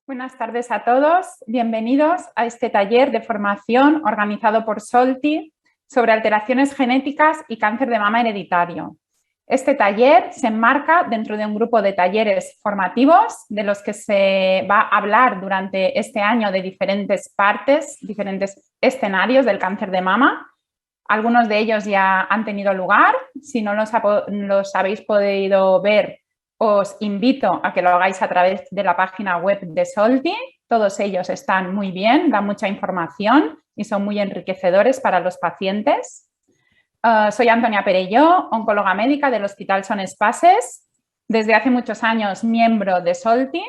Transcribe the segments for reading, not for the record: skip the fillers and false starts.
Buenas tardes a todos. Bienvenidos a este taller de formación organizado por Solti sobre alteraciones genéticas y cáncer de mama hereditario. Este taller se enmarca dentro de un grupo de talleres formativos de los que se va a hablar durante este año de diferentes partes, diferentes escenarios del cáncer de mama. Algunos de ellos ya han tenido lugar. Si no los habéis podido ver, os invito a que lo hagáis a través de la página web de Solti. Todos ellos están muy bien, dan mucha información y son muy enriquecedores para los pacientes. Soy Antonia Perelló, oncóloga médica del Hospital Son Espases. Desde hace muchos años, miembro de Solti.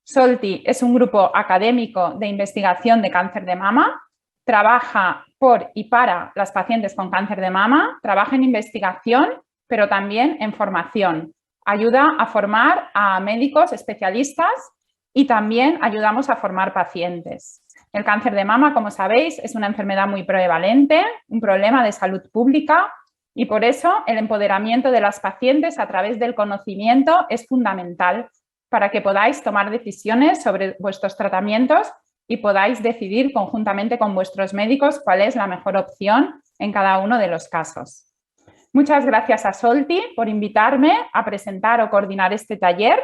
Solti es un grupo académico de investigación de cáncer de mama. Trabaja por y para las pacientes con cáncer de mama. Trabaja en investigación, pero también en formación. Ayuda a formar a médicos especialistas y también ayudamos a formar pacientes. El cáncer de mama, como sabéis, es una enfermedad muy prevalente, un problema de salud pública y por eso el empoderamiento de las pacientes a través del conocimiento es fundamental para que podáis tomar decisiones sobre vuestros tratamientos y podáis decidir conjuntamente con vuestros médicos cuál es la mejor opción en cada uno de los casos. Muchas gracias a Solti por invitarme a presentar o coordinar este taller,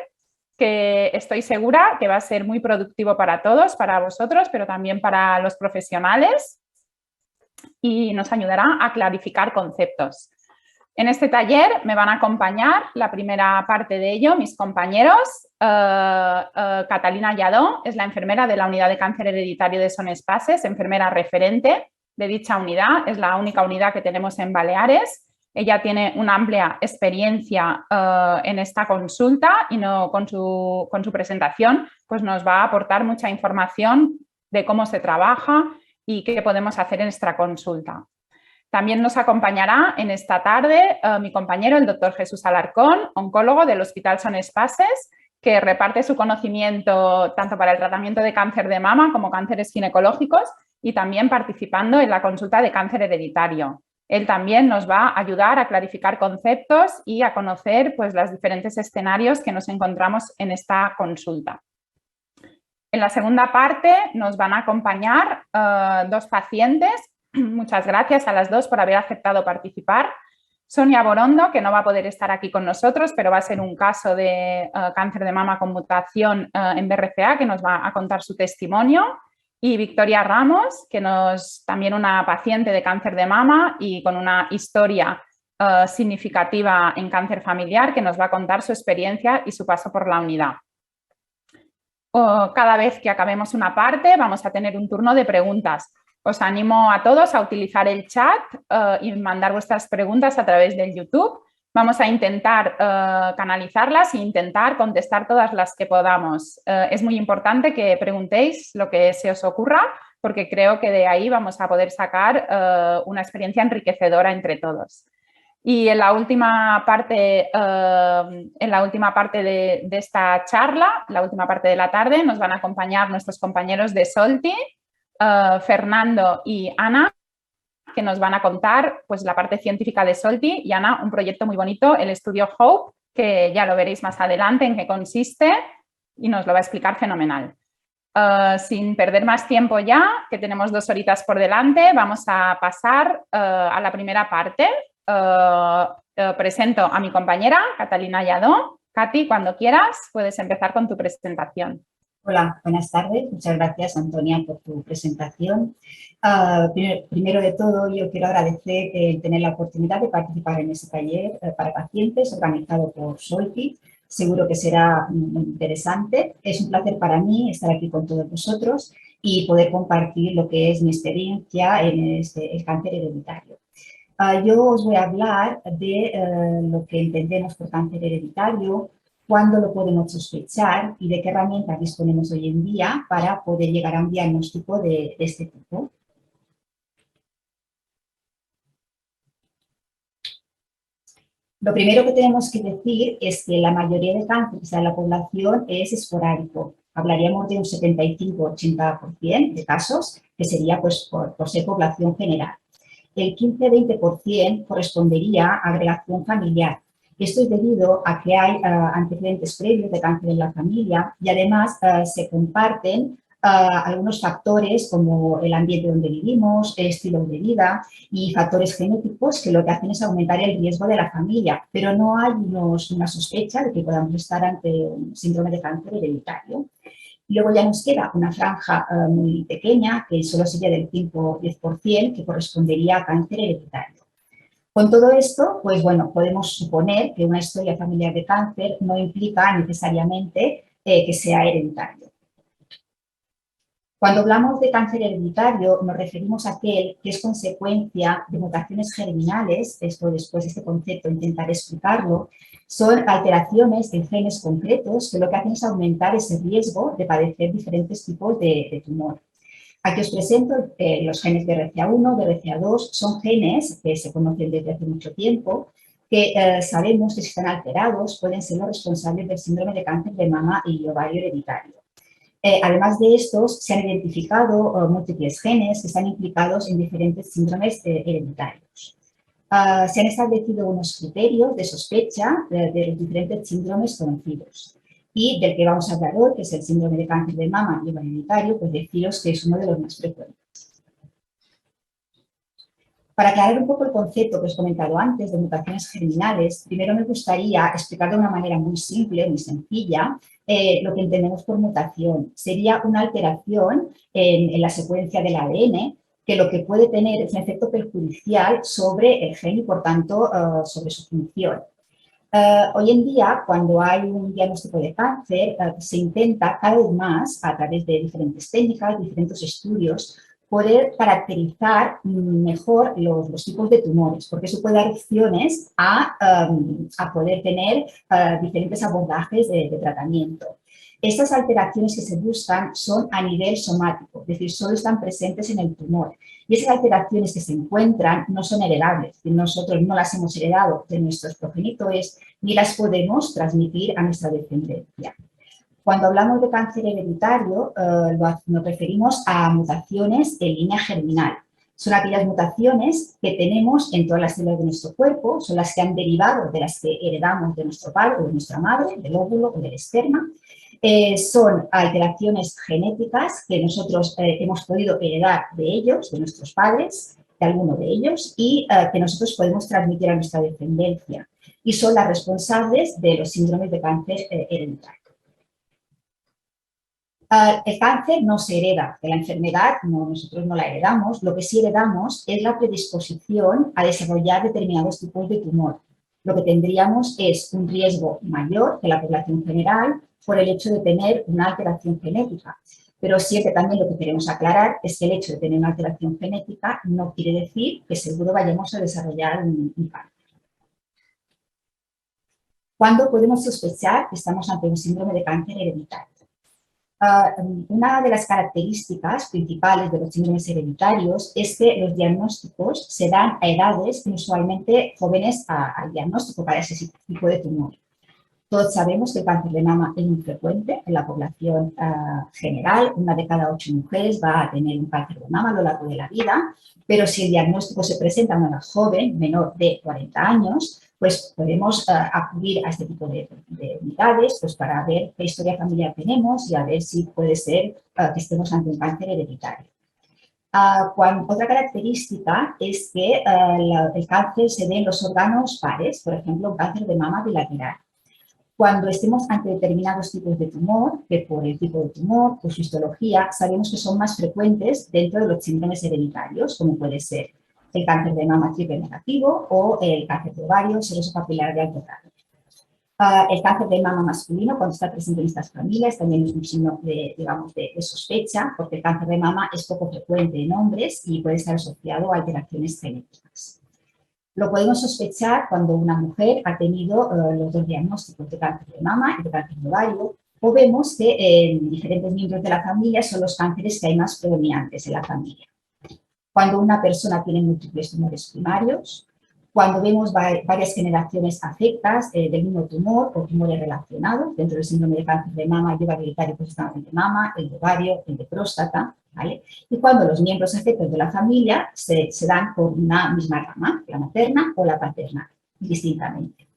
que estoy segura que va a ser muy productivo para todos, para vosotros, pero también para los profesionales y nos ayudará a clarificar conceptos. En este taller me van a acompañar la primera parte de ello mis compañeros. Catalina Lladó es la enfermera de la unidad de cáncer hereditario de Son Espases, enfermera referente de dicha unidad, es la única unidad que tenemos en Baleares. Ella tiene una amplia experiencia en esta consulta y con su presentación pues nos va a aportar mucha información de cómo se trabaja y qué podemos hacer en esta consulta. También nos acompañará en esta tarde mi compañero, el doctor Jesús Alarcón, oncólogo del Hospital Son Espases, que reparte su conocimiento tanto para el tratamiento de cáncer de mama como cánceres ginecológicos y también participando en la consulta de cáncer hereditario. Él también nos va a ayudar a clarificar conceptos y a conocer pues, los diferentes escenarios que nos encontramos en esta consulta. En la segunda parte nos van a acompañar dos pacientes. Muchas gracias a las dos por haber aceptado participar. Sonia Borondo, que no va a poder estar aquí con nosotros, pero va a ser un caso de cáncer de mama con mutación en BRCA, que nos va a contar su testimonio. Y Victoria Ramos, que también una paciente de cáncer de mama y con una historia significativa en cáncer familiar, que nos va a contar su experiencia y su paso por la unidad. Cada vez que acabemos una parte vamos a tener un turno de preguntas. Os animo a todos a utilizar el chat y mandar vuestras preguntas a través del YouTube. Vamos a intentar canalizarlas e intentar contestar todas las que podamos. Es muy importante que preguntéis lo que se os ocurra, porque creo que de ahí vamos a poder sacar una experiencia enriquecedora entre todos. Y en la última parte, de esta charla, la última parte de la tarde, nos van a acompañar nuestros compañeros de Solti, Fernando y Ana, que nos van a contar pues, la parte científica de Solti y Ana, un proyecto muy bonito, el estudio HOPE, que ya lo veréis más adelante en qué consiste y nos lo va a explicar fenomenal. Sin perder más tiempo ya, que tenemos 2 horitas por delante, vamos a pasar a la primera parte. Presento a mi compañera, Catalina Lladó. Katy, cuando quieras, puedes empezar con tu presentación. Hola, buenas tardes. Muchas gracias, Antonia, por tu presentación. Primero de todo, yo quiero agradecer tener la oportunidad de participar en este taller para pacientes organizado por Solti. Seguro que será muy interesante. Es un placer para mí estar aquí con todos vosotros y poder compartir lo que es mi experiencia en el cáncer hereditario. Yo os voy a hablar de lo que entendemos por cáncer hereditario, cuándo lo podemos sospechar y de qué herramientas disponemos hoy en día para poder llegar a un diagnóstico de este tipo. Lo primero que tenemos que decir es que la mayoría de cánceres en la población es esporádico. Hablaríamos de un 75-80% de casos, que sería pues, por ser población general. El 15-20% correspondería a agregación familiar Esto es debido a que hay antecedentes previos de cáncer en la familia y además se comparten algunos factores como el ambiente donde vivimos, el estilo de vida y factores genéticos que lo que hacen es aumentar el riesgo de la familia, pero no hay una sospecha de que podamos estar ante un síndrome de cáncer hereditario. Luego ya nos queda una franja muy pequeña, que solo sería del 5-10%, que correspondería a cáncer hereditario. Con todo esto, pues bueno, podemos suponer que una historia familiar de cáncer no implica necesariamente que sea hereditario. Cuando hablamos de cáncer hereditario, nos referimos a aquel que es consecuencia de mutaciones germinales, esto después, este concepto intentaré explicarlo, son alteraciones en genes concretos que lo que hacen es aumentar ese riesgo de padecer diferentes tipos de tumor. Aquí os presento los genes BRCA1, BRCA2, son genes que se conocen desde hace mucho tiempo, que sabemos que si están alterados pueden ser los responsables del síndrome de cáncer de mama y ovario hereditario. Además de estos, se han identificado múltiples genes que están implicados en diferentes síndromes hereditarios. Se han establecido unos criterios de sospecha de los diferentes síndromes conocidos. Y del que vamos a hablar hoy, que es el síndrome de cáncer de mama y ovario hereditario, pues deciros que es uno de los más frecuentes. Para aclarar un poco el concepto que os he comentado antes de mutaciones germinales, primero me gustaría explicar de una manera muy simple, muy sencilla, lo que entendemos por mutación. Sería una alteración en la secuencia del ADN que lo que puede tener es un efecto perjudicial sobre el gen y, por tanto, sobre su función. Hoy en día, cuando hay un diagnóstico de cáncer, se intenta cada vez más, a través de diferentes técnicas, diferentes estudios, poder caracterizar mejor los tipos de tumores, porque eso puede dar opciones a poder tener diferentes abordajes de tratamiento. Estas alteraciones que se buscan son a nivel somático, es decir, solo están presentes en el tumor. Y esas alteraciones que se encuentran no son heredables, nosotros no las hemos heredado de nuestros progenitores ni las podemos transmitir a nuestra descendencia. Cuando hablamos de cáncer hereditario, nos referimos a mutaciones en línea germinal. Son aquellas mutaciones que tenemos en todas las células de nuestro cuerpo, son las que han derivado de las que heredamos de nuestro padre o de nuestra madre, del óvulo o del esperma. Son alteraciones genéticas que nosotros hemos podido heredar de ellos, de nuestros padres, de alguno de ellos, y que nosotros podemos transmitir a nuestra descendencia. Y son las responsables de los síndromes de cáncer hereditario. El cáncer no se hereda, de la enfermedad nosotros no la heredamos, lo que sí heredamos es la predisposición a desarrollar determinados tipos de tumor. Lo que tendríamos es un riesgo mayor que la población general por el hecho de tener una alteración genética. Pero siempre también lo que queremos aclarar es que el hecho de tener una alteración genética no quiere decir que seguro vayamos a desarrollar un cáncer. ¿Cuándo podemos sospechar que estamos ante un síndrome de cáncer hereditario? Una de las características principales de los síndromes hereditarios es que los diagnósticos se dan a edades inusualmente jóvenes al diagnóstico para ese tipo de tumor. Todos sabemos que el cáncer de mama es muy frecuente en la población general. 1 de cada 8 mujeres va a tener un cáncer de mama a lo largo de la vida, pero si el diagnóstico se presenta en una joven menor de 40 años, pues podemos acudir a este tipo de unidades pues para ver qué historia familiar tenemos y a ver si puede ser que estemos ante un cáncer hereditario. Otra característica es que el cáncer se ve en los órganos pares, por ejemplo, un cáncer de mama bilateral. Cuando estemos ante determinados tipos de tumor, que por el tipo de tumor, por su histología, sabemos que son más frecuentes dentro de los síndromes hereditarios, como puede ser el cáncer de mama triple negativo o el cáncer de ovario seroso papilar de alto grado. El cáncer de mama masculino, cuando está presente en estas familias, también es un signo de sospecha, porque el cáncer de mama es poco frecuente en hombres y puede estar asociado a alteraciones genéticas. Lo podemos sospechar cuando una mujer ha tenido los dos diagnósticos de cáncer de mama y de cáncer de ovario, o vemos que en diferentes miembros de la familia son los cánceres que hay más predominantes en la familia. Cuando una persona tiene múltiples tumores primarios, cuando vemos varias generaciones afectas del mismo tumor o tumores relacionados, dentro del síndrome de cáncer de mama y ovario hereditario, pues están el de mama, el de ovario, el de próstata, ¿vale? Y cuando los miembros afectos de la familia se dan por una misma rama, la materna o la paterna, distintamente.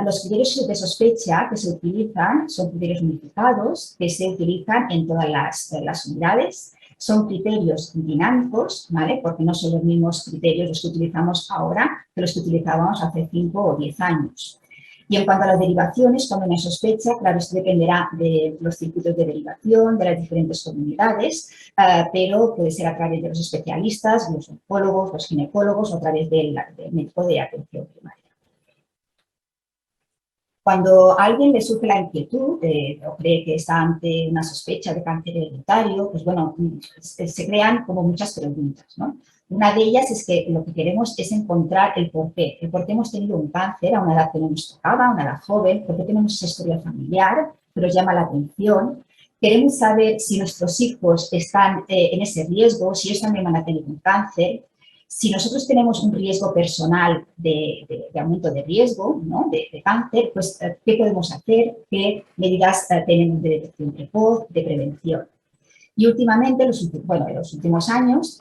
Los criterios de sospecha que se utilizan son criterios unificados que se utilizan en todas las unidades. Son criterios dinámicos, ¿vale? Porque no son los mismos criterios los que utilizamos ahora que los que utilizábamos hace 5 o 10 años. Y en cuanto a las derivaciones, cuando hay sospecha, claro, esto dependerá de los circuitos de derivación, de las diferentes comunidades, pero puede ser a través de los especialistas, los oncólogos, los ginecólogos o a través del médico de atención primaria. Cuando a alguien le surge la inquietud o cree que está ante una sospecha de cáncer hereditario, pues bueno, se crean como muchas preguntas, ¿no? Una de ellas es que lo que queremos es encontrar el por qué hemos tenido un cáncer a una edad que no nos tocaba, a una edad joven, por qué tenemos esa historia familiar que nos llama la atención. Queremos saber si nuestros hijos están en ese riesgo, si ellos también van a tener un cáncer. Si nosotros tenemos un riesgo personal de aumento de riesgo, ¿no? de cáncer, pues ¿qué podemos hacer? ¿Qué medidas tenemos de detección precoz, de prevención? Y últimamente, en los últimos años,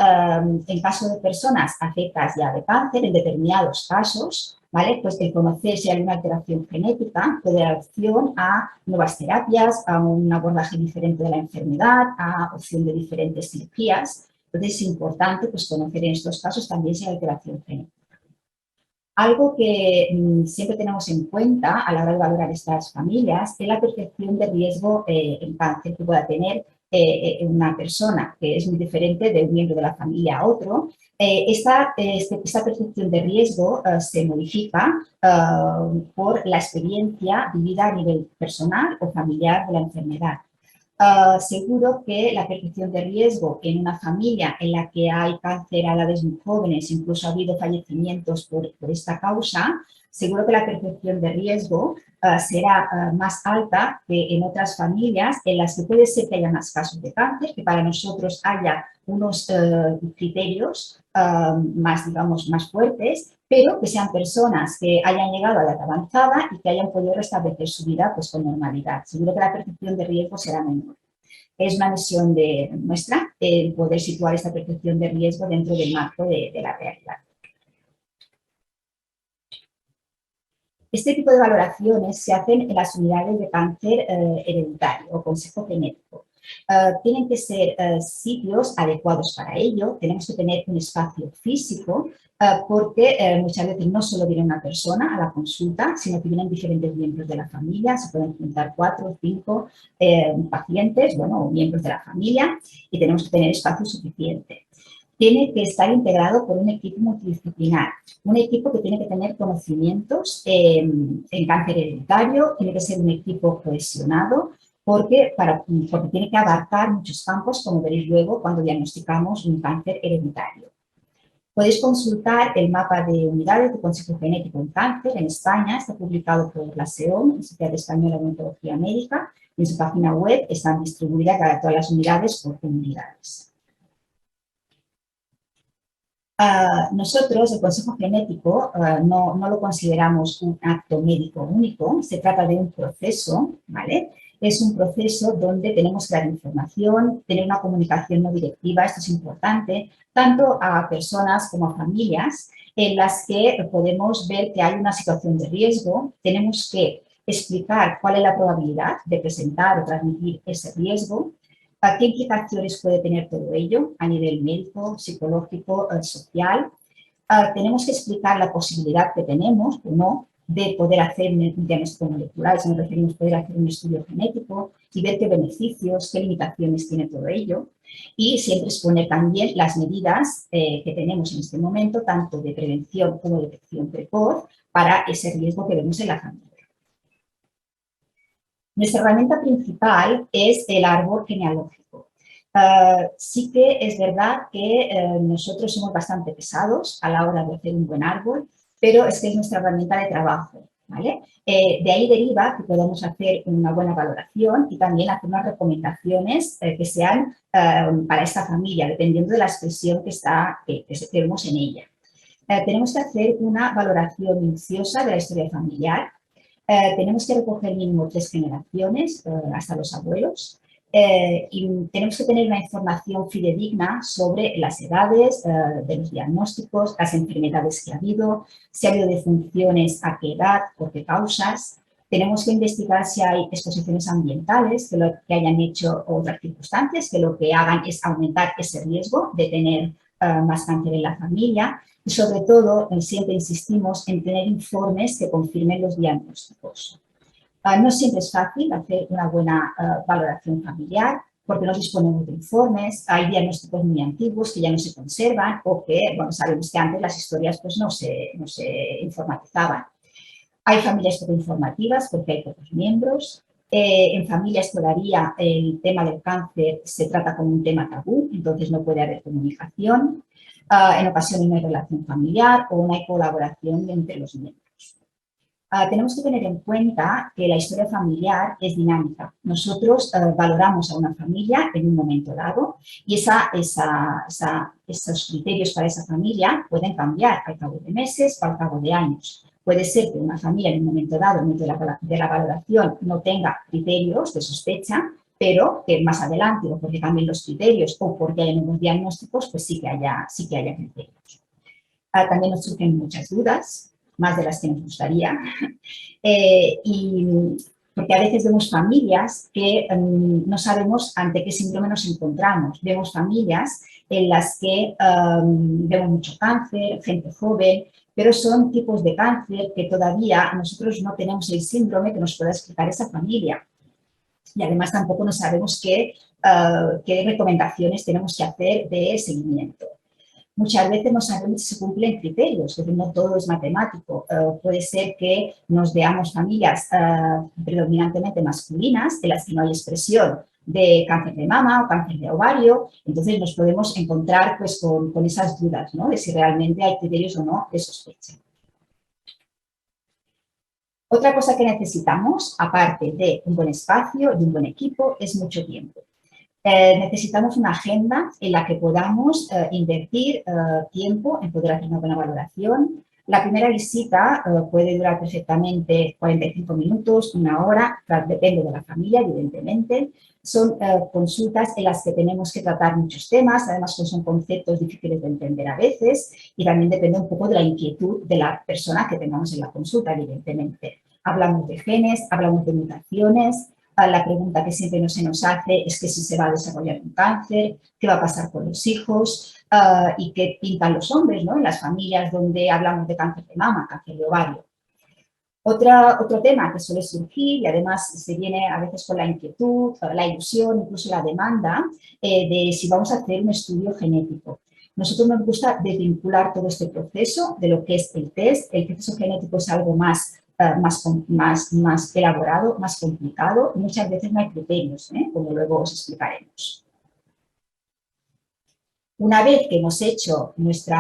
en caso de personas afectadas ya de cáncer, en determinados casos, ¿vale? Pues el conocer si hay una alteración genética puede dar opción a nuevas terapias, a un abordaje diferente de la enfermedad, a opción de diferentes cirugías. Entonces, es importante pues, conocer en estos casos también si hay alteración genética. Algo que siempre tenemos en cuenta a la hora de valorar estas familias es la percepción de riesgo en cáncer que pueda tener una persona, que es muy diferente de un miembro de la familia a otro. Esta percepción de riesgo se modifica por la experiencia vivida a nivel personal o familiar de la enfermedad. Seguro que la percepción de riesgo en una familia en la que hay cáncer a edades muy jóvenes, incluso ha habido fallecimientos por esta causa, seguro que la percepción de riesgo será más alta que en otras familias en las que puede ser que haya más casos de cáncer, que para nosotros haya unos criterios más, digamos, más fuertes, pero que sean personas que hayan llegado a la edad avanzada y que hayan podido restablecer su vida pues, con normalidad. Seguro que la percepción de riesgo será menor. Es una misión nuestra el poder situar esta percepción de riesgo dentro del marco de la realidad. Este tipo de valoraciones se hacen en las unidades de cáncer hereditario o consejo genético. Tienen que ser sitios adecuados para ello, tenemos que tener un espacio físico porque muchas veces no solo viene una persona a la consulta, sino que vienen diferentes miembros de la familia, se pueden juntar 4 o 5 pacientes, bueno, miembros de la familia y tenemos que tener espacio suficiente. Tiene que estar integrado por un equipo multidisciplinar, un equipo que tiene que tener conocimientos en cáncer hereditario, tiene que ser un equipo cohesionado, porque tiene que abarcar muchos campos, como veréis luego cuando diagnosticamos un cáncer hereditario. Podéis consultar el mapa de unidades de consejo genético en cáncer en España, está publicado por la SEOM, Sociedad Española de Oncología Médica, y en su página web están distribuidas para todas las unidades por comunidades. Nosotros, el consejo genético, no lo consideramos un acto médico único, se trata de un proceso, ¿vale? Es un proceso donde tenemos que dar información, tener una comunicación no directiva, esto es importante, tanto a personas como a familias, en las que podemos ver que hay una situación de riesgo, tenemos que explicar cuál es la probabilidad de presentar o transmitir ese riesgo, ¿qué implicaciones puede tener todo ello a nivel médico, psicológico, social? Tenemos que explicar la posibilidad que tenemos o no de poder hacer un diagnóstico molecular, si nos referimos a poder hacer un estudio genético y ver qué beneficios, qué limitaciones tiene todo ello. Y siempre exponer también las medidas que tenemos en este momento, tanto de prevención como de detección precoz, para ese riesgo que vemos en la familia. Nuestra herramienta principal es el árbol genealógico. Sí que es verdad que nosotros somos bastante pesados a la hora de hacer un buen árbol, pero es que es nuestra herramienta de trabajo, ¿vale? De ahí deriva que podemos hacer una buena valoración y también hacer unas recomendaciones que sean para esta familia, dependiendo de la expresión que vemos en ella. Tenemos que hacer una valoración minuciosa de la historia familiar. Tenemos que recoger mínimo 3 generaciones, hasta los abuelos. y tenemos que tener una información fidedigna sobre las edades de los diagnósticos, las enfermedades que ha habido, si ha habido defunciones, a qué edad, por qué causas. Tenemos que investigar si hay exposiciones ambientales que hayan hecho otras circunstancias, que lo que hagan es aumentar ese riesgo de tener más cáncer en la familia. Y sobre todo, siempre insistimos en tener informes que confirmen los diagnósticos. No siempre es fácil hacer una buena valoración familiar porque no disponemos de informes, hay diagnósticos muy antiguos que ya no se conservan o que, bueno, sabemos que antes las historias pues no se informatizaban. Hay familias poco informativas porque hay pocos miembros. En familias todavía el tema del cáncer se trata como un tema tabú, entonces no puede haber comunicación. En ocasiones no hay relación familiar o no hay colaboración entre los miembros. Tenemos que tener en cuenta que la historia familiar es dinámica. Nosotros valoramos a una familia en un momento dado y esos criterios para esa familia pueden cambiar al cabo de meses o al cabo de años. Puede ser que una familia en un momento dado, en medio de la valoración, no tenga criterios de sospecha, pero que más adelante, o porque cambien los criterios o porque haya nuevos diagnósticos, pues sí que haya criterios. También nos surgen muchas dudas, más de las que nos gustaría, porque a veces vemos familias que no sabemos ante qué síndrome nos encontramos. Vemos familias en las que vemos mucho cáncer, gente joven, pero son tipos de cáncer que todavía nosotros no tenemos el síndrome que nos pueda explicar esa familia. Y además tampoco no sabemos qué recomendaciones tenemos que hacer de seguimiento. Muchas veces no sabemos si se cumplen criterios, es decir, no todo es matemático. Puede ser que nos veamos familias predominantemente masculinas, en las que no hay expresión de cáncer de mama o cáncer de ovario, entonces nos podemos encontrar pues, con esas dudas, ¿no? De si realmente hay criterios o no de sospecha. Otra cosa que necesitamos, aparte de un buen espacio y un buen equipo, es mucho tiempo. Necesitamos una agenda en la que podamos invertir tiempo en poder hacer una buena valoración. La primera visita puede durar perfectamente 45 minutos, una hora, depende de la familia, evidentemente. Son consultas en las que tenemos que tratar muchos temas, además que son conceptos difíciles de entender a veces y también depende un poco de la inquietud de la persona que tengamos en la consulta, evidentemente. Hablamos de genes, hablamos de mutaciones. La pregunta que siempre se nos hace es que si se va a desarrollar un cáncer, qué va a pasar con los hijos y qué pintan los hombres, ¿no? En las familias donde hablamos de cáncer de mama, cáncer de ovario. Otro tema que suele surgir y además se viene a veces con la inquietud, la ilusión, incluso la demanda de si vamos a hacer un estudio genético. Nosotros nos gusta desvincular todo este proceso de lo que es el test. El proceso genético es algo más elaborado, más complicado, y muchas veces no hay criterios, como luego os explicaremos. Una vez que hemos hecho nuestro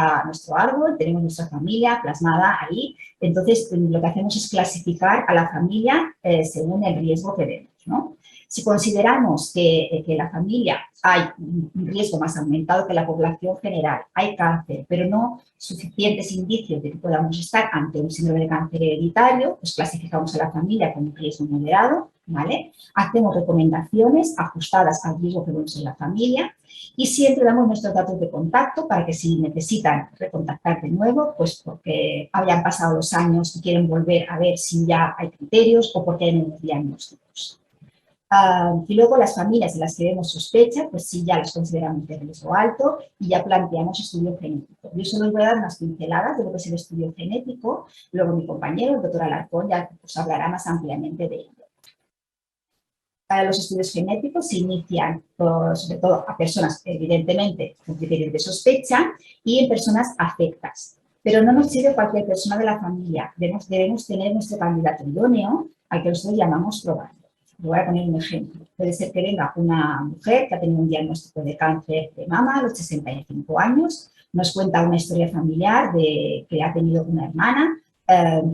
árbol, tenemos nuestra familia plasmada ahí, entonces lo que hacemos es clasificar a la familia según el riesgo que vemos, ¿no? Si consideramos que en la familia hay un riesgo más aumentado que la población general, hay cáncer, pero no suficientes indicios de que podamos estar ante un síndrome de cáncer hereditario, pues clasificamos a la familia con un riesgo moderado, ¿vale? Hacemos recomendaciones ajustadas al riesgo que vemos en la familia y siempre damos nuestros datos de contacto para que si necesitan recontactar de nuevo, pues porque hayan pasado los años y quieren volver a ver si ya hay criterios o porque hay nuevos diagnósticos. Y luego las familias en las que vemos sospecha, pues sí ya las consideramos de riesgo alto y ya planteamos estudio genético. Yo solo os voy a dar unas pinceladas de lo que es el estudio genético, luego mi compañero, el doctor Alarcón, ya os hablará más ampliamente de ello. Los estudios genéticos se inician sobre todo a personas evidentemente con criterios de sospecha y en personas afectas. Pero no nos sirve cualquier persona de la familia, debemos tener nuestro candidato idóneo al que nosotros llamamos probando. Voy a poner un ejemplo. Puede ser que venga una mujer que ha tenido un diagnóstico de cáncer de mama a los 65 años, nos cuenta una historia familiar de que ha tenido una hermana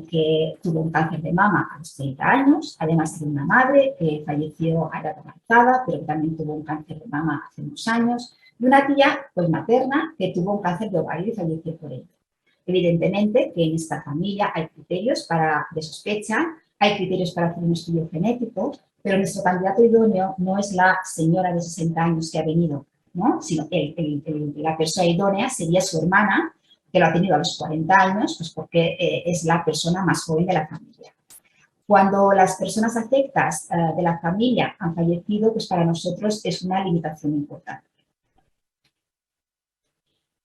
que tuvo un cáncer de mama a los 30 años, además de una madre que falleció a edad avanzada, pero que también tuvo un cáncer de mama hace unos años, y una tía pues, materna que tuvo un cáncer de ovario y falleció por ello. Evidentemente que en esta familia hay criterios de sospecha, hay criterios para hacer un estudio genético, Pero nuestro candidato idóneo no es la señora de 60 años que ha venido, ¿no? Sino la persona idónea sería su hermana, que lo ha tenido a los 40 años, pues porque es la persona más joven de la familia. Cuando las personas afectas de la familia han fallecido, pues para nosotros es una limitación importante.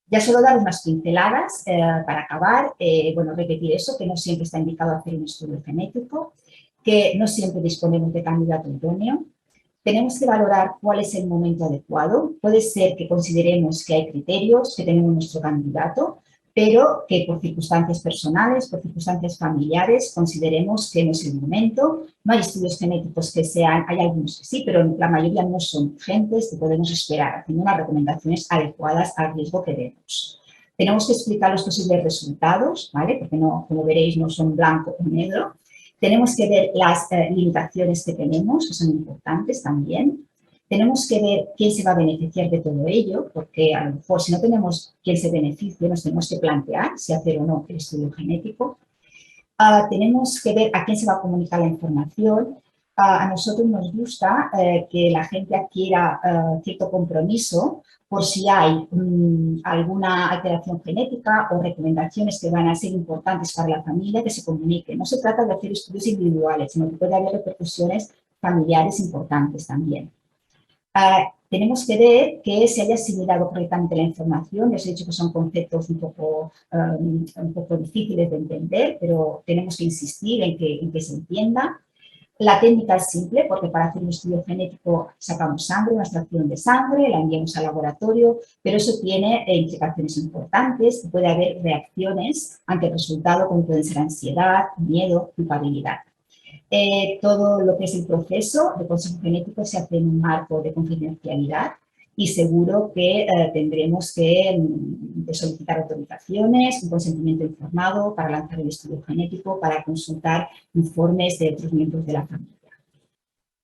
Ya solo dar unas pinceladas para acabar, bueno, repetir eso, que no siempre está indicado hacer un estudio genético, que no siempre disponemos de candidato idóneo. Tenemos que valorar cuál es el momento adecuado. Puede ser que consideremos que hay criterios, que tenemos nuestro candidato, pero que por circunstancias personales, por circunstancias familiares, consideremos que no es el momento. No hay estudios genéticos que sean, hay algunos que sí, pero la mayoría no son urgentes, que podemos esperar, haciendo unas recomendaciones adecuadas al riesgo que vemos. Tenemos que explicar los posibles resultados, ¿vale? Porque no, como veréis, no son blanco o negro. Tenemos que ver las limitaciones que tenemos, que son importantes también. Tenemos que ver quién se va a beneficiar de todo ello, porque a lo mejor si no tenemos quién se beneficie, nos tenemos que plantear si hacer o no el estudio genético. Tenemos que ver a quién se va a comunicar la información. A nosotros nos gusta que la gente adquiera cierto compromiso por si hay alguna alteración genética o recomendaciones que van a ser importantes para la familia, que se comuniquen. No se trata de hacer estudios individuales, sino que puede haber repercusiones familiares importantes también. Tenemos que ver que se haya asimilado correctamente la información. Les he dicho que son conceptos un poco difíciles de entender, pero tenemos que insistir en que se entienda. La técnica es simple porque para hacer un estudio genético sacamos sangre, una extracción de sangre, la enviamos al laboratorio, pero eso tiene implicaciones importantes. Puede haber reacciones ante el resultado como pueden ser ansiedad, miedo, culpabilidad. Todo lo que es el proceso de consejo genético se hace en un marco de confidencialidad y seguro que tendremos que solicitar autorizaciones, un consentimiento informado para lanzar el estudio genético, para consultar informes de otros miembros de la familia.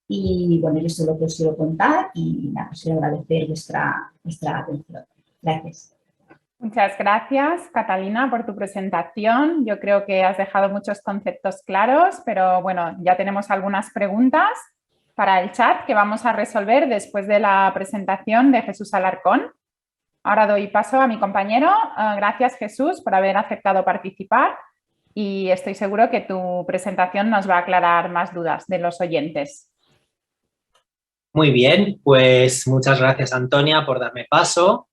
Y bueno, esto es lo que os quiero contar y nada, os quiero agradecer vuestra atención. Gracias. Muchas gracias, Catalina, por tu presentación. Yo creo que has dejado muchos conceptos claros, pero bueno, ya tenemos algunas preguntas para el chat que vamos a resolver después de la presentación de Jesús Alarcón. Ahora doy paso a mi compañero. Gracias, Jesús, por haber aceptado participar y estoy seguro que tu presentación nos va a aclarar más dudas de los oyentes. Muy bien, pues muchas gracias, Antonia, por darme paso.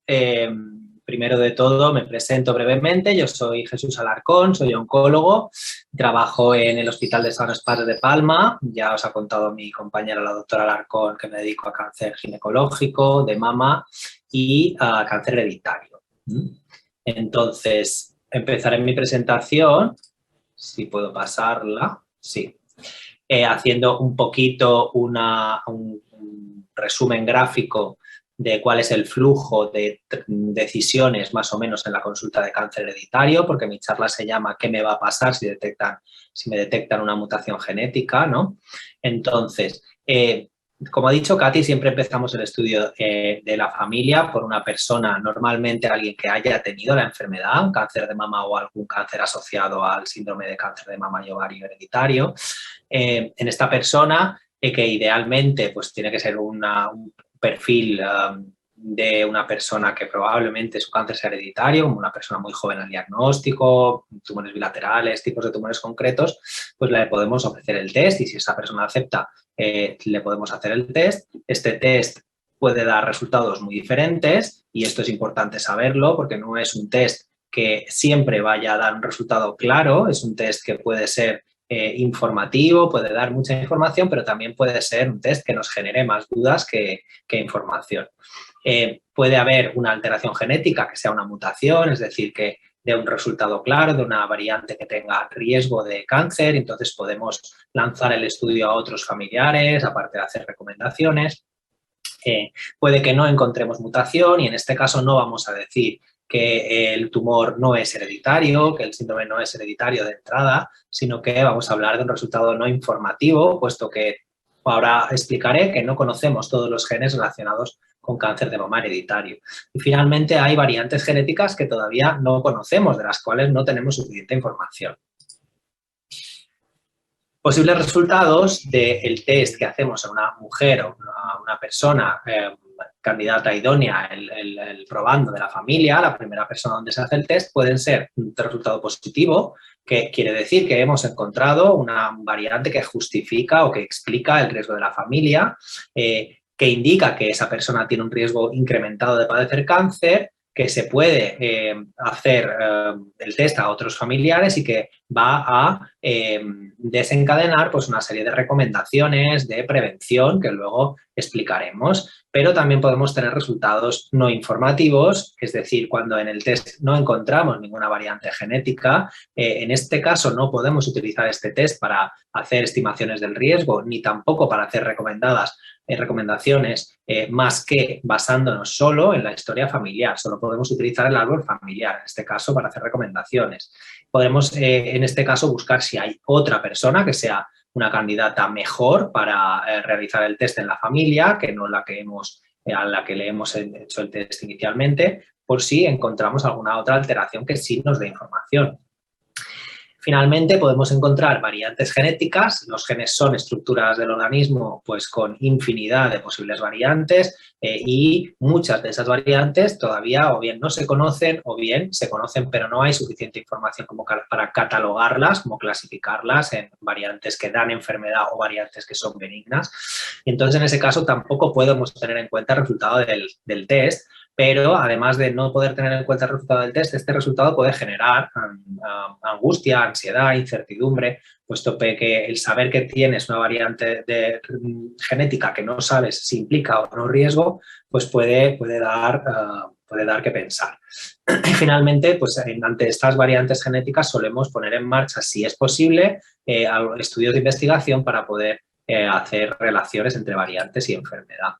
Primero de todo, me presento brevemente. Yo soy Jesús Alarcón, soy oncólogo, trabajo en el Hospital de San Gaspar de Palma. Ya os ha contado mi compañera, la doctora Alarcón, que me dedico a cáncer ginecológico, de mama y a cáncer hereditario. Entonces, empezaré mi presentación, si puedo pasarla, sí, haciendo un poquito un resumen gráfico de cuál es el flujo de decisiones más o menos en la consulta de cáncer hereditario, porque mi charla se llama ¿qué me va a pasar si me detectan una mutación genética?, ¿no? Entonces, como ha dicho Katy, siempre empezamos el estudio de la familia por una persona, normalmente alguien que haya tenido la enfermedad, cáncer de mama o algún cáncer asociado al síndrome de cáncer de mama y ovario hereditario. En esta persona, que idealmente pues, tiene que ser un perfil de una persona que probablemente su cáncer sea hereditario, como una persona muy joven al diagnóstico, tumores bilaterales, tipos de tumores concretos, pues le podemos ofrecer el test y si esa persona acepta, le podemos hacer el test. Este test puede dar resultados muy diferentes y esto es importante saberlo porque no es un test que siempre vaya a dar un resultado claro, es un test que puede ser informativo, puede dar mucha información, pero también puede ser un test que nos genere más dudas que información. Puede haber una alteración genética que sea una mutación, es decir, que dé un resultado claro de una variante que tenga riesgo de cáncer, entonces podemos lanzar el estudio a otros familiares, aparte de hacer recomendaciones. Puede que no encontremos mutación y en este caso no vamos a decir que el tumor no es hereditario, que el síndrome no es hereditario de entrada, sino que vamos a hablar de un resultado no informativo, puesto que ahora explicaré que no conocemos todos los genes relacionados con cáncer de mama hereditario. Y finalmente hay variantes genéticas que todavía no conocemos, de las cuales no tenemos suficiente información. Posibles resultados del test que hacemos a una mujer o a una persona candidata idónea, el probando de la familia, la primera persona donde se hace el test, pueden ser un resultado positivo, que quiere decir que hemos encontrado una variante que justifica o que explica el riesgo de la familia, que indica que esa persona tiene un riesgo incrementado de padecer cáncer, que se puede hacer el test a otros familiares y que va a desencadenar pues, una serie de recomendaciones de prevención que luego explicaremos. Pero también podemos tener resultados no informativos, es decir, cuando en el test no encontramos ninguna variante genética. En este caso no podemos utilizar este test para hacer estimaciones del riesgo ni tampoco para hacer recomendaciones más que basándonos solo en la historia familiar. Solo podemos utilizar el árbol familiar, en este caso, para hacer recomendaciones. Podemos, en este caso, buscar si hay otra persona que sea una candidata mejor para realizar el test en la familia, que no la que a la que le hemos hecho el test inicialmente, por si encontramos alguna otra alteración que sí nos dé información. Finalmente, podemos encontrar variantes genéticas. Los genes son estructuras del organismo pues, con infinidad de posibles variantes y muchas de esas variantes todavía o bien no se conocen o bien se conocen pero no hay suficiente información como para catalogarlas, como clasificarlas en variantes que dan enfermedad o variantes que son benignas. Entonces, en ese caso, tampoco podemos tener en cuenta el resultado del test. Pero además de no poder tener en cuenta el resultado del test, este resultado puede generar angustia, ansiedad, incertidumbre, puesto que el saber que tienes una variante genética que no sabes si implica o no riesgo, pues puede dar que pensar. Y finalmente, pues ante estas variantes genéticas solemos poner en marcha, si es posible, estudios de investigación para poder hacer relaciones entre variantes y enfermedad.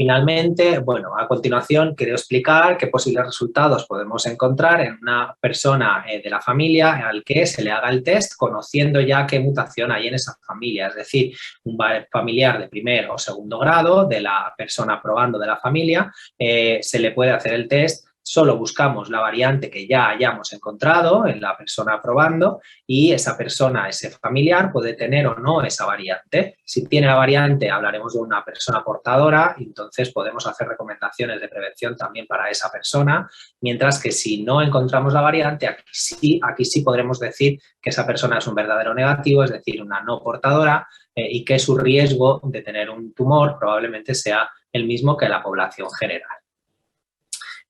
Finalmente, bueno, a continuación quiero explicar qué posibles resultados podemos encontrar en una persona de la familia al que se le haga el test conociendo ya qué mutación hay en esa familia, es decir, un familiar de primer o segundo grado de la persona probando de la familia, se le puede hacer el test. Solo buscamos la variante que ya hayamos encontrado en la persona probando y esa persona, ese familiar, puede tener o no esa variante. Si tiene la variante, hablaremos de una persona portadora y entonces podemos hacer recomendaciones de prevención también para esa persona, mientras que si no encontramos la variante, aquí sí podremos decir que esa persona es un verdadero negativo, es decir, una no portadora y que su riesgo de tener un tumor probablemente sea el mismo que la población general.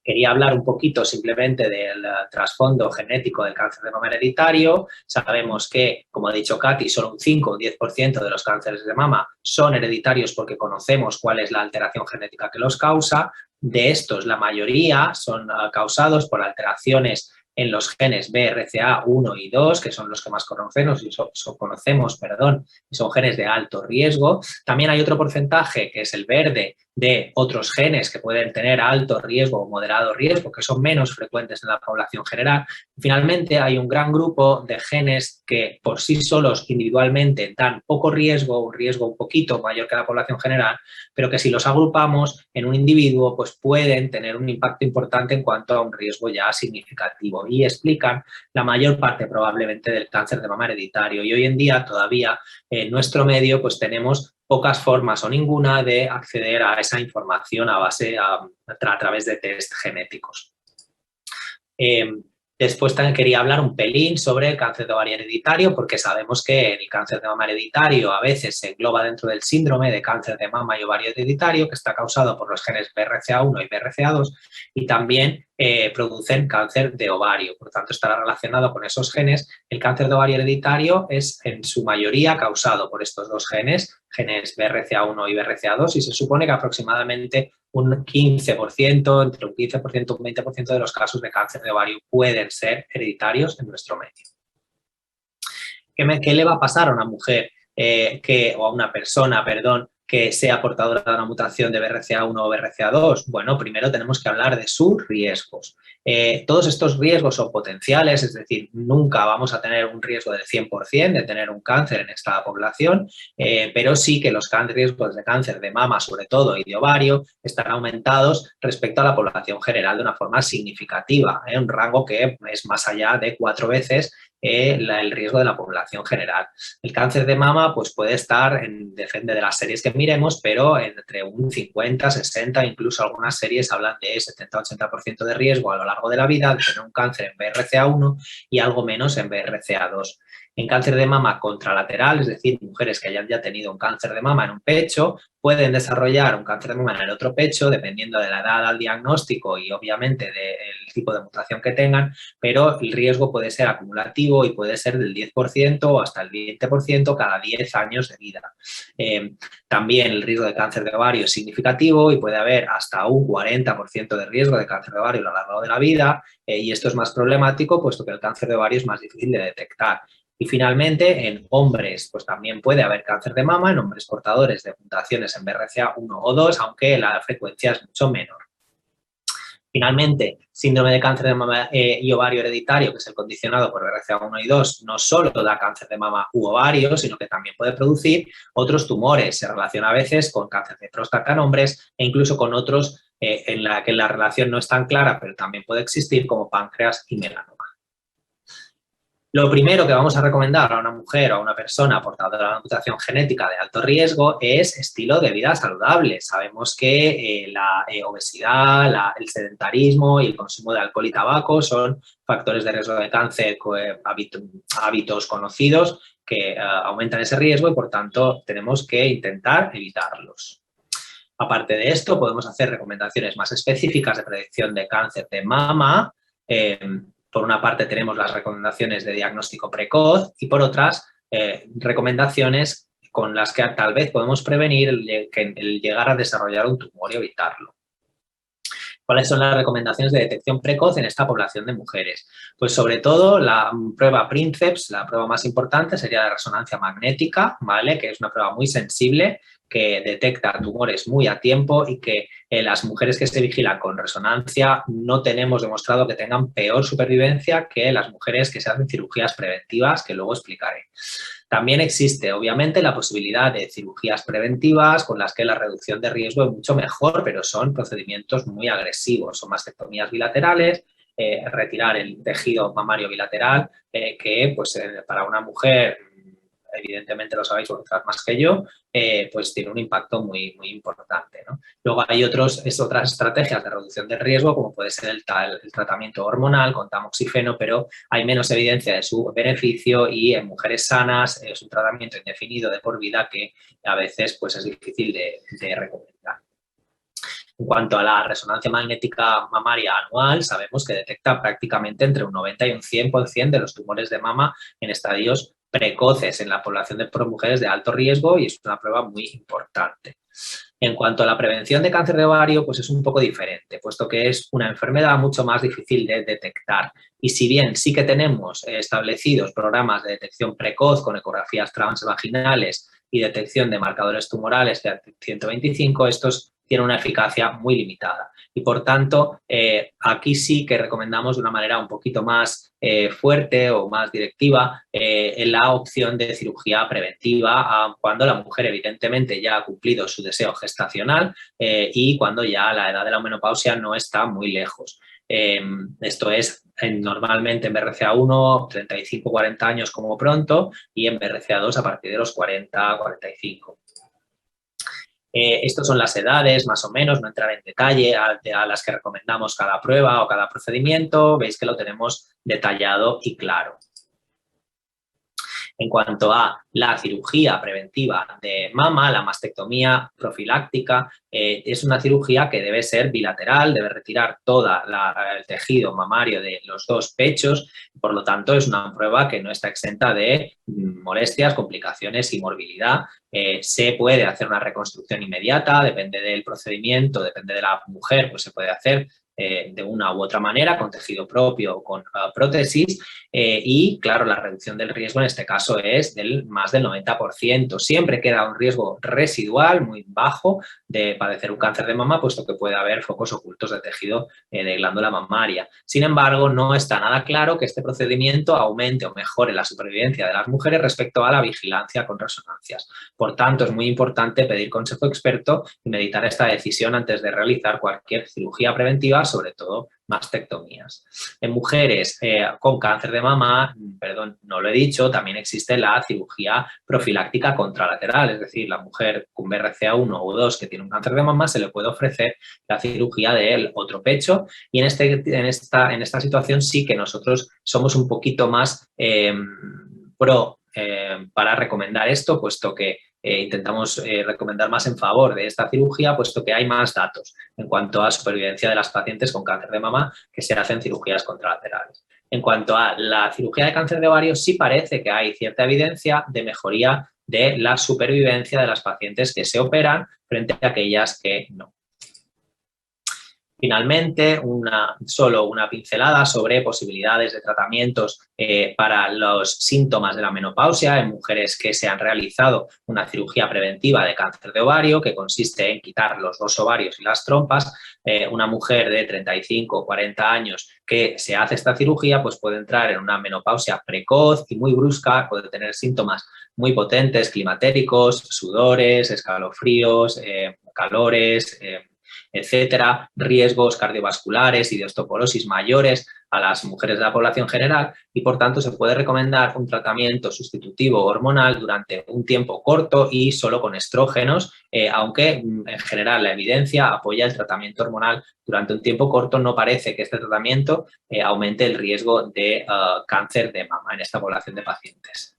Quería hablar un poquito simplemente del trasfondo genético del cáncer de mama hereditario. Sabemos que, como ha dicho Katy, solo un 5 o 10% de los cánceres de mama son hereditarios porque conocemos cuál es la alteración genética que los causa. De estos, la mayoría son causados por alteraciones en los genes BRCA1 y 2, que son los que más conocemos y son genes de alto riesgo. También hay otro porcentaje, que es el verde, de otros genes que pueden tener alto riesgo o moderado riesgo, que son menos frecuentes en la población general. Finalmente, hay un gran grupo de genes que por sí solos individualmente dan poco riesgo, un riesgo un poquito mayor que la población general, pero que si los agrupamos en un individuo, pues pueden tener un impacto importante en cuanto a un riesgo ya significativo y explican la mayor parte probablemente del cáncer de mama hereditario. Y hoy en día todavía en nuestro medio pues tenemos pocas formas o ninguna de acceder a esa información a través de test genéticos. Después también quería hablar un pelín sobre el cáncer de ovario hereditario, porque sabemos que el cáncer de mama hereditario a veces se engloba dentro del síndrome de cáncer de mama y ovario hereditario, que está causado por los genes BRCA1 y BRCA2, y también producen cáncer de ovario. Por tanto, estará relacionado con esos genes. El cáncer de ovario hereditario es en su mayoría causado por estos dos genes BRCA1 y BRCA2, y se supone que aproximadamente un 15%, entre un 15% y un 20% de los casos de cáncer de ovario pueden ser hereditarios en nuestro medio. ¿Qué le va a pasar a una mujer o a una persona, que sea portadora de una mutación de BRCA1 o BRCA2? Bueno, primero tenemos que hablar de sus riesgos. Todos estos riesgos son potenciales, es decir, nunca vamos a tener un riesgo del 100% de tener un cáncer en esta población, pero sí que los riesgos de cáncer de mama, sobre todo, y de ovario, están aumentados respecto a la población general de una forma significativa, un rango que es más allá de 4 veces el riesgo de la población general. El cáncer de mama pues puede estar, depende de las series que miremos, pero entre un 50, 60, incluso algunas series hablan de 70-80% de riesgo a lo largo de la vida de tener un cáncer en BRCA1 y algo menos en BRCA2. En cáncer de mama contralateral, es decir, mujeres que hayan ya tenido un cáncer de mama en un pecho, pueden desarrollar un cáncer de mama en el otro pecho, dependiendo de la edad al diagnóstico y obviamente del tipo de mutación que tengan, pero el riesgo puede ser acumulativo y puede ser del 10% o hasta el 20% cada 10 años de vida. También el riesgo de cáncer de ovario es significativo y puede haber hasta un 40% de riesgo de cáncer de ovario a lo largo de la vida, y esto es más problemático puesto que el cáncer de ovario es más difícil de detectar. Y finalmente, en hombres, pues también puede haber cáncer de mama, en hombres portadores de mutaciones en BRCA1 o 2, aunque la frecuencia es mucho menor. Finalmente, síndrome de cáncer de mama y ovario hereditario, que es el condicionado por BRCA1 y 2, no solo da cáncer de mama u ovario, sino que también puede producir otros tumores. Se relaciona a veces con cáncer de próstata en hombres e incluso con otros en la que la relación no es tan clara, pero también puede existir, como páncreas y melanoma. Lo primero que vamos a recomendar a una mujer o a una persona portadora de una mutación genética de alto riesgo es estilo de vida saludable. Sabemos que la obesidad, el sedentarismo y el consumo de alcohol y tabaco son factores de riesgo de cáncer, hábitos conocidos que aumentan ese riesgo y, por tanto, tenemos que intentar evitarlos. Aparte de esto, podemos hacer recomendaciones más específicas de predicción de cáncer de mama. Por una parte tenemos las recomendaciones de diagnóstico precoz y por otras recomendaciones con las que tal vez podemos prevenir el llegar a desarrollar un tumor y evitarlo. ¿Cuáles son las recomendaciones de detección precoz en esta población de mujeres? Pues sobre todo la prueba Princeps, la prueba más importante sería la resonancia magnética, ¿vale? Que es una prueba muy sensible que detecta tumores muy a tiempo y que las mujeres que se vigilan con resonancia no tenemos demostrado que tengan peor supervivencia que las mujeres que se hacen cirugías preventivas, que luego explicaré. También existe, obviamente, la posibilidad de cirugías preventivas con las que la reducción de riesgo es mucho mejor, pero son procedimientos muy agresivos. Son mastectomías bilaterales, retirar el tejido mamario bilateral, que pues, para una mujer, evidentemente lo sabéis vosotras más que yo, pues tiene un impacto muy, muy importante, ¿no? Luego hay otras estrategias de reducción de riesgo, como puede ser el tratamiento hormonal con tamoxifeno, pero hay menos evidencia de su beneficio y en mujeres sanas es un tratamiento indefinido de por vida que a veces pues, es difícil de recomendar. En cuanto a la resonancia magnética mamaria anual, sabemos que detecta prácticamente entre un 90 y un 100% de los tumores de mama en estadios precoces en la población de mujeres de alto riesgo y es una prueba muy importante. En cuanto a la prevención de cáncer de ovario, pues es un poco diferente, puesto que es una enfermedad mucho más difícil de detectar. Y si bien sí que tenemos establecidos programas de detección precoz con ecografías transvaginales y detección de marcadores tumorales de 125, estos tienen una eficacia muy limitada. Y por tanto, aquí sí que recomendamos de una manera un poquito más fuerte o más directiva en la opción de cirugía preventiva cuando la mujer evidentemente ya ha cumplido su deseo gestacional y cuando ya la edad de la menopausia no está muy lejos. Esto es normalmente en BRCA1 35-40 años como pronto y en BRCA2 a partir de los 40-45. Estas son las edades, más o menos, no entraré en detalle a las que recomendamos cada prueba o cada procedimiento. Veis que lo tenemos detallado y claro. En cuanto a la cirugía preventiva de mama, la mastectomía profiláctica es una cirugía que debe ser bilateral, debe retirar todo el tejido mamario de los dos pechos, por lo tanto es una prueba que no está exenta de molestias, complicaciones y morbilidad. Se puede hacer una reconstrucción inmediata, depende del procedimiento, depende de la mujer, pues se puede hacer de una u otra manera, con tejido propio o con prótesis, y claro, la reducción del riesgo en este caso es más del 90%. Siempre queda un riesgo residual muy bajo de padecer un cáncer de mama, puesto que puede haber focos ocultos de tejido de glándula mamaria. Sin embargo, no está nada claro que este procedimiento aumente o mejore la supervivencia de las mujeres respecto a la vigilancia con resonancias. Por tanto, es muy importante pedir consejo experto y meditar esta decisión antes de realizar cualquier cirugía preventiva, sobre todo mastectomías. En mujeres con cáncer de mama, perdón, no lo he dicho, también existe la cirugía profiláctica contralateral, es decir, la mujer con BRCA1 o 2 que tiene un cáncer de mama se le puede ofrecer la cirugía del otro pecho y en esta situación sí que nosotros somos un poquito más para recomendar esto, puesto que intentamos recomendar más en favor de esta cirugía, puesto que hay más datos en cuanto a supervivencia de las pacientes con cáncer de mama que se hacen cirugías contralaterales. En cuanto a la cirugía de cáncer de ovario, sí parece que hay cierta evidencia de mejoría de la supervivencia de las pacientes que se operan frente a aquellas que no. Finalmente, solo una pincelada sobre posibilidades de tratamientos para los síntomas de la menopausia en mujeres que se han realizado una cirugía preventiva de cáncer de ovario, que consiste en quitar los dos ovarios y las trompas. Una mujer de 35 o 40 años que se hace esta cirugía pues puede entrar en una menopausia precoz y muy brusca, puede tener síntomas muy potentes, climatéricos, sudores, escalofríos, calores, etcétera, riesgos cardiovasculares y de osteoporosis mayores a las mujeres de la población general y, por tanto, se puede recomendar un tratamiento sustitutivo hormonal durante un tiempo corto y solo con estrógenos, aunque en general la evidencia apoya el tratamiento hormonal durante un tiempo corto. No parece que este tratamiento aumente el riesgo de cáncer de mama en esta población de pacientes.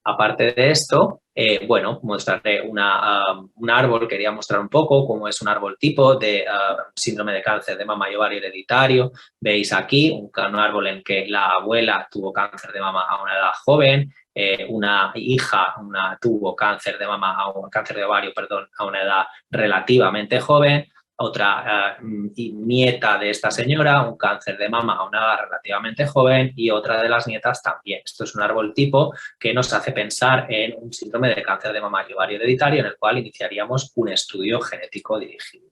Aparte de esto, bueno, mostraré un árbol, quería mostrar un poco cómo es un árbol tipo de síndrome de cáncer de mama y ovario hereditario. Veis aquí un árbol en que la abuela tuvo cáncer de mama a una edad joven, una hija tuvo cáncer de mama, cáncer de ovario, perdón, a una edad relativamente joven. Otra nieta de esta señora, un cáncer de mama a una edad relativamente joven y otra de las nietas también. Esto es un árbol tipo que nos hace pensar en un síndrome de cáncer de mama y ovario hereditario en el cual iniciaríamos un estudio genético dirigido.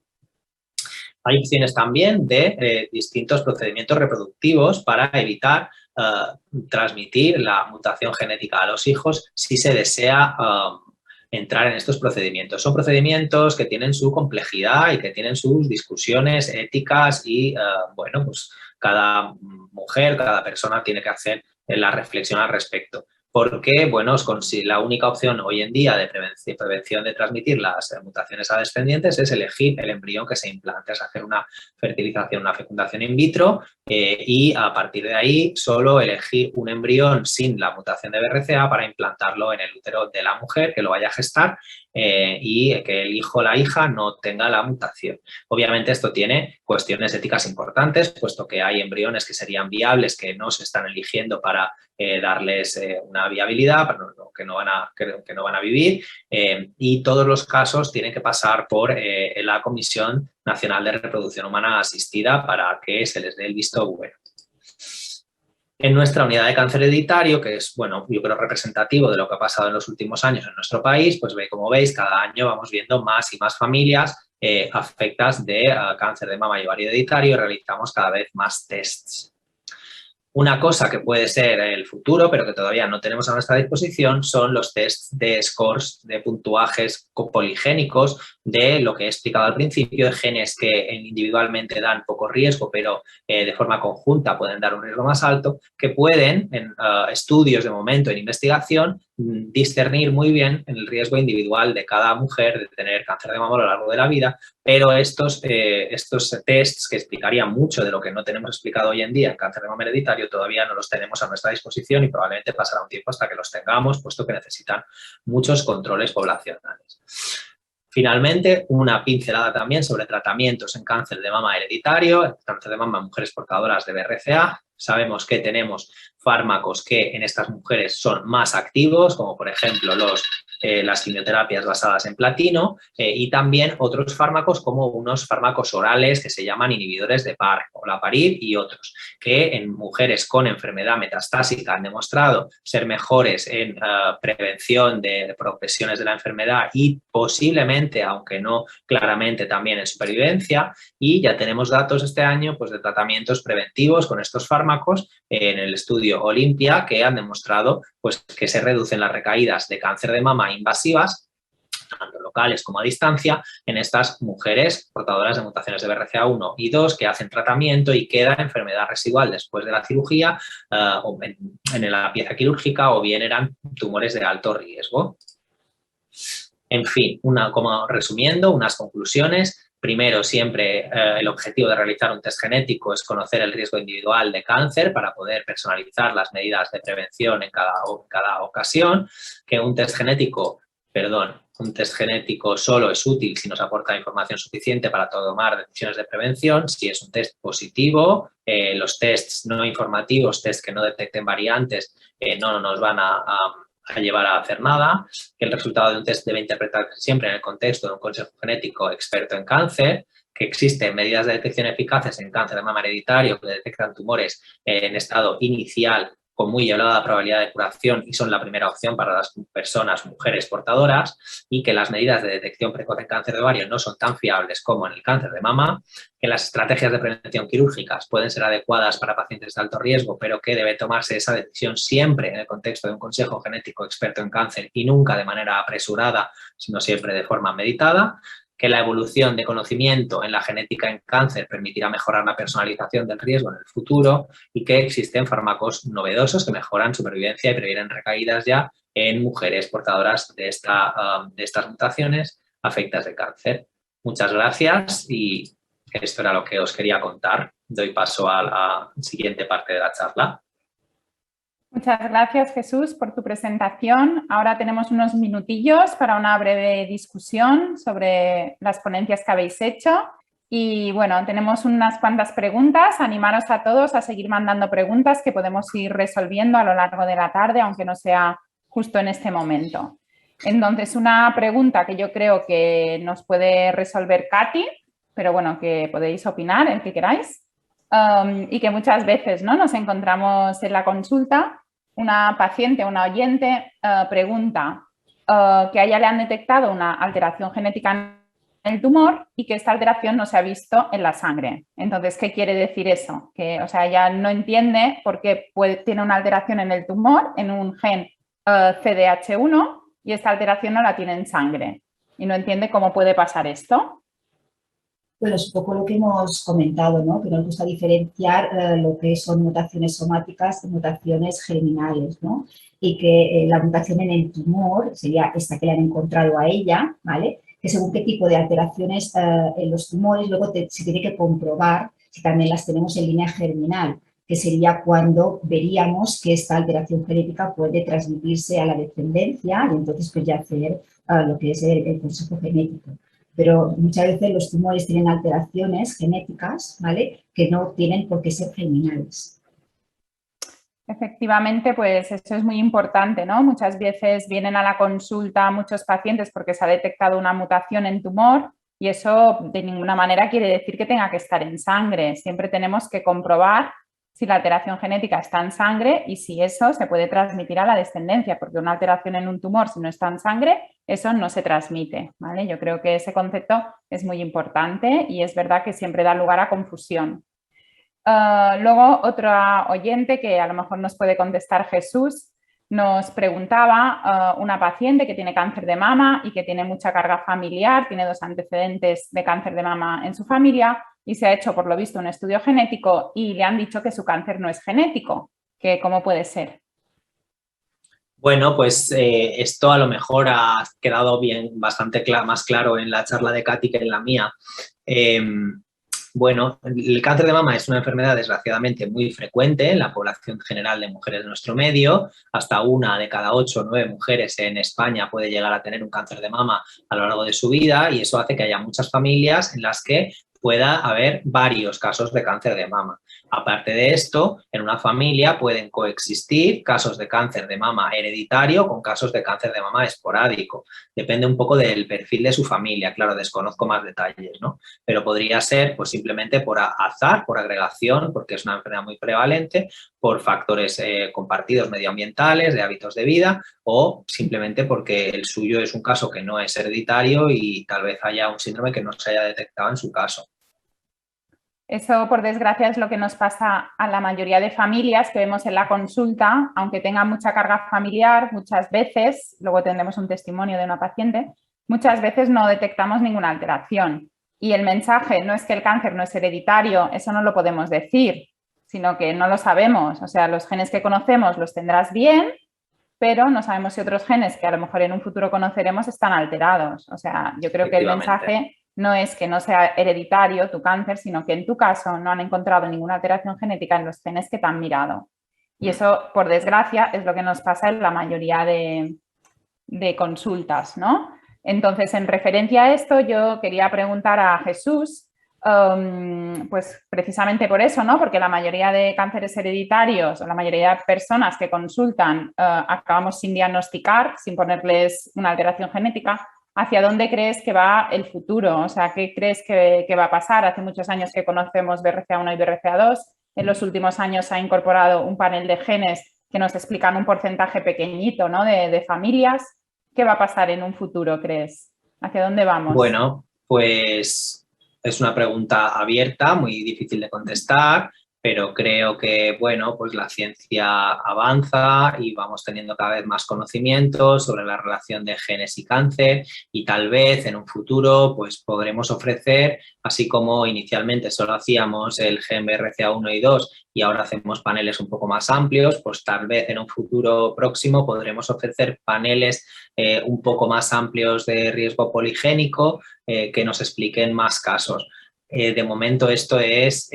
Hay opciones también de distintos procedimientos reproductivos para evitar transmitir la mutación genética a los hijos si se desea entrar en estos procedimientos. Son procedimientos que tienen su complejidad y que tienen sus discusiones éticas y, bueno, pues cada mujer, cada persona tiene que hacer la reflexión al respecto. Porque, bueno, la única opción hoy en día de prevención de transmitir las mutaciones a descendientes es elegir el embrión que se implante, es hacer una fertilización, una fecundación in vitro y a partir de ahí solo elegir un embrión sin la mutación de BRCA para implantarlo en el útero de la mujer que lo vaya a gestar y que el hijo o la hija no tenga la mutación. Obviamente esto tiene cuestiones éticas importantes, puesto que hay embriones que serían viables que no se están eligiendo para darles una viabilidad, pero que no van a vivir y todos los casos tienen que pasar por la Comisión Nacional de Reproducción Humana Asistida para que se les dé el visto bueno. En nuestra unidad de cáncer hereditario, que es, bueno, yo creo representativo de lo que ha pasado en los últimos años en nuestro país, pues como veis, cada año vamos viendo más y más familias afectadas de cáncer de mama y ovario hereditario y realizamos cada vez más tests. Una cosa que puede ser el futuro, pero que todavía no tenemos a nuestra disposición, son los tests de scores, de puntuajes poligénicos, de lo que he explicado al principio, de genes que individualmente dan poco riesgo, pero de forma conjunta pueden dar un riesgo más alto, que pueden, en estudios de momento, en investigación, discernir muy bien el riesgo individual de cada mujer de tener cáncer de mama a lo largo de la vida, pero estos tests que explicarían mucho de lo que no tenemos explicado hoy en día en cáncer de mama hereditario todavía no los tenemos a nuestra disposición y probablemente pasará un tiempo hasta que los tengamos, puesto que necesitan muchos controles poblacionales. Finalmente, una pincelada también sobre tratamientos en cáncer de mama hereditario, cáncer de mama en mujeres portadoras de BRCA. Sabemos que tenemos fármacos que en estas mujeres son más activos, como por ejemplo las quimioterapias basadas en platino y también otros fármacos como unos fármacos orales que se llaman inhibidores de PARP, olaparib y otros, que en mujeres con enfermedad metastásica han demostrado ser mejores en prevención de progresiones de la enfermedad y posiblemente, aunque no claramente, también en supervivencia. Y ya tenemos datos este año pues, de tratamientos preventivos con estos fármacos en el estudio Olimpia que han demostrado pues, que se reducen las recaídas de cáncer de mama invasivas tanto locales como a distancia, en estas mujeres portadoras de mutaciones de BRCA1 y 2 que hacen tratamiento y queda enfermedad residual después de la cirugía o en la pieza quirúrgica, o bien eran tumores de alto riesgo. En fin, como resumiendo, unas conclusiones. Primero, siempre el objetivo de realizar un test genético es conocer el riesgo individual de cáncer para poder personalizar las medidas de prevención en cada ocasión, que un test genético solo es útil si nos aporta información suficiente para tomar decisiones de prevención. Si es un test positivo, los tests no informativos, test que no detecten variantes, no nos van a llevar a hacer nada, que el resultado de un test debe interpretarse siempre en el contexto de un consejo genético experto en cáncer, que existen medidas de detección eficaces en cáncer de mama hereditario que detectan tumores en estado inicial con muy elevada probabilidad de curación y son la primera opción para las personas, mujeres portadoras, y que las medidas de detección precoz en cáncer de ovario no son tan fiables como en el cáncer de mama, que las estrategias de prevención quirúrgicas pueden ser adecuadas para pacientes de alto riesgo, pero que debe tomarse esa decisión siempre en el contexto de un consejo genético experto en cáncer y nunca de manera apresurada, sino siempre de forma meditada, que la evolución de conocimiento en la genética en cáncer permitirá mejorar la personalización del riesgo en el futuro y que existen fármacos novedosos que mejoran supervivencia y previenen recaídas ya en mujeres portadoras de estas mutaciones afectas de cáncer. Muchas gracias y esto era lo que os quería contar. Doy paso a la siguiente parte de la charla. Muchas gracias, Jesús, por tu presentación. Ahora tenemos unos minutillos para una breve discusión sobre las ponencias que habéis hecho. Y bueno, tenemos unas cuantas preguntas. Animaros a todos a seguir mandando preguntas que podemos ir resolviendo a lo largo de la tarde, aunque no sea justo en este momento. Entonces, una pregunta que yo creo que nos puede resolver Katy, pero bueno, que podéis opinar, el que queráis, y que muchas veces, ¿no?, nos encontramos en la consulta. Una paciente, una oyente, pregunta que a ella le han detectado una alteración genética en el tumor y que esta alteración no se ha visto en la sangre. Entonces, ¿qué quiere decir eso? Que, o sea, ella no entiende por qué tiene una alteración en el tumor, en un gen CDH1, y esta alteración no la tiene en sangre. Y no entiende cómo puede pasar esto. Bueno, es un poco lo que hemos comentado, ¿no? Que nos gusta diferenciar lo que son mutaciones somáticas de mutaciones germinales, ¿no? Y que la mutación en el tumor sería esta que le han encontrado a ella, ¿vale? Que según qué tipo de alteraciones en los tumores, luego se tiene que comprobar si también las tenemos en línea germinal, que sería cuando veríamos que esta alteración genética puede transmitirse a la descendencia y entonces pues ya hacer lo que es el consejo genético. Pero muchas veces los tumores tienen alteraciones genéticas, ¿vale?, que no tienen por qué ser germinales. Efectivamente, pues eso es muy importante, ¿no? Muchas veces vienen a la consulta muchos pacientes porque se ha detectado una mutación en tumor y eso de ninguna manera quiere decir que tenga que estar en sangre. Siempre tenemos que comprobar si la alteración genética está en sangre y si eso se puede transmitir a la descendencia, porque una alteración en un tumor, si no está en sangre, eso no se transmite, ¿vale? Yo creo que ese concepto es muy importante y es verdad que siempre da lugar a confusión. Luego, otra oyente que a lo mejor nos puede contestar Jesús, nos preguntaba una paciente que tiene cáncer de mama y que tiene mucha carga familiar, tiene 2 antecedentes de cáncer de mama en su familia y se ha hecho, por lo visto, un estudio genético y le han dicho que su cáncer no es genético. Que ¿cómo puede ser? Bueno, pues esto a lo mejor ha quedado bastante más claro en la charla de Katy que en la mía. Bueno, el cáncer de mama es una enfermedad desgraciadamente muy frecuente en la población general de mujeres de nuestro medio. Hasta 1 de cada 8 o 9 mujeres en España puede llegar a tener un cáncer de mama a lo largo de su vida y eso hace que haya muchas familias en las que pueda haber varios casos de cáncer de mama. Aparte de esto, en una familia pueden coexistir casos de cáncer de mama hereditario con casos de cáncer de mama esporádico. Depende un poco del perfil de su familia, claro, desconozco más detalles, ¿no? Pero podría ser pues simplemente por azar, por agregación, porque es una enfermedad muy prevalente, por factores compartidos medioambientales, de hábitos de vida o simplemente porque el suyo es un caso que no es hereditario y tal vez haya un síndrome que no se haya detectado en su caso. Eso, por desgracia, es lo que nos pasa a la mayoría de familias que vemos en la consulta, aunque tengan mucha carga familiar, muchas veces, luego tendremos un testimonio de una paciente, muchas veces no detectamos ninguna alteración. Y el mensaje no es que el cáncer no es hereditario, eso no lo podemos decir, sino que no lo sabemos. O sea, los genes que conocemos los tendrás bien, pero no sabemos si otros genes que a lo mejor en un futuro conoceremos están alterados. O sea, yo creo que el mensaje no es que no sea hereditario tu cáncer, sino que en tu caso no han encontrado ninguna alteración genética en los genes que te han mirado. Y eso, por desgracia, es lo que nos pasa en la mayoría de consultas, ¿no? Entonces, en referencia a esto, yo quería preguntar a Jesús, pues precisamente por eso, ¿no? Porque la mayoría de cánceres hereditarios o la mayoría de personas que consultan acabamos sin diagnosticar, sin ponerles una alteración genética. ¿Hacia dónde crees que va el futuro? O sea, ¿qué crees que va a pasar? Hace muchos años que conocemos BRCA1 y BRCA2. En los últimos años se ha incorporado un panel de genes que nos explican un porcentaje pequeñito, ¿no? de familias. ¿Qué va a pasar en un futuro, crees? ¿Hacia dónde vamos? Bueno, pues es una pregunta abierta, muy difícil de contestar, pero creo que, bueno, pues la ciencia avanza y vamos teniendo cada vez más conocimientos sobre la relación de genes y cáncer y tal vez en un futuro pues podremos ofrecer, así como inicialmente solo hacíamos el gen BRCA1 y 2 y ahora hacemos paneles un poco más amplios, pues tal vez en un futuro próximo podremos ofrecer paneles un poco más amplios de riesgo poligénico que nos expliquen más casos. De momento esto es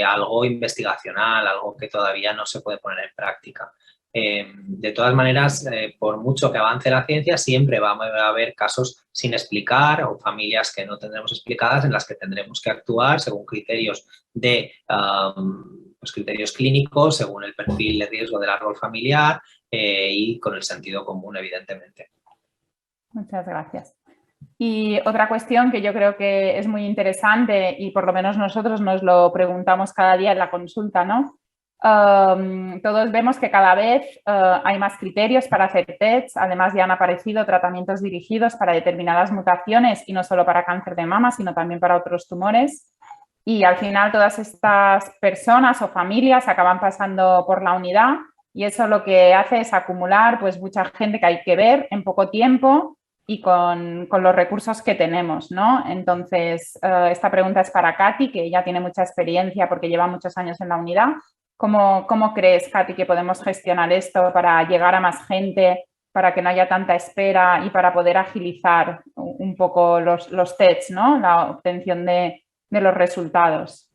algo investigacional, algo que todavía no se puede poner en práctica. De todas maneras, por mucho que avance la ciencia, siempre va a haber casos sin explicar o familias que no tendremos explicadas en las que tendremos que actuar según criterios de pues criterios clínicos, según el perfil de riesgo del árbol familiar y con el sentido común, evidentemente. Muchas gracias. Y otra cuestión que yo creo que es muy interesante y por lo menos nosotros nos lo preguntamos cada día en la consulta, ¿no? Todos vemos que cada vez hay más criterios para hacer tests, además ya han aparecido tratamientos dirigidos para determinadas mutaciones y no solo para cáncer de mama, sino también para otros tumores. Y al final todas estas personas o familias acaban pasando por la unidad y eso lo que hace es acumular pues mucha gente que hay que ver en poco tiempo y con los recursos que tenemos, ¿no? Entonces, esta pregunta es para Katy, que ya tiene mucha experiencia porque lleva muchos años en la unidad. ¿Cómo crees, Katy, que podemos gestionar esto para llegar a más gente, para que no haya tanta espera y para poder agilizar un poco los tests, ¿no? La obtención de los resultados?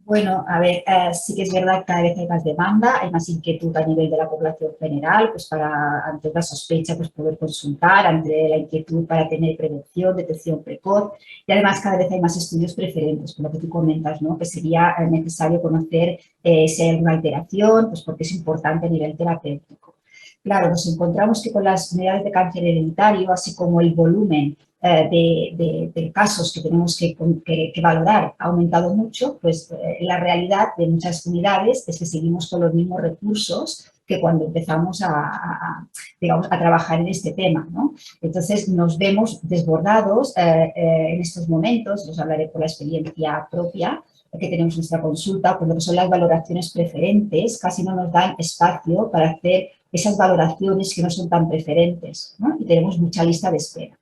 Bueno, a ver, sí que es verdad que cada vez hay más demanda, hay más inquietud a nivel de la población general, pues para, ante la sospecha, pues poder consultar, ante la inquietud para tener prevención, detección precoz, y además cada vez hay más estudios preferentes, por lo que tú comentas, ¿no? Que sería necesario conocer si hay alguna alteración, pues porque es importante a nivel terapéutico. Claro, nos encontramos que con las unidades de cáncer hereditario, así como el volumen de casos que tenemos que valorar ha aumentado mucho, pues la realidad de muchas unidades es que seguimos con los mismos recursos que cuando empezamos digamos, a trabajar en este tema, ¿no? Entonces nos vemos desbordados en estos momentos, os hablaré por la experiencia propia que tenemos en nuestra consulta, por lo que son las valoraciones preferentes, casi no nos dan espacio para hacer esas valoraciones que no son tan preferentes, ¿no? Y tenemos mucha lista de espera.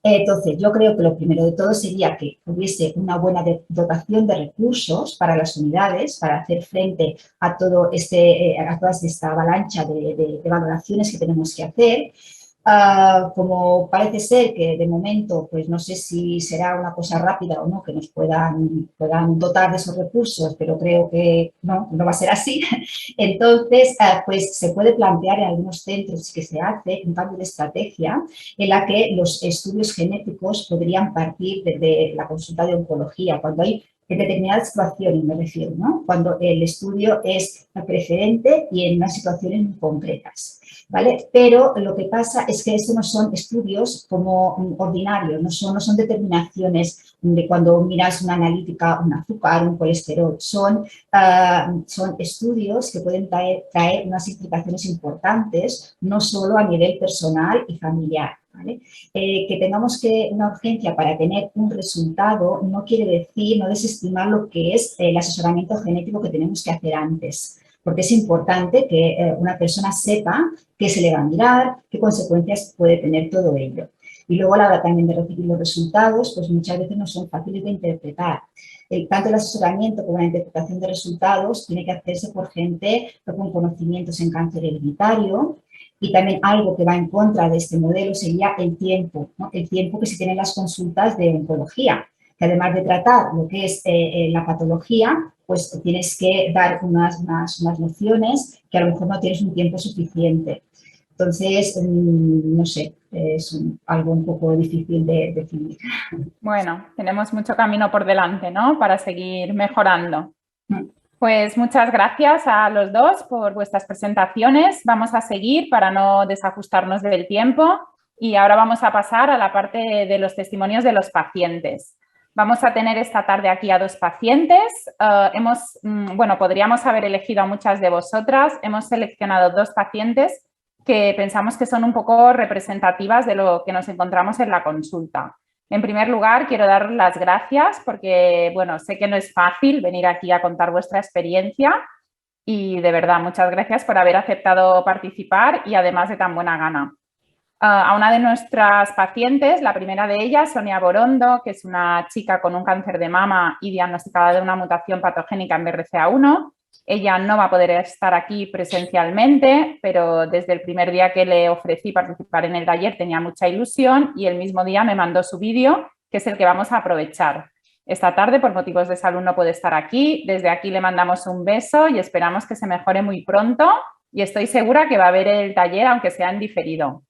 Entonces, yo creo que lo primero de todo sería que hubiese una buena dotación de recursos para las unidades, para hacer frente a, toda esta avalancha de valoraciones que tenemos que hacer. Como parece ser que de momento, pues no sé si será una cosa rápida o no, que nos puedan dotar de esos recursos, pero creo que no va a ser así. Entonces, pues se puede plantear en algunos centros que se hace un cambio de estrategia en la que los estudios genéticos podrían partir desde la consulta de oncología, cuando hay en determinadas situaciones, me refiero, ¿no? Cuando el estudio es preferente y en unas situaciones muy concretas, ¿vale? Pero lo que pasa es que estos no son estudios como ordinarios, no son determinaciones de cuando miras una analítica, un azúcar, un colesterol, son estudios que pueden traer unas implicaciones importantes, no solo a nivel personal y familiar. ¿Vale? Que tengamos una urgencia para tener un resultado no quiere decir, no desestimar lo que es el asesoramiento genético que tenemos que hacer antes, porque es importante que una persona sepa qué se le va a mirar, qué consecuencias puede tener todo ello. Y luego a la hora también de recibir los resultados, pues muchas veces no son fáciles de interpretar. Tanto el asesoramiento como la interpretación de resultados tiene que hacerse por gente con conocimientos en cáncer hereditario. Y también algo que va en contra de este modelo sería el tiempo, ¿no? El tiempo que se tiene en las consultas de oncología, que además de tratar lo que es la patología, pues tienes que dar unas nociones que a lo mejor no tienes un tiempo suficiente. Entonces, no sé, es algo un poco difícil de definir. Bueno, tenemos mucho camino por delante, ¿no? Para seguir mejorando. Pues muchas gracias a los dos por vuestras presentaciones. Vamos a seguir para no desajustarnos del tiempo y ahora vamos a pasar a la parte de los testimonios de los pacientes. Vamos a tener esta tarde aquí a 2 pacientes. Bueno, podríamos haber elegido a muchas de vosotras. Hemos seleccionado 2 pacientes que pensamos que son un poco representativas de lo que nos encontramos en la consulta. En primer lugar, quiero dar las gracias porque, bueno, sé que no es fácil venir aquí a contar vuestra experiencia y de verdad, muchas gracias por haber aceptado participar y además de tan buena gana. A una de nuestras pacientes, la primera de ellas, Sonia Borondo, que es una chica con un cáncer de mama y diagnosticada de una mutación patogénica en BRCA1. Ella no va a poder estar aquí presencialmente, pero desde el primer día que le ofrecí participar en el taller tenía mucha ilusión y el mismo día me mandó su vídeo, que es el que vamos a aprovechar. Esta tarde, por motivos de salud, no puede estar aquí. Desde aquí le mandamos un beso y esperamos que se mejore muy pronto y estoy segura que va a ver el taller, aunque sea en diferido.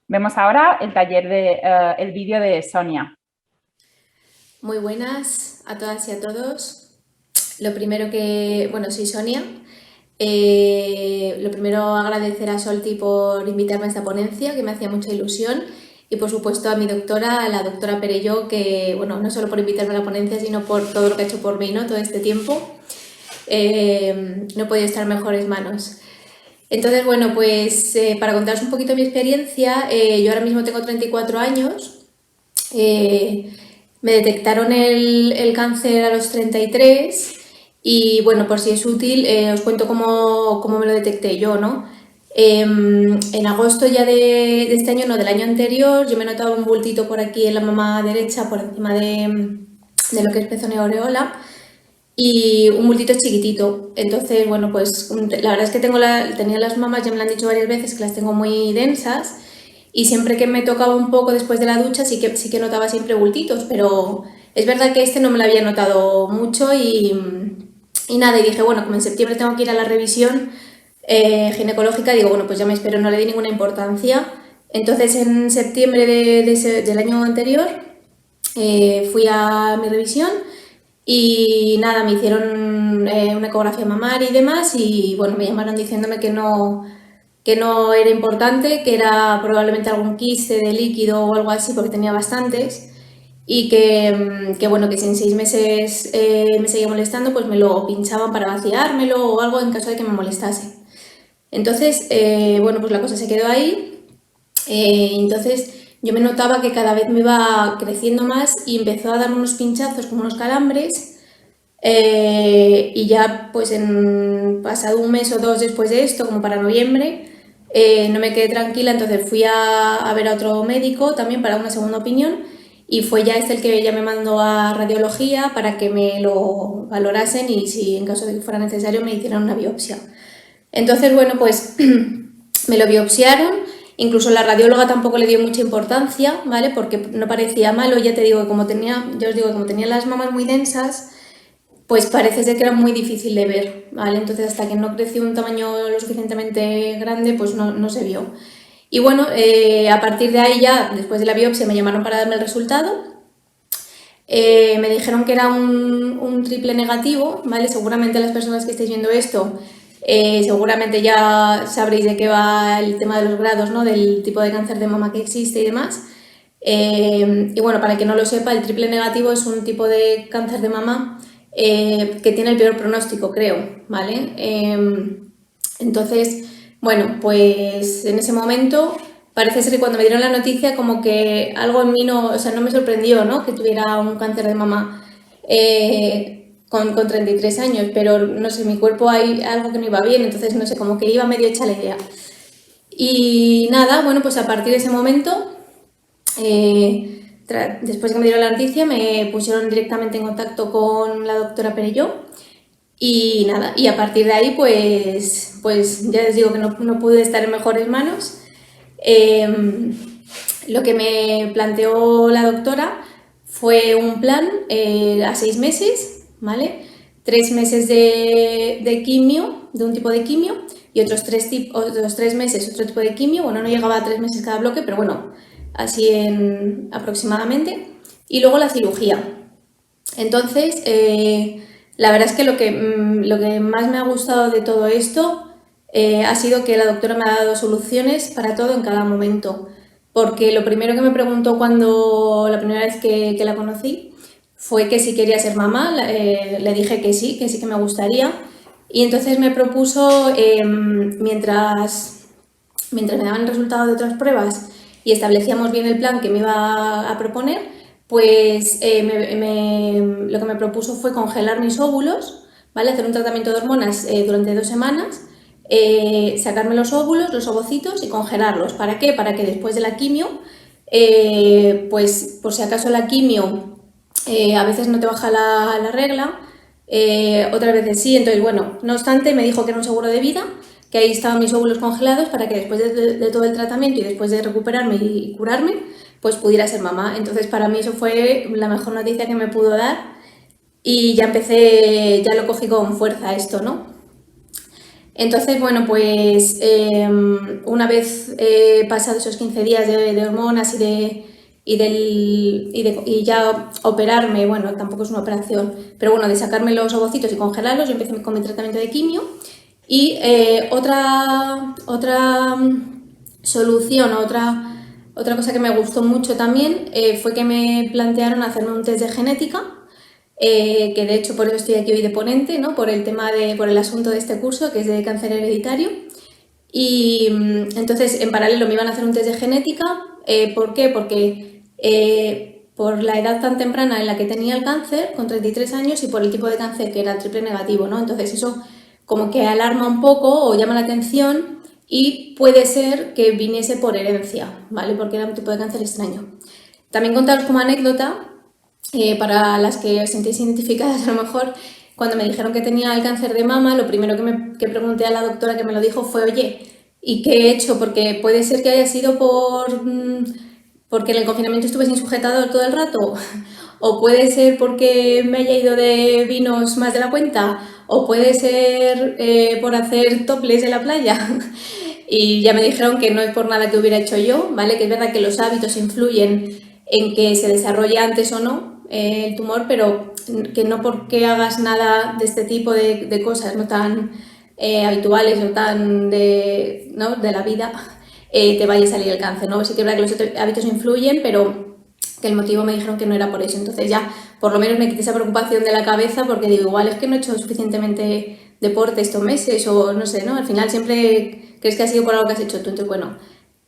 Vemos ahora el vídeo de Sonia. Muy buenas a todas y a todos. Lo primero soy Sonia. Lo primero agradecer a Solti por invitarme a esta ponencia, que me hacía mucha ilusión, y por supuesto a mi doctora, a la doctora Perelló, que no solo por invitarme a la ponencia, sino por todo lo que ha hecho por mí, ¿no? Todo este tiempo. No he podido estar en mejores manos. Entonces, para contaros un poquito mi experiencia, yo ahora mismo tengo 34 años, me detectaron el cáncer a los 33 y, por si es útil, os cuento cómo me lo detecté yo, ¿no? En agosto ya de este año, no, del año anterior, yo me notaba un bultito por aquí en la mama derecha, por encima de lo que es pezón y aureola, y un bultito chiquitito. Entonces, la verdad es que tenía las mamas, ya me lo han dicho varias veces, que las tengo muy densas y siempre que me tocaba un poco después de la ducha sí que notaba siempre bultitos, pero es verdad que este no me lo había notado mucho y nada, y dije, como en septiembre tengo que ir a la revisión ginecológica, digo, pues ya me espero, no le di ninguna importancia. Entonces en septiembre del año anterior fui a mi revisión y nada, me hicieron una ecografía mamaria y demás y me llamaron diciéndome que no era importante, que era probablemente algún quiste de líquido o algo así porque tenía bastantes y que si en 6 meses me seguía molestando pues me lo pinchaban para vaciármelo o algo en caso de que me molestase. Entonces, pues la cosa se quedó ahí. Entonces yo me notaba que cada vez me iba creciendo más y empezó a dar unos pinchazos como unos calambres y ya pues pasado un mes o 2 después de esto, como para noviembre, no me quedé tranquila, entonces fui a ver a otro médico también para una segunda opinión y fue ya el que ya me mandó a radiología para que me lo valorasen y si en caso de que fuera necesario me hicieran una biopsia. Entonces, me lo biopsiaron, incluso la radióloga tampoco le dio mucha importancia, ¿vale? Porque no parecía malo, ya te digo que como tenía las mamas muy densas, pues parece ser que era muy difícil de ver, ¿vale? Entonces hasta que no creció un tamaño lo suficientemente grande, pues no se vio. Y a partir de ahí ya, después de la biopsia, me llamaron para darme el resultado. Me dijeron que era un triple negativo, ¿vale? Seguramente las personas que estáis viendo esto, seguramente ya sabréis de qué va el tema de los grados, ¿no? Del tipo de cáncer de mama que existe y demás. Para quien no lo sepa, el triple negativo es un tipo de cáncer de mama que tiene el peor pronóstico, creo, ¿vale? Entonces, pues en ese momento parece ser que cuando me dieron la noticia como que algo en mí no me sorprendió, ¿no? Que tuviera un cáncer de mama con 33 años, pero no sé, mi cuerpo hay algo que no iba bien, entonces no sé, como que iba medio hecha la idea. Y nada, pues a partir de ese momento después de que me dieron la noticia, me pusieron directamente en contacto con la doctora Perelló y nada, y a partir de ahí pues ya les digo que no pude estar en mejores manos. Lo que me planteó la doctora fue un plan a 6 meses, ¿vale? 3 meses de quimio, de un tipo de quimio, y otros 3 meses otro tipo de quimio. Bueno, no llegaba a 3 meses cada bloque, pero bueno, así aproximadamente. Y luego la cirugía. Entonces, la verdad es que lo que más me ha gustado de todo esto ha sido que la doctora me ha dado soluciones para todo en cada momento. Porque lo primero que me preguntó la primera vez que la conocí fue que si quería ser mamá. Le dije que sí que me gustaría. Y entonces me propuso, mientras me daban el resultado de otras pruebas y establecíamos bien el plan que me iba a proponer, pues lo que me propuso fue congelar mis óvulos, ¿vale? Hacer un tratamiento de hormonas durante 2 semanas, sacarme los óvulos, los ovocitos y congelarlos. ¿Para qué? Para que después de la quimio, pues por si acaso la quimio a veces no te baja la regla, otras veces sí. Entonces, bueno, no obstante, me dijo que era un seguro de vida, que ahí estaban mis óvulos congelados para que después de todo el tratamiento y después de recuperarme y curarme, pues pudiera ser mamá. Entonces, para mí eso fue la mejor noticia que me pudo dar y ya lo cogí con fuerza esto, ¿no? Entonces, bueno, pues una vez pasado esos 15 días de hormonas y ya operarme, bueno, tampoco es una operación, pero bueno, de sacarme los ovocitos y congelarlos, yo empecé con mi tratamiento de quimio. Y otra solución, otra cosa que me gustó mucho también fue que me plantearon hacerme un test de genética, que de hecho por eso estoy aquí hoy de ponente, ¿no? Por el asunto de este curso, que es de cáncer hereditario. Y entonces en paralelo me iban a hacer un test de genética. ¿Por qué? Porque por la edad tan temprana en la que tenía el cáncer, con 33 años, y por el tipo de cáncer que era triple negativo, ¿no? Entonces eso como que alarma un poco o llama la atención y puede ser que viniese por herencia, ¿vale? Porque era un tipo de cáncer extraño. También contaros como anécdota, para las que os sentéis identificadas a lo mejor, cuando me dijeron que tenía el cáncer de mama, lo primero que pregunté a la doctora que me lo dijo fue, oye, ¿y qué he hecho? Porque puede ser que haya sido porque en el confinamiento estuve sin sujetador todo el rato, o puede ser porque me haya ido de vinos más de la cuenta, o puede ser por hacer topless en la playa. Y ya me dijeron que no es por nada que hubiera hecho yo, ¿vale? Que es verdad que los hábitos influyen en que se desarrolle antes o no el tumor, pero que no porque hagas nada de este tipo de cosas no tan habituales o tan de la vida, te vaya a salir el cáncer, ¿no? Sí que es verdad que los hábitos influyen, pero que el motivo me dijeron que no era por eso. Entonces ya por lo menos me quité esa preocupación de la cabeza, porque digo, igual es que no he hecho suficientemente deporte estos meses o no sé, ¿no? Al final siempre crees que ha sido por algo que has hecho tú. Entonces, bueno,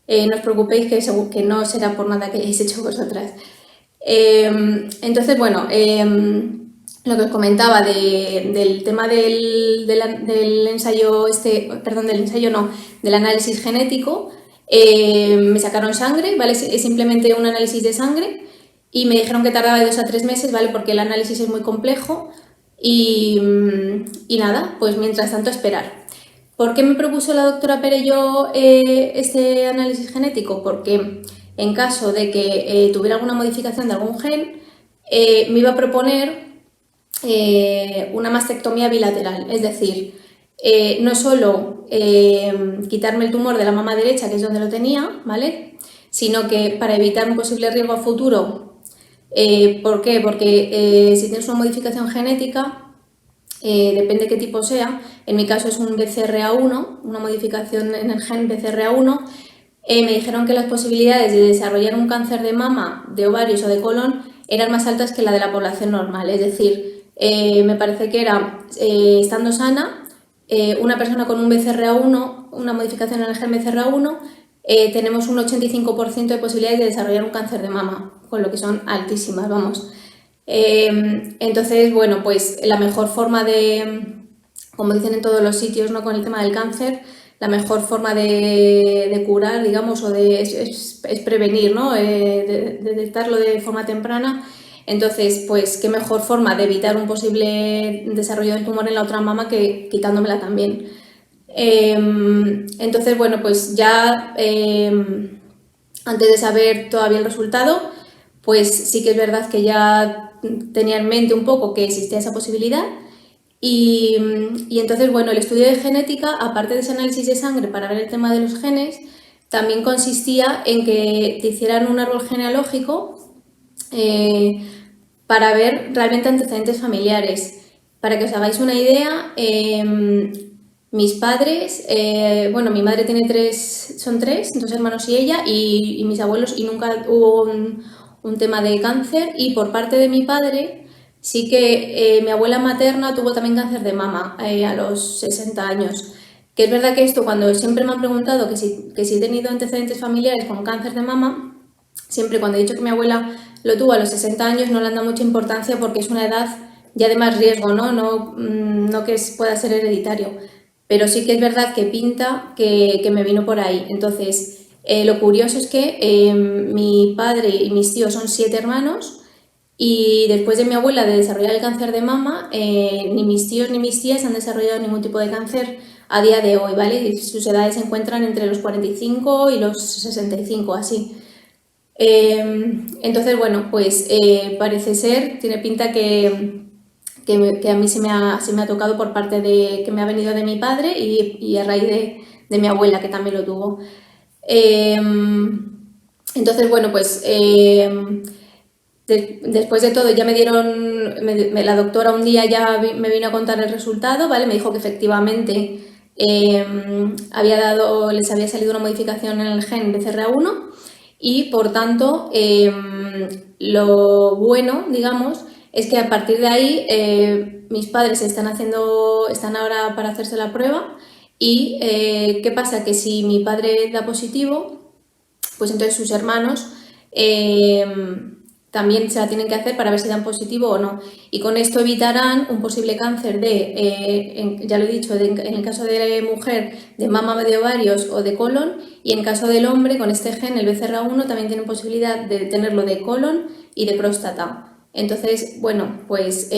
no os preocupéis que no será por nada que hayáis hecho vosotras. Entonces, bueno, lo que os comentaba del tema del ensayo, del análisis genético. Me sacaron sangre, ¿vale? Es simplemente un análisis de sangre y me dijeron que tardaba de 2 a 3 meses, ¿vale? Porque el análisis es muy complejo y nada, pues mientras tanto esperar. ¿Por qué me propuso la doctora Perelló este análisis genético? Porque en caso de que tuviera alguna modificación de algún gen, me iba a proponer una mastectomía bilateral, es decir, no solo quitarme el tumor de la mama derecha, que es donde lo tenía, ¿vale? Sino que para evitar un posible riesgo a futuro. ¿Por qué? Porque si tienes una modificación genética, depende qué tipo sea, en mi caso es un BCRA1, una modificación en el gen BCRA1, me dijeron que las posibilidades de desarrollar un cáncer de mama, de ovarios o de colon eran más altas que la de la población normal. Es decir, me parece que era, estando sana, una persona con un BCRA1, una modificación en el gen BCRA1, tenemos un 85% de posibilidades de desarrollar un cáncer de mama, con lo que son altísimas, vamos. Entonces, bueno, pues la mejor forma como dicen en todos los sitios, ¿no? Con el tema del cáncer, la mejor forma de curar, digamos, o es prevenir, ¿no? De detectarlo de forma temprana. Entonces, pues qué mejor forma de evitar un posible desarrollo del tumor en la otra mama que quitándomela también. Entonces, bueno, pues ya antes de saber todavía el resultado, pues sí que es verdad que ya tenía en mente un poco que existía esa posibilidad. Y entonces, bueno, el estudio de genética, aparte de ese análisis de sangre para ver el tema de los genes, también consistía en que te hicieran un árbol genealógico para ver realmente antecedentes familiares. Para que os hagáis una idea, mis padres, bueno, mi madre tiene son tres, dos hermanos y ella, y mis abuelos, y nunca hubo un tema de cáncer. Y por parte de mi padre, sí que mi abuela materna tuvo también cáncer de mama a los 60 años. Que es verdad que esto, cuando siempre me han preguntado que si he tenido antecedentes familiares con cáncer de mama, siempre cuando he dicho que mi abuela lo tuvo a los 60 años no le han dado mucha importancia porque es una edad ya de más riesgo, no que pueda ser hereditario. Pero sí que es verdad que pinta que me vino por ahí. Entonces, lo curioso es que mi padre y mis tíos son 7 hermanos y después de mi abuela de desarrollar el cáncer de mama, ni mis tíos ni mis tías han desarrollado ningún tipo de cáncer a día de hoy, ¿vale? Y sus edades se encuentran entre los 45 y los 65, así. Entonces, bueno, pues parece ser, tiene pinta que a mí se me ha tocado por parte de que me ha venido de mi padre y a raíz de mi abuela, que también lo tuvo. Entonces, bueno, pues después de todo ya me dieron, la doctora un día ya me vino a contar el resultado, ¿vale? Me dijo que efectivamente les había salido una modificación en el gen BCR1 y por tanto lo bueno, digamos, es que a partir de ahí mis padres están ahora para hacerse la prueba y ¿qué pasa? Que si mi padre da positivo, pues entonces sus hermanos también se la tienen que hacer para ver si dan positivo o no. Y con esto evitarán un posible cáncer ya lo he dicho, en el caso de mujer, de mama, de ovarios o de colon, y en caso del hombre, con este gen, el BCR1, también tienen posibilidad de tenerlo de colon y de próstata. Entonces, bueno, pues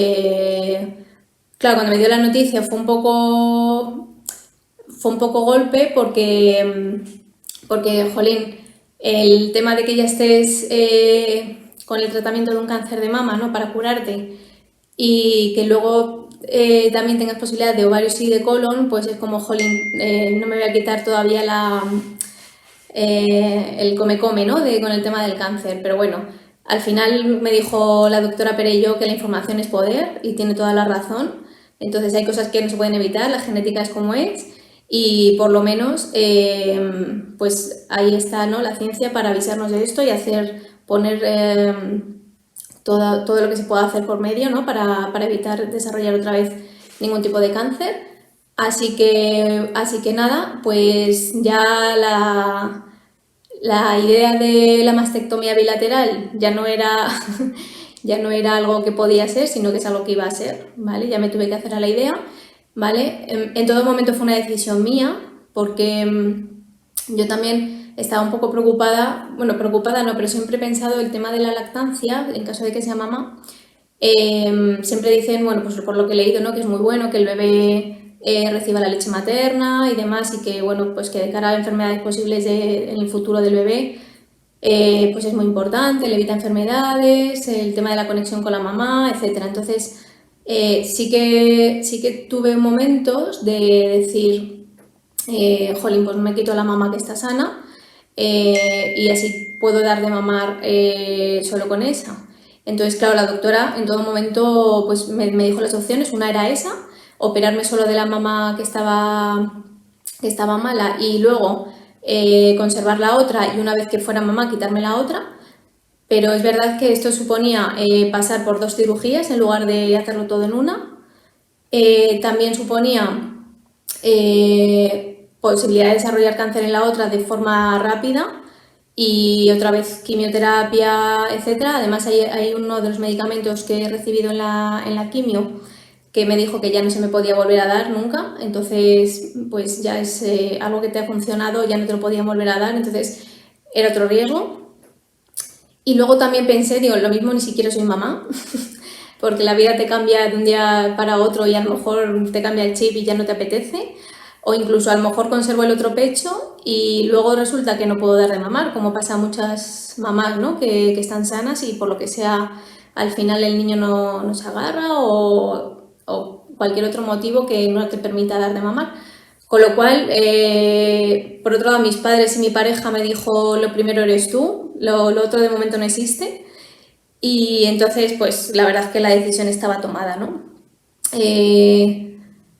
claro, cuando me dio la noticia fue un poco golpe porque, jolín, el tema de que ya estés con el tratamiento de un cáncer de mama, ¿no? Para curarte y que luego también tengas posibilidad de ovarios y de colon, pues es como, jolín, no me voy a quitar todavía el come-come, ¿no? Con el tema del cáncer, pero bueno, al final me dijo la doctora Perello que la información es poder y tiene toda la razón. Entonces hay cosas que no se pueden evitar, la genética es como es y por lo menos pues ahí está, ¿no? La ciencia para avisarnos de esto y poner todo lo que se pueda hacer por medio, ¿no? para evitar desarrollar otra vez ningún tipo de cáncer. Así que nada, pues ya la idea de la mastectomía bilateral ya no era algo que podía ser, sino que es algo que iba a ser, ¿vale? Ya me tuve que hacer a la idea, ¿vale? En todo momento fue una decisión mía, porque yo también estaba un poco preocupada, bueno, preocupada no, pero siempre he pensado el tema de la lactancia, en caso de que sea mamá. Siempre dicen, bueno, pues por lo que he leído, ¿no? Que es muy bueno que el bebé reciba la leche materna y demás, y que, bueno, pues que de cara a enfermedades posibles en el futuro del bebé, pues es muy importante, le evita enfermedades, el tema de la conexión con la mamá, etc. Entonces, sí que tuve momentos de decir, jolín, pues me quito la mamá que está sana y así puedo dar de mamar solo con esa. Entonces, claro, la doctora en todo momento pues me dijo las opciones. Una era esa, operarme solo de la mamá que estaba mala y luego conservar la otra y una vez que fuera mamá quitarme la otra. Pero es verdad que esto suponía pasar por 2 cirugías en lugar de hacerlo todo en una. También suponía posibilidad de desarrollar cáncer en la otra de forma rápida y otra vez quimioterapia, etc. Además hay uno de los medicamentos que he recibido en la quimio que me dijo que ya no se me podía volver a dar nunca, entonces pues ya es algo que te ha funcionado, ya no te lo podía volver a dar, entonces era otro riesgo. Y luego también pensé, digo, lo mismo, ni siquiera soy mamá, porque la vida te cambia de un día para otro y a lo mejor te cambia el chip y ya no te apetece, o incluso a lo mejor conservo el otro pecho y luego resulta que no puedo dar de mamar, como pasa a muchas mamás, ¿no? que están sanas y por lo que sea al final el niño no se agarra o cualquier otro motivo que no te permita dar de mamar. Con lo cual, por otro lado, mis padres y mi pareja me dijo, lo primero eres tú, lo otro de momento no existe. Y entonces, pues la verdad es que la decisión estaba tomada, ¿no?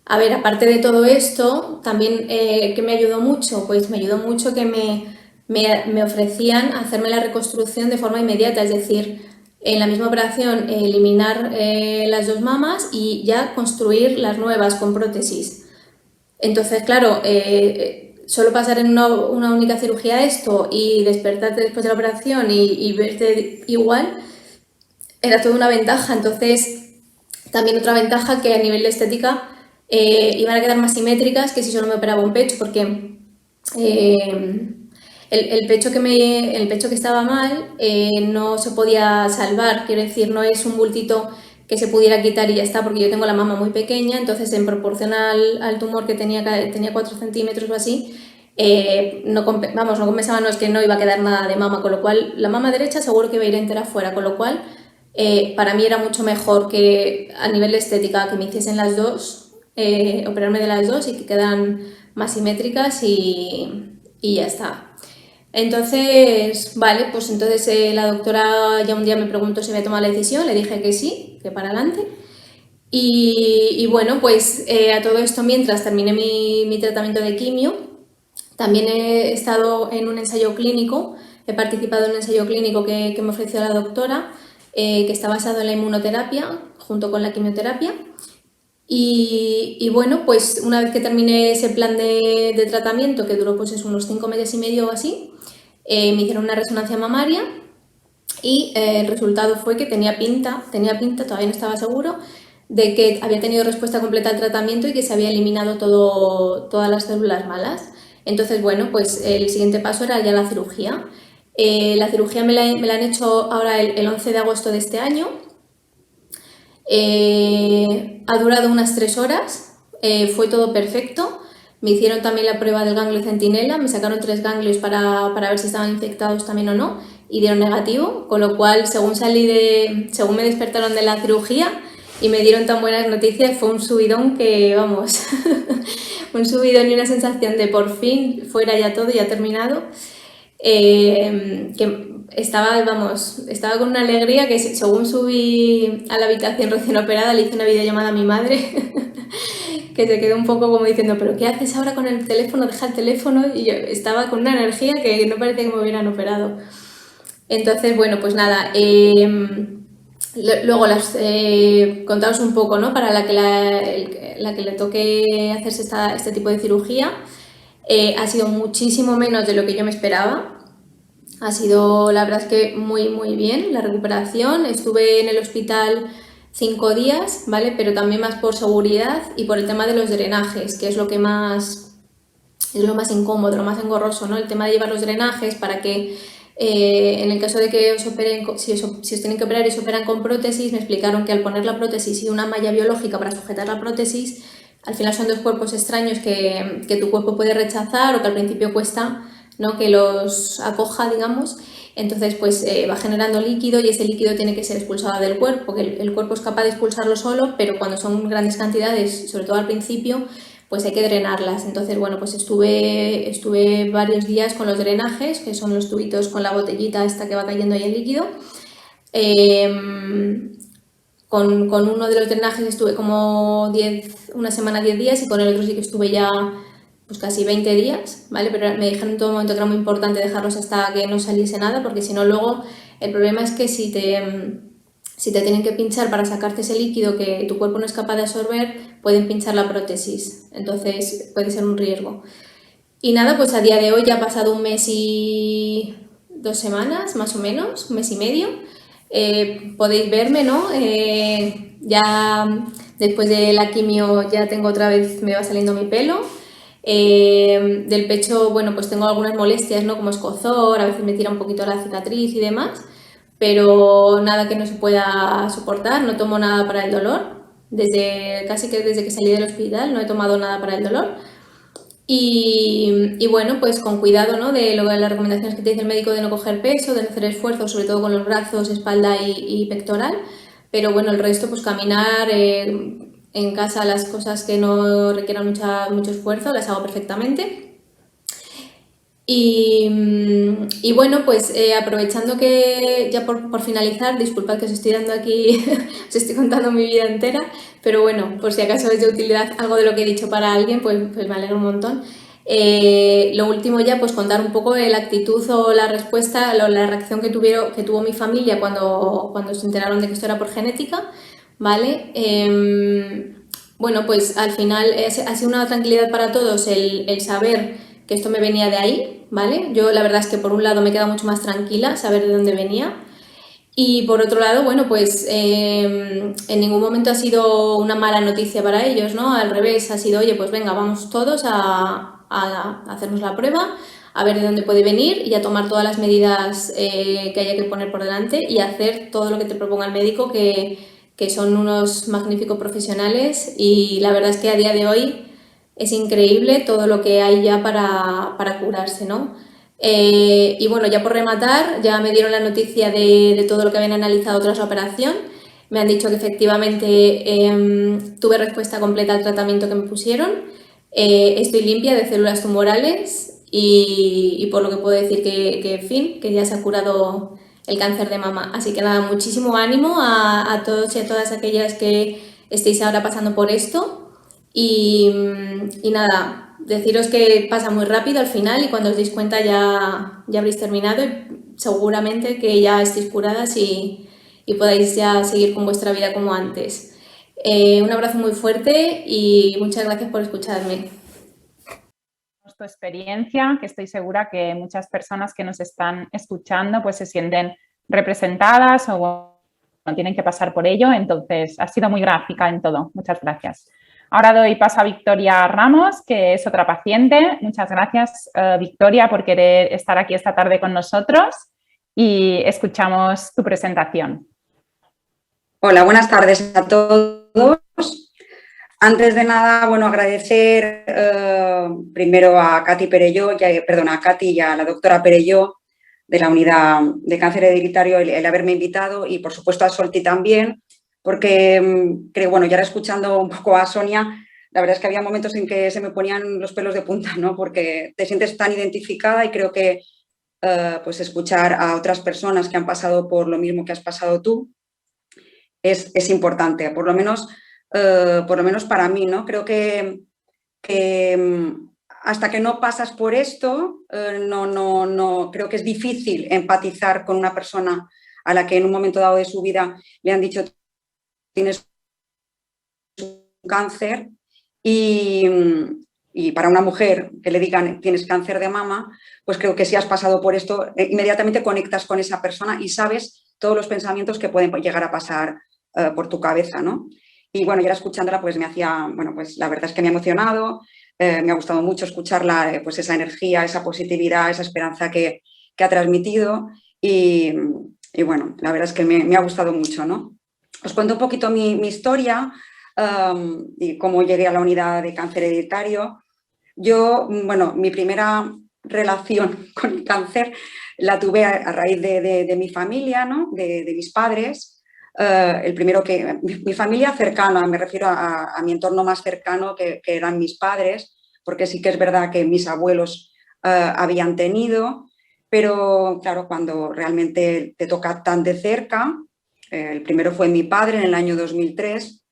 A ver, aparte de todo esto, también, ¿qué me ayudó mucho? Pues me ayudó mucho que me ofrecían hacerme la reconstrucción de forma inmediata, es decir, en la misma operación eliminar las 2 mamas y ya construir las nuevas con prótesis. Entonces, claro, solo pasar en una única cirugía esto y despertarte después de la operación y verte igual era toda una ventaja. Entonces, también otra ventaja que a nivel de estética iban a quedar más simétricas que si solo me operaba un pecho, porque el pecho que estaba mal no se podía salvar, quiero decir, no es un bultito que se pudiera quitar y ya está, porque yo tengo la mama muy pequeña, entonces en proporción al tumor que tenía 4 centímetros o así, no compensaba, no es que no iba a quedar nada de mama, con lo cual la mama derecha seguro que iba a ir entera fuera, con lo cual para mí era mucho mejor que a nivel de estética que me hiciesen las 2, operarme de las 2 y que quedan más simétricas y ya está. Entonces, vale, pues entonces la doctora ya un día me preguntó si había tomado la decisión, le dije que sí, que para adelante. Y bueno, pues a todo esto, mientras terminé mi tratamiento de quimio, también he estado en un ensayo clínico, he participado en un ensayo clínico que me ofreció la doctora, que está basado en la inmunoterapia junto con la quimioterapia. Y bueno, pues una vez que terminé ese plan de tratamiento, que duró pues unos 5 meses y medio o así, me hicieron una resonancia mamaria y el resultado fue que tenía pinta, todavía no estaba seguro, de que había tenido respuesta completa al tratamiento y que se había eliminado todas las células malas. Entonces, bueno, pues el siguiente paso era ya la cirugía. La cirugía me la han hecho ahora el 11 de agosto de este año. Ha durado unas 3 horas, fue todo perfecto. Me hicieron también la prueba del ganglio centinela, me sacaron 3 ganglios para ver si estaban infectados también o no y dieron negativo, con lo cual según me despertaron de la cirugía y me dieron tan buenas noticias, fue un subidón que, vamos, un subidón y una sensación de por fin fuera ya todo, ya terminado, que estaba con una alegría que según subí a la habitación recién operada le hice una videollamada a mi madre que se quedó un poco como diciendo, ¿pero qué haces ahora con el teléfono? Deja el teléfono, y yo estaba con una energía que no parecía que me hubieran operado. Entonces, bueno, pues nada, luego contaros un poco, ¿no? Para la que le toque hacerse este tipo de cirugía, ha sido muchísimo menos de lo que yo me esperaba. Ha sido, la verdad es que muy, muy bien la recuperación. Estuve en el hospital 5 días, ¿vale? Pero también más por seguridad y por el tema de los drenajes, que es lo más incómodo, lo más engorroso, ¿no? El tema de llevar los drenajes para que en el caso de que os operen, si os tienen que operar y os operan con prótesis, me explicaron que al poner la prótesis y una malla biológica para sujetar la prótesis, al final son 2 cuerpos extraños que tu cuerpo puede rechazar o que al principio cuesta, ¿no?, que los acoja, digamos. Entonces pues va generando líquido y ese líquido tiene que ser expulsado del cuerpo, que el cuerpo es capaz de expulsarlo solo, pero cuando son grandes cantidades, sobre todo al principio, pues hay que drenarlas. Entonces, bueno, pues estuve varios días con los drenajes, que son los tubitos con la botellita esta que va cayendo ahí el líquido. Con uno de los drenajes estuve como una semana, 10 días, y con el otro sí que estuve ya pues casi 20 días, ¿vale? Pero me dijeron en todo momento que era muy importante dejarlos hasta que no saliese nada, porque si no luego el problema es que si te tienen que pinchar para sacarte ese líquido que tu cuerpo no es capaz de absorber, pueden pinchar la prótesis, entonces puede ser un riesgo. Y nada, pues a día de hoy ya ha pasado 1 mes y 2 semanas, más o menos, 1 mes y medio. Podéis verme, ¿no? Ya Después de la quimio ya tengo otra vez, me va saliendo mi pelo. Del pecho, bueno, pues tengo algunas molestias, ¿no? Como escozor, a veces me tira un poquito la cicatriz y demás, pero nada que no se pueda soportar, no tomo nada para el dolor. Casi que desde que salí del hospital no he tomado nada para el dolor. Y bueno, pues con cuidado, ¿no? De las recomendaciones que te dice el médico de no coger peso, de no hacer esfuerzo, sobre todo con los brazos, espalda y pectoral. Pero bueno, el resto, pues caminar, en casa las cosas que no requieran mucho esfuerzo las hago perfectamente. Y bueno, pues aprovechando que ya por finalizar, disculpad que os estoy dando aquí, os estoy contando mi vida entera, pero bueno, por si acaso es de utilidad algo de lo que he dicho para alguien, pues me alegro un montón. Lo último ya, pues contar un poco la actitud o la respuesta, la reacción que tuvo mi familia cuando se enteraron de que esto era por genética, ¿vale? Bueno, pues al final ha sido una tranquilidad para todos el saber que esto me venía de ahí, ¿vale? Yo la verdad es que por un lado me queda mucho más tranquila saber de dónde venía y por otro lado, bueno, pues en ningún momento ha sido una mala noticia para ellos, ¿no? Al revés, ha sido, oye, pues venga, vamos todos a hacernos la prueba, a ver de dónde puede venir y a tomar todas las medidas que haya que poner por delante y hacer todo lo que te proponga el médico, que son unos magníficos profesionales y la verdad es que a día de hoy es increíble todo lo que hay ya para curarse, ¿no? Y bueno, ya por rematar, ya me dieron la noticia de todo lo que habían analizado tras la operación. Me han dicho que efectivamente tuve respuesta completa al tratamiento que me pusieron. Estoy limpia de células tumorales y por lo que puedo decir en fin, que ya se ha curado el cáncer de mama. Así que nada, muchísimo ánimo a todos y a todas aquellas que estéis ahora pasando por esto. Y nada, deciros que pasa muy rápido al final y cuando os deis cuenta ya habréis terminado y seguramente que ya estéis curadas y podáis ya seguir con vuestra vida como antes. Un abrazo muy fuerte y muchas gracias por escucharme. Tu experiencia, que estoy segura que muchas personas que nos están escuchando pues se sienten representadas o bueno, tienen que pasar por ello, entonces ha sido muy gráfica en todo. Muchas gracias. Ahora doy paso a Victoria Ramos, que es otra paciente. Muchas gracias, Victoria, por querer estar aquí esta tarde con nosotros y escuchamos tu presentación. Hola, buenas tardes a todos. Antes de nada, bueno, agradecer primero a Katy y a la doctora Perelló de la unidad de cáncer hereditario el haberme invitado y, por supuesto, a Solti también, porque creo, bueno, ya ahora escuchando un poco a Sonia, la verdad es que había momentos en que se me ponían los pelos de punta, ¿no? Porque te sientes tan identificada y creo que pues escuchar a otras personas que han pasado por lo mismo que has pasado tú es importante, por lo menos para mí, ¿no? Creo que hasta que no pasas por esto, no creo que es difícil empatizar con una persona a la que en un momento dado de su vida le han dicho tienes un cáncer y para una mujer que le digan tienes cáncer de mama, pues creo que si has pasado por esto, inmediatamente conectas con esa persona y sabes todos los pensamientos que pueden llegar a pasar por tu cabeza, ¿no? Y bueno, y ahora escuchándola pues me hacía, bueno, pues la verdad es que me ha emocionado, me ha gustado mucho escucharla, pues esa energía, esa positividad, esa esperanza que ha transmitido y bueno, la verdad es que me ha gustado mucho, ¿no? Os cuento un poquito mi historia y cómo llegué a la unidad de cáncer hereditario. Yo, bueno, mi primera relación con el cáncer la tuve a raíz de mi familia, ¿no? De mis padres. El primero que mi familia cercana, me refiero a mi entorno más cercano, que eran mis padres, porque sí que es verdad que mis abuelos habían tenido, pero claro, cuando realmente te toca tan de cerca, el primero fue mi padre en el año 2003,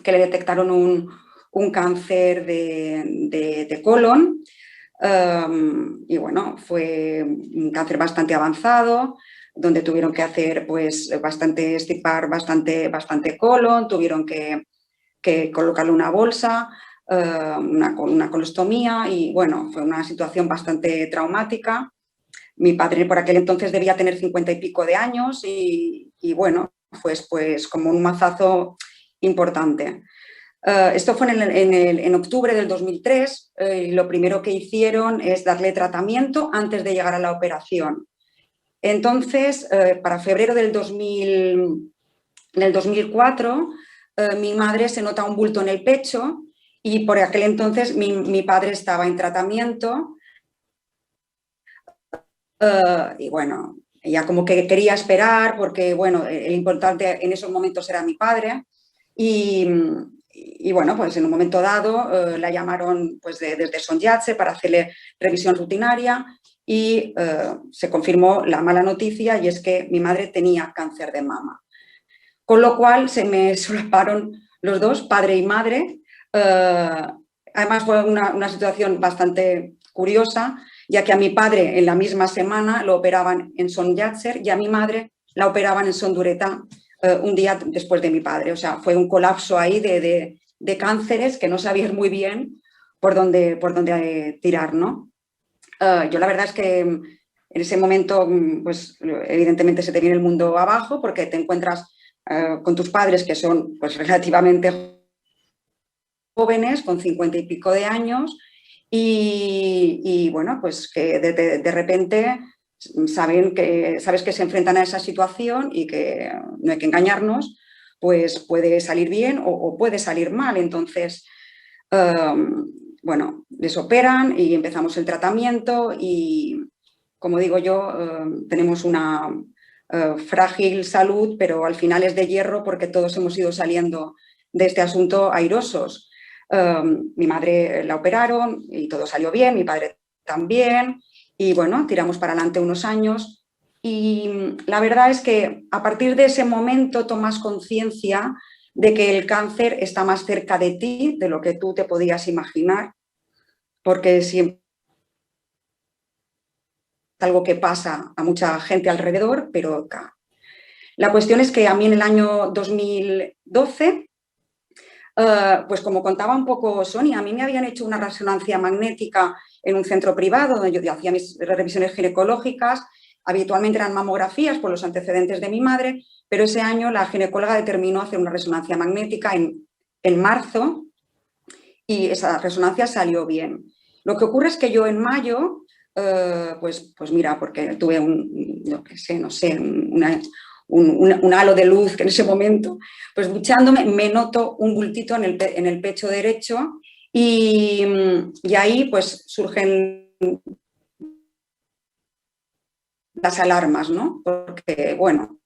que le detectaron un cáncer de colon y bueno, fue un cáncer bastante avanzado, donde tuvieron que hacer pues extirpar bastante colon, tuvieron que colocarle una bolsa, una colostomía y bueno, fue una situación bastante traumática. Mi padre por aquel entonces debía tener 50 y pico de años y bueno, pues como un mazazo importante. Esto fue en octubre del 2003 y lo primero que hicieron es darle tratamiento antes de llegar a la operación. Entonces, para febrero del 2004, mi madre se nota un bulto en el pecho y por aquel entonces mi padre estaba en tratamiento y bueno, ella como que quería esperar porque bueno, el importante en esos momentos era mi padre y bueno, pues en un momento dado la llamaron pues desde Son Yat-sen para hacerle revisión rutinaria y se confirmó la mala noticia y es que mi madre tenía cáncer de mama. Con lo cual se me solaparon los dos, padre y madre. Además fue una situación bastante curiosa, ya que a mi padre en la misma semana lo operaban en Son Yat-sen y a mi madre la operaban en Son Duretá un día después de mi padre. O sea, fue un colapso ahí de cánceres que no sabían muy bien por dónde tirar, ¿no? Yo la verdad es que en ese momento, pues evidentemente se te viene el mundo abajo porque te encuentras con tus padres que son pues relativamente jóvenes, con 50 y pico de años y bueno, pues que de repente sabes que se enfrentan a esa situación y que no hay que engañarnos, pues puede salir bien o puede salir mal. Entonces, bueno, les operan y empezamos el tratamiento y, como digo yo, tenemos una frágil salud, pero al final es de hierro porque todos hemos ido saliendo de este asunto airosos. Mi madre la operaron y todo salió bien, mi padre también y bueno, tiramos para adelante unos años y la verdad es que a partir de ese momento tomas conciencia de que el cáncer está más cerca de ti de lo que tú te podías imaginar, porque siempre es algo que pasa a mucha gente alrededor, pero la cuestión es que a mí en el año 2012, pues como contaba un poco Sonia, a mí me habían hecho una resonancia magnética en un centro privado donde yo hacía mis revisiones ginecológicas, habitualmente eran mamografías por los antecedentes de mi madre, pero ese año la ginecóloga determinó hacer una resonancia magnética en marzo y esa resonancia salió bien. Lo que ocurre es que yo en mayo, pues mira, porque tuve un halo de luz que en ese momento, pues duchándome me noto un bultito en el pecho derecho y ahí pues surgen las alarmas, ¿no? Porque, bueno,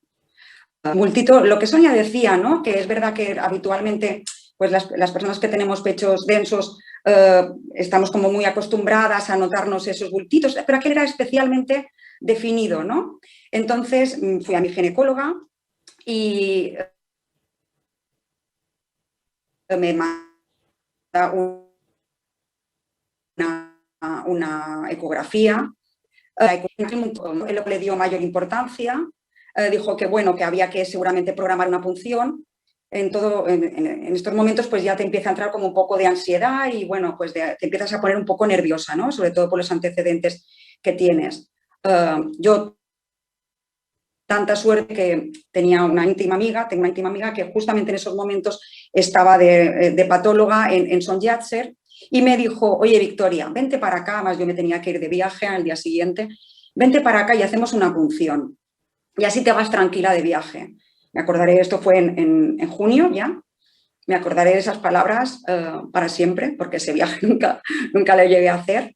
bultito, lo que Sonia decía, ¿no? Que es verdad que habitualmente pues las personas que tenemos pechos densos estamos como muy acostumbradas a notarnos esos bultitos, pero aquel era especialmente definido, ¿no? Entonces fui a mi ginecóloga y me manda una ecografía. Él le dio mayor importancia, dijo que bueno, que había que seguramente programar una punción. En estos momentos pues ya te empieza a entrar como un poco de ansiedad y bueno, pues te empiezas a poner un poco nerviosa, ¿no? Sobre todo por los antecedentes que tienes. Yo tanta suerte que tenía una íntima amiga, tengo una íntima amiga que justamente en esos momentos estaba de patóloga en Son Yat-sen y me dijo, oye Victoria, vente para acá, más yo me tenía que ir de viaje al día siguiente, vente para acá y hacemos una punción y así te vas tranquila de viaje. Me acordaré, esto fue en junio ya, me acordaré de esas palabras para siempre porque ese viaje nunca lo llegué a hacer.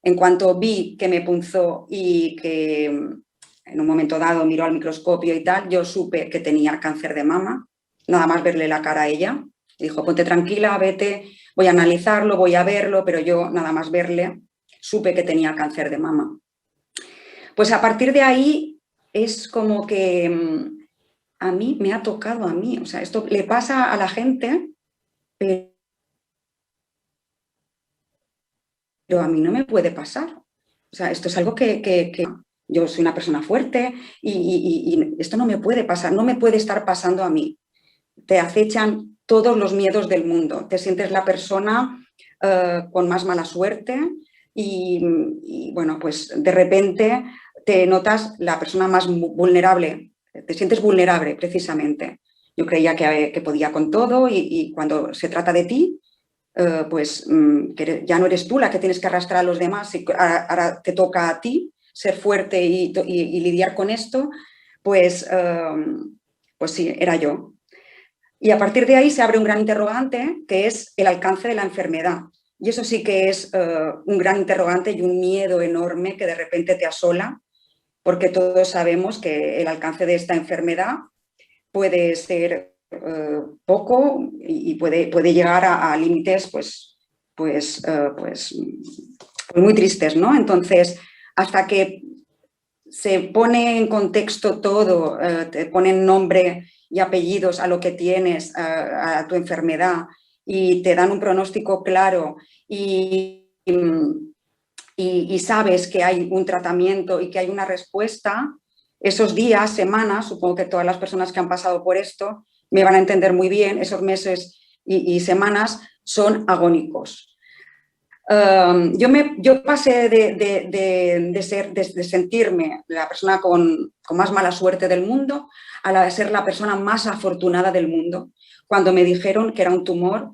En cuanto vi que me punzó y que en un momento dado miró al microscopio y tal, yo supe que tenía cáncer de mama, nada más verle la cara a ella. Dijo, ponte tranquila, vete, voy a analizarlo, voy a verlo, pero yo nada más verle supe que tenía cáncer de mama. Pues a partir de ahí es como que a mí me ha tocado a mí, o sea, esto le pasa a la gente, pero a mí no me puede pasar. O sea, esto es algo que yo soy una persona fuerte y esto no me puede pasar, no me puede estar pasando a mí. Te acechan todos los miedos del mundo, te sientes la persona con más mala suerte y bueno, pues de repente te notas la persona más vulnerable, te sientes vulnerable precisamente. yo creía que podía con todo y cuando se trata de ti, pues que ya no eres tú la que tienes que arrastrar a los demás y ahora te toca a ti ser fuerte y lidiar con esto, pues sí, era yo. Y a partir de ahí se abre un gran interrogante, que es el alcance de la enfermedad. Y eso sí que es un gran interrogante y un miedo enorme que de repente te asola, porque todos sabemos que el alcance de esta enfermedad puede ser poco y puede llegar a límites pues muy tristes, ¿no? Entonces, hasta que se pone en contexto todo, te ponen nombre y apellidos a lo que tienes, a tu enfermedad, y te dan un pronóstico claro y sabes que hay un tratamiento y que hay una respuesta, esos días, semanas, supongo que todas las personas que han pasado por esto me van a entender muy bien, esos meses y semanas son agónicos. Yo pasé de sentirme la persona con más mala suerte del mundo a ser la persona más afortunada del mundo, cuando me dijeron que era un tumor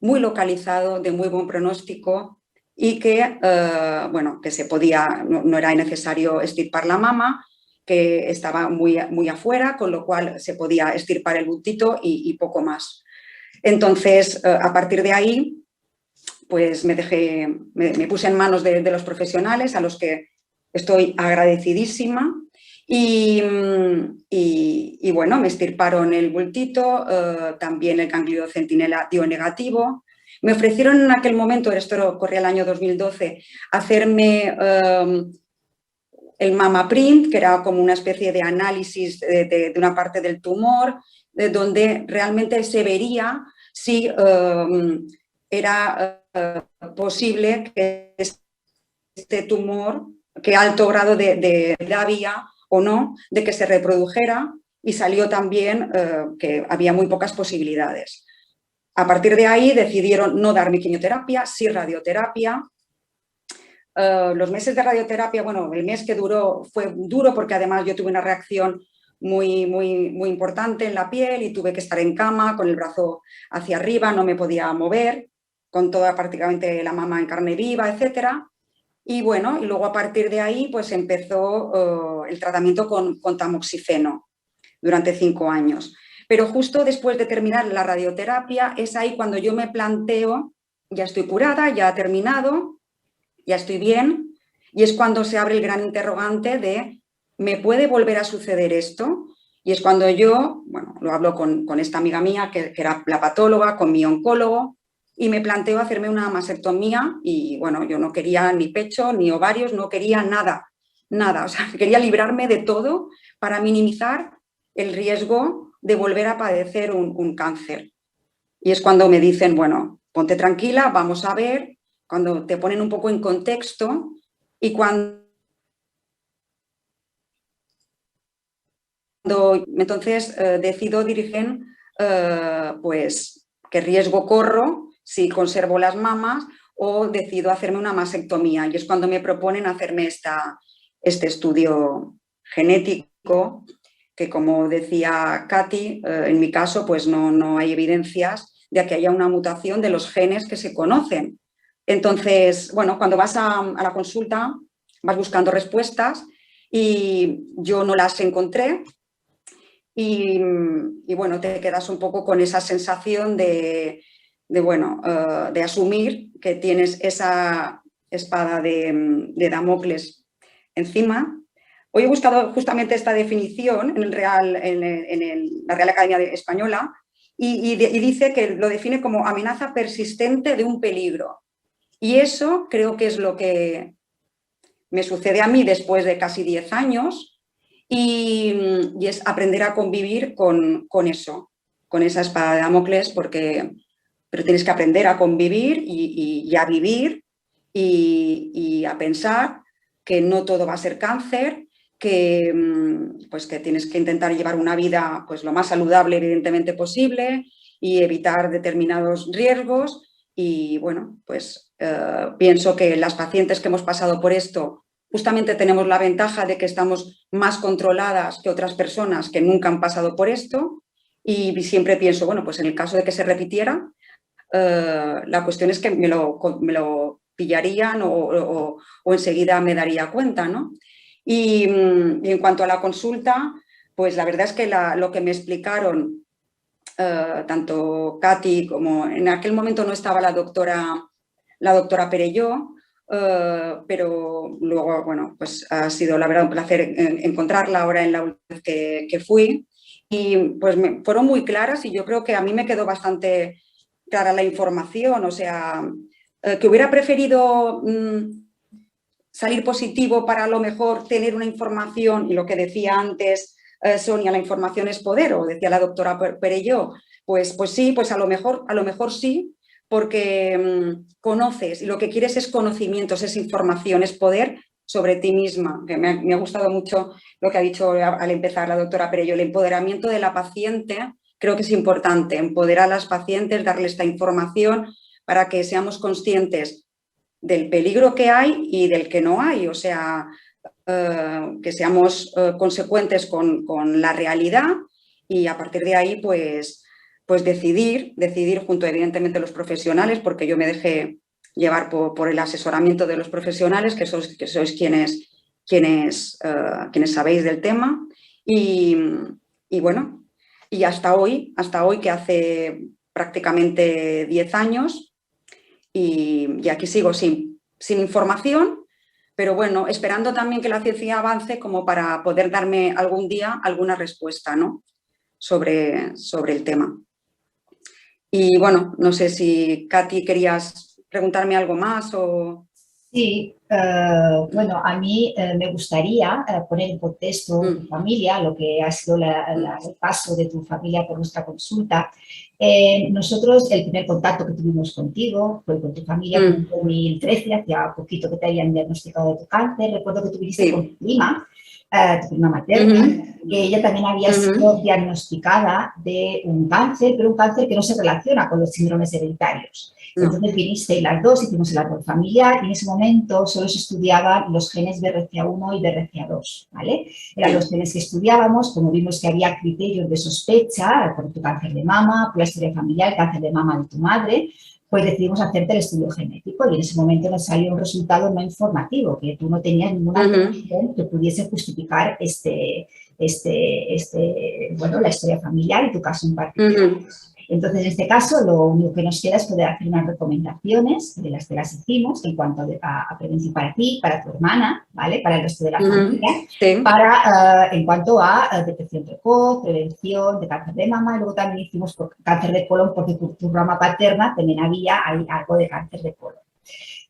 muy localizado, de muy buen pronóstico y que, que se podía, no era necesario extirpar la mama, que estaba muy afuera, con lo cual se podía extirpar el bultito y poco más. Entonces, a partir de ahí, pues me puse en manos de los profesionales, a los que estoy agradecidísima, y bueno, me extirparon el bultito, también el ganglio centinela dio negativo. Me ofrecieron en aquel momento, esto corría el año 2012, hacerme el mama print, que era como una especie de análisis de una parte del tumor, donde realmente se vería si era posible que este tumor, que alto grado de había o no, de que se reprodujera, y salió también que había muy pocas posibilidades. A partir de ahí decidieron no darme quimioterapia, sí radioterapia. Los meses de radioterapia, bueno, el mes que duró fue duro porque además yo tuve una reacción muy importante en la piel y tuve que estar en cama con el brazo hacia arriba, no me podía mover, con toda prácticamente la mama en carne viva, etcétera. Y bueno, y luego a partir de ahí pues empezó el tratamiento con tamoxifeno durante 5 años. Pero justo después de terminar la radioterapia es ahí cuando yo me planteo, ya estoy curada, ya ha terminado, ya estoy bien, y es cuando se abre el gran interrogante de ¿me puede volver a suceder esto? Y es cuando yo, bueno, lo hablo con esta amiga mía que era la patóloga, con mi oncólogo, y me planteo hacerme una mastectomía y bueno, yo no quería ni pecho, ni ovarios, no quería nada, o sea, quería librarme de todo para minimizar el riesgo de volver a padecer un cáncer. Y es cuando me dicen, bueno, ponte tranquila, vamos a ver, cuando te ponen un poco en contexto y cuando entonces decido dirigir pues qué riesgo corro si conservo las mamas o decido hacerme una mastectomía, y es cuando me proponen hacerme este estudio genético que, como decía Katy, en mi caso pues no hay evidencias de que haya una mutación de los genes que se conocen. Entonces, bueno, cuando vas a la consulta vas buscando respuestas y yo no las encontré. Y bueno, te quedas un poco con esa sensación de asumir que tienes esa espada de Damocles encima. Hoy he buscado justamente esta definición en la Real Academia Española y dice que lo define como amenaza persistente de un peligro. Y eso creo que es lo que me sucede a mí después de casi 10 años. Y es aprender a convivir con eso, con esa espada de Damocles, pero tienes que aprender a convivir y a vivir y a pensar que no todo va a ser cáncer, que tienes que intentar llevar una vida pues, lo más saludable evidentemente posible y evitar determinados riesgos. Y bueno, pues pienso que las pacientes que hemos pasado por esto justamente tenemos la ventaja de que estamos más controladas que otras personas que nunca han pasado por esto y siempre pienso, bueno, pues en el caso de que se repitiera, la cuestión es que me lo pillarían o enseguida me daría cuenta, ¿no? Y en cuanto a la consulta, pues la verdad es que lo que me explicaron tanto Katy como en aquel momento no estaba la doctora Perelló, pero luego, bueno, pues ha sido la verdad un placer encontrarla ahora en la última vez que fui y pues fueron muy claras y yo creo que a mí me quedó bastante clara la información, o sea, que hubiera preferido salir positivo para a lo mejor tener una información y lo que decía antes Sonia, la información es poder, o decía la doctora Perelló, pues sí, pues a lo mejor sí, porque conoces y lo que quieres es conocimientos, es información, es poder sobre ti misma. Que me ha gustado mucho lo que ha dicho al empezar la doctora Perelló, el empoderamiento de la paciente. Creo que es importante empoderar a las pacientes, darles esta información para que seamos conscientes del peligro que hay y del que no hay, o sea, que seamos consecuentes con la realidad y a partir de ahí pues decidir junto evidentemente a los profesionales, porque yo me dejé llevar por el asesoramiento de los profesionales, que sois quienes sabéis del tema y bueno, y hasta hoy que hace prácticamente 10 años y aquí sigo sin información, pero bueno, esperando también que la ciencia avance como para poder darme algún día alguna respuesta, ¿no? sobre el tema. Y bueno, no sé si Katy querías preguntarme algo más o... Sí, bueno, a mí me gustaría poner en contexto tu familia, lo que ha sido el paso de tu familia por nuestra consulta. Nosotros, el primer contacto que tuvimos contigo fue con tu familia en 2013, hacía poquito que te habían diagnosticado de tu cáncer. Recuerdo que tú viniste con tu prima materna, que ella también había sido diagnosticada de un cáncer, pero un cáncer que no se relaciona con los síndromes hereditarios. Entonces viniste las dos, hicimos el árbol familiar y en ese momento solo se estudiaban los genes BRCA1 y BRCA2, ¿vale? Eran los genes que estudiábamos, como vimos que había criterios de sospecha por tu cáncer de mama, por la historia familiar, el cáncer de mama de tu madre, pues decidimos hacerte el estudio genético y en ese momento nos salió un resultado no informativo, que tú no tenías ninguna condición que pudiese justificar bueno, la historia familiar y tu caso en particular. Entonces, en este caso, lo único que nos queda es poder hacer unas recomendaciones, de las que las hicimos, en cuanto a prevención para ti, para tu hermana, ¿vale? Para el resto de la familia, en cuanto a detección precoz, prevención de cáncer de mama, y luego también hicimos cáncer de colon, porque por tu rama paterna también había algo de cáncer de colon.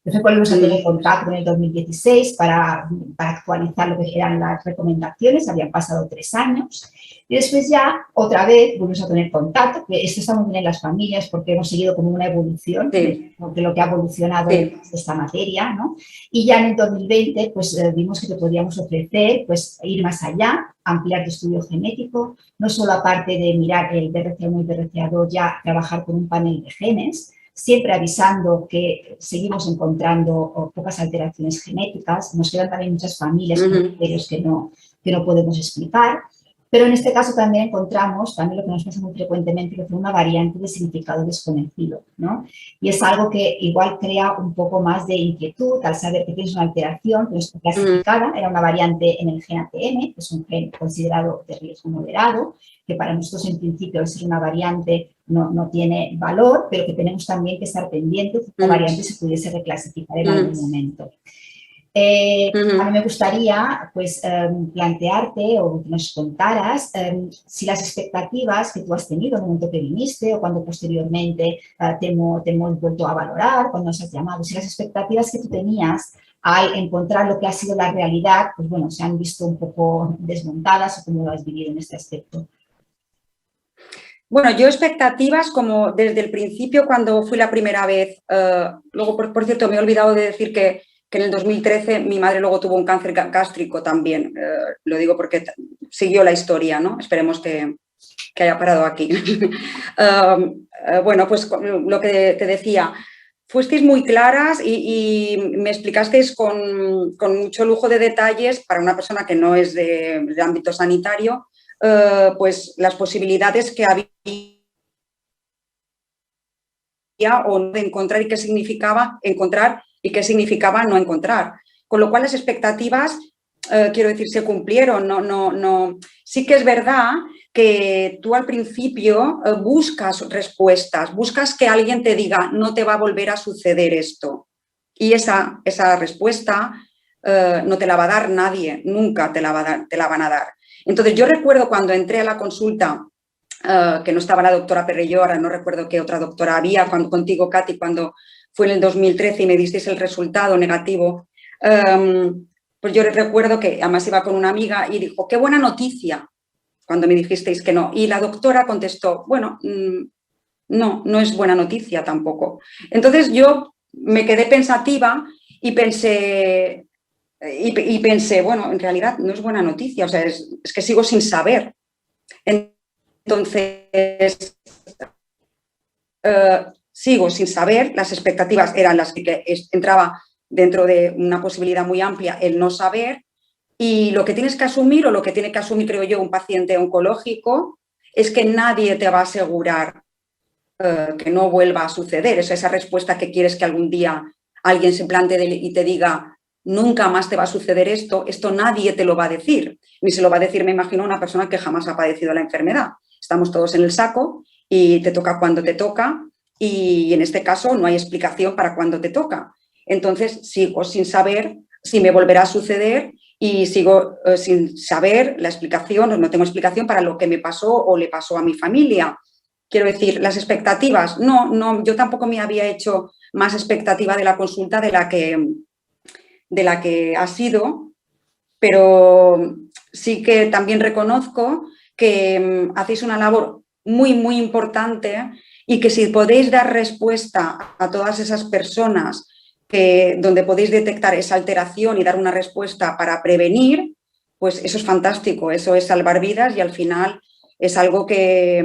Entonces volvimos a tener contacto en el 2016 para actualizar lo que eran las recomendaciones, habían pasado 3 años. Y después ya, otra vez, volvimos a tener contacto, que esto está muy bien en las familias porque hemos seguido como una evolución de lo que ha evolucionado esta materia, ¿no? Y ya en el 2020, pues vimos que te podíamos ofrecer, pues ir más allá, ampliar tu estudio genético, no solo aparte de mirar el BRCA1 y BRCA2, ya trabajar con un panel de genes, siempre avisando que seguimos encontrando pocas alteraciones genéticas, nos quedan también muchas familias con criterios que no podemos explicar, pero en este caso también encontramos, también lo que nos pasa muy frecuentemente, que fue una variante de significado desconocido, ¿no? Y es algo que igual crea un poco más de inquietud al saber que tienes una alteración que no está clasificada, era una variante en el gen ATM, que es un gen considerado de riesgo moderado, que para nosotros en principio al ser una variante no tiene valor, pero que tenemos también que estar pendientes de que la variante se pudiese reclasificar en algún momento. A mí me gustaría pues, plantearte o que nos contaras si las expectativas que tú has tenido en el momento que viniste o cuando posteriormente te hemos vuelto a valorar, cuando nos has llamado, si las expectativas que tú tenías al encontrar lo que ha sido la realidad, pues bueno, se han visto un poco desmontadas o cómo lo has vivido en este aspecto. Bueno, yo expectativas como desde el principio cuando fui la primera vez, luego por cierto me he olvidado de decir que en el 2013 mi madre luego tuvo un cáncer gástrico también, lo digo porque siguió la historia, ¿no? Esperemos que haya parado aquí. Bueno, pues lo que te decía, fuisteis muy claras y me explicasteis con mucho lujo de detalles para una persona que no es de ámbito sanitario, pues las posibilidades que había o no de encontrar y qué significaba encontrar y qué significaba no encontrar. Con lo cual las expectativas, quiero decir, se cumplieron. No. Sí que es verdad que tú al principio buscas respuestas, buscas que alguien te diga no te va a volver a suceder esto. Y esa respuesta no te la va a dar nadie, nunca te la van a dar. Entonces yo recuerdo cuando entré a la consulta, que no estaba la doctora Perelló, ahora no recuerdo qué otra doctora había, contigo, Katy, cuando fue en el 2013 y me disteis el resultado negativo, pues yo recuerdo que además iba con una amiga y dijo, qué buena noticia, cuando me dijisteis que no. Y la doctora contestó, bueno, no es buena noticia tampoco. Entonces yo me quedé pensativa y pensé, bueno, en realidad no es buena noticia, o sea, es que sigo sin saber. Entonces, sigo sin saber, las expectativas eran las que entraba dentro de una posibilidad muy amplia el no saber, y lo que tienes que asumir, o lo que tiene que asumir, creo yo, un paciente oncológico, es que nadie te va a asegurar que no vuelva a suceder. Es esa respuesta que quieres que algún día alguien se plantee y te diga nunca más te va a suceder esto nadie te lo va a decir. Ni se lo va a decir, me imagino, a una persona que jamás ha padecido la enfermedad. Estamos todos en el saco y te toca cuando te toca, y en este caso no hay explicación para cuando te toca. Entonces sigo sin saber si me volverá a suceder y sigo sin saber la explicación, o no tengo explicación para lo que me pasó o le pasó a mi familia. Quiero decir, las expectativas, no, yo tampoco me había hecho más expectativa de la consulta de la que ha sido, pero sí que también reconozco que hacéis una labor muy, muy importante, y que si podéis dar respuesta a todas esas personas donde podéis detectar esa alteración y dar una respuesta para prevenir, pues eso es fantástico, eso es salvar vidas, y al final es algo que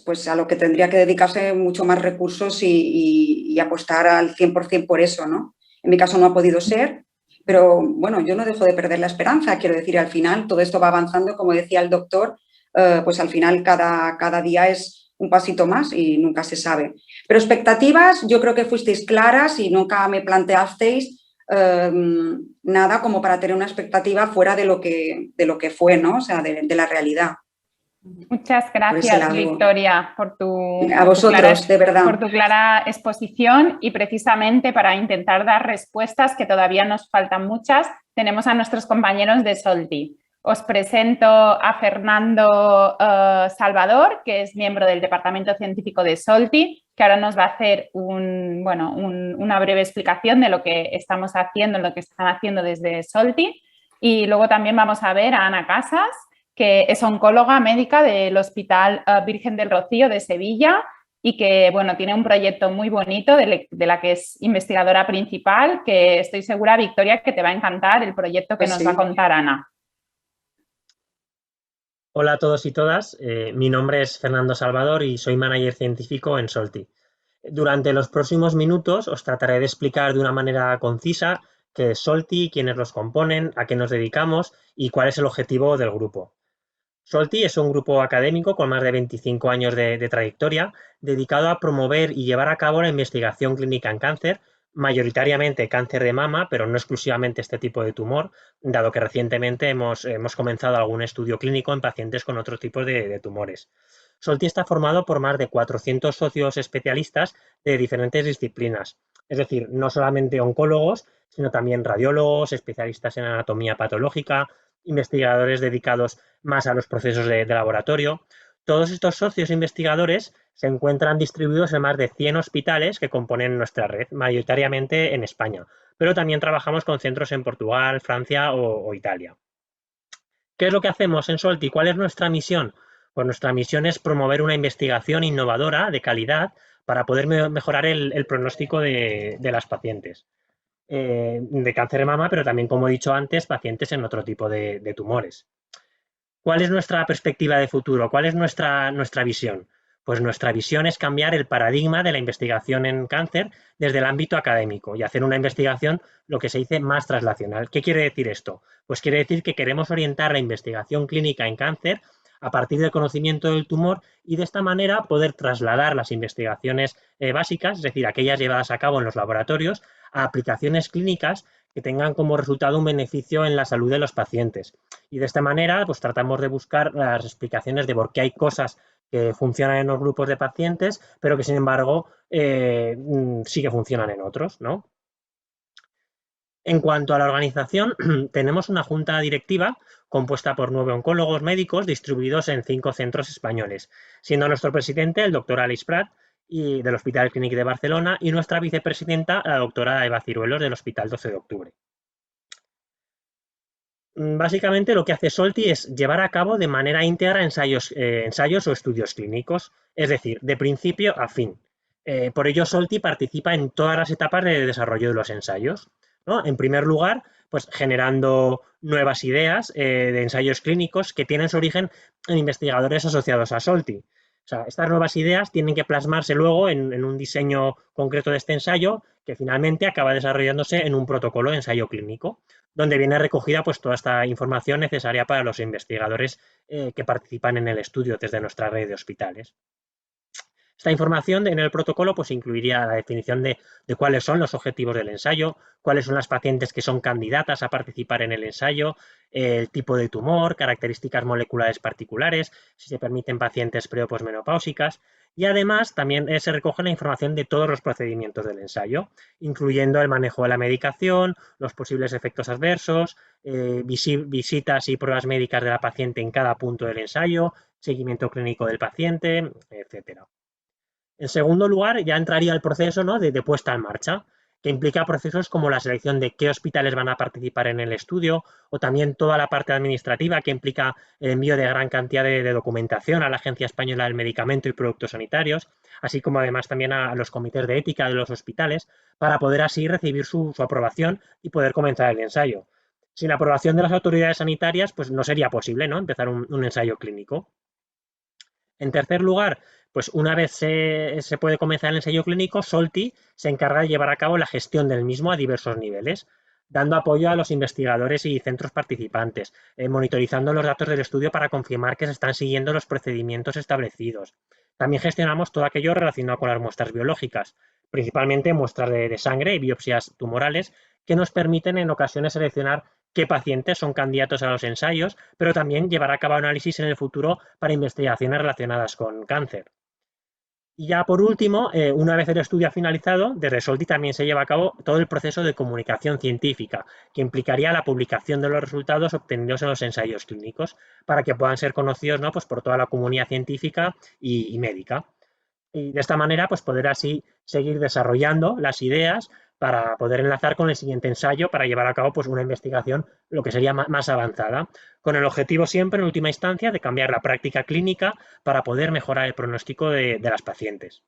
pues a lo que tendría que dedicarse mucho más recursos y apostar al 100% por eso, ¿no? En mi caso no ha podido ser, pero bueno, yo no dejo de perder la esperanza, quiero decir, al final todo esto va avanzando, como decía el doctor, pues al final cada día es un pasito más y nunca se sabe. Pero expectativas, yo creo que fuisteis claras y nunca me planteasteis nada como para tener una expectativa fuera de lo que fue, ¿no? O sea, de la realidad. Muchas gracias, Victoria, por tu clara exposición, y precisamente para intentar dar respuestas, que todavía nos faltan muchas, tenemos a nuestros compañeros de Solti. Os presento a Fernando Salvador, que es miembro del Departamento Científico de Solti, que ahora nos va a hacer una breve explicación de lo que estamos haciendo, lo que están haciendo desde Solti. Y luego también vamos a ver a Ana Casas, que es oncóloga médica del Hospital Virgen del Rocío de Sevilla, y que bueno, tiene un proyecto muy bonito de la que es investigadora principal, que estoy segura, Victoria, que te va a encantar el proyecto que nos va a contar Ana. Hola a todos y todas, mi nombre es Fernando Salvador y soy manager científico en Solti. Durante los próximos minutos os trataré de explicar de una manera concisa qué es Solti, quiénes los componen, a qué nos dedicamos y cuál es el objetivo del grupo. Solti es un grupo académico con más de 25 años de trayectoria, dedicado a promover y llevar a cabo la investigación clínica en cáncer, mayoritariamente cáncer de mama, pero no exclusivamente este tipo de tumor, dado que recientemente hemos comenzado algún estudio clínico en pacientes con otros tipos de tumores. Solti está formado por más de 400 socios especialistas de diferentes disciplinas, es decir, no solamente oncólogos, sino también radiólogos, especialistas en anatomía patológica, investigadores dedicados más a los procesos de laboratorio. Todos estos socios investigadores se encuentran distribuidos en más de 100 hospitales que componen nuestra red, mayoritariamente en España, pero también trabajamos con centros en Portugal, Francia o Italia. ¿Qué es lo que hacemos en Solti? ¿Cuál es nuestra misión? Pues nuestra misión es promover una investigación innovadora de calidad para poder mejorar el pronóstico de las pacientes de cáncer de mama, pero también, como he dicho antes, pacientes en otro tipo de tumores. ¿Cuál es nuestra perspectiva de futuro? ¿Cuál es nuestra visión? Pues nuestra visión es cambiar el paradigma de la investigación en cáncer desde el ámbito académico y hacer una investigación, lo que se dice, más translacional. ¿Qué quiere decir esto? Pues quiere decir que queremos orientar la investigación clínica en cáncer a partir del conocimiento del tumor y de esta manera poder trasladar las investigaciones básicas, es decir, aquellas llevadas a cabo en los laboratorios, a aplicaciones clínicas que tengan como resultado un beneficio en la salud de los pacientes. Y de esta manera, pues tratamos de buscar las explicaciones de por qué hay cosas que funcionan en unos grupos de pacientes, pero que sin embargo sí que funcionan en otros, ¿no? En cuanto a la organización, tenemos una junta directiva compuesta por 9 oncólogos médicos distribuidos en 5 centros españoles, siendo nuestro presidente el doctor Aleix Prat y del Hospital Clínic de Barcelona y nuestra vicepresidenta la doctora Eva Ciruelos del Hospital 12 de Octubre. Básicamente lo que hace Solti es llevar a cabo de manera íntegra ensayos o estudios clínicos, es decir, de principio a fin. Por ello, Solti participa en todas las etapas de desarrollo de los ensayos, ¿no? En primer lugar, pues generando nuevas ideas de ensayos clínicos que tienen su origen en investigadores asociados a Solti. O sea, estas nuevas ideas tienen que plasmarse luego en un diseño concreto de este ensayo que finalmente acaba desarrollándose en un protocolo de ensayo clínico, donde viene recogida pues toda esta información necesaria para los investigadores que participan en el estudio desde nuestra red de hospitales. Esta información en el protocolo pues incluiría la definición de cuáles son los objetivos del ensayo, cuáles son las pacientes que son candidatas a participar en el ensayo, el tipo de tumor, características moleculares particulares, si se permiten pacientes pre o posmenopáusicas, y además también se recoge la información de todos los procedimientos del ensayo, incluyendo el manejo de la medicación, los posibles efectos adversos, visitas y pruebas médicas de la paciente en cada punto del ensayo, seguimiento clínico del paciente, etcétera. En segundo lugar, ya entraría el proceso, ¿no?, de puesta en marcha, que implica procesos como la selección de qué hospitales van a participar en el estudio o también toda la parte administrativa que implica el envío de gran cantidad de documentación a la Agencia Española del Medicamento y Productos Sanitarios, así como además también a los comités de ética de los hospitales, para poder así recibir su aprobación y poder comenzar el ensayo. Sin la aprobación de las autoridades sanitarias, pues no sería posible, ¿no?, empezar un ensayo clínico. En tercer lugar, pues una vez se puede comenzar el ensayo clínico, Solti se encarga de llevar a cabo la gestión del mismo a diversos niveles, dando apoyo a los investigadores y centros participantes, monitorizando los datos del estudio para confirmar que se están siguiendo los procedimientos establecidos. También gestionamos todo aquello relacionado con las muestras biológicas, principalmente muestras de sangre y biopsias tumorales, que nos permiten en ocasiones seleccionar qué pacientes son candidatos a los ensayos, pero también llevar a cabo análisis en el futuro para investigaciones relacionadas con cáncer. Y ya por último, una vez el estudio ha finalizado, desde Solti también se lleva a cabo todo el proceso de comunicación científica, que implicaría la publicación de los resultados obtenidos en los ensayos clínicos, para que puedan ser conocidos, ¿no?, pues por toda la comunidad científica y médica. Y de esta manera, pues poder así seguir desarrollando las ideas para poder enlazar con el siguiente ensayo para llevar a cabo pues una investigación lo que sería más avanzada, con el objetivo siempre en última instancia de cambiar la práctica clínica para poder mejorar el pronóstico de las pacientes.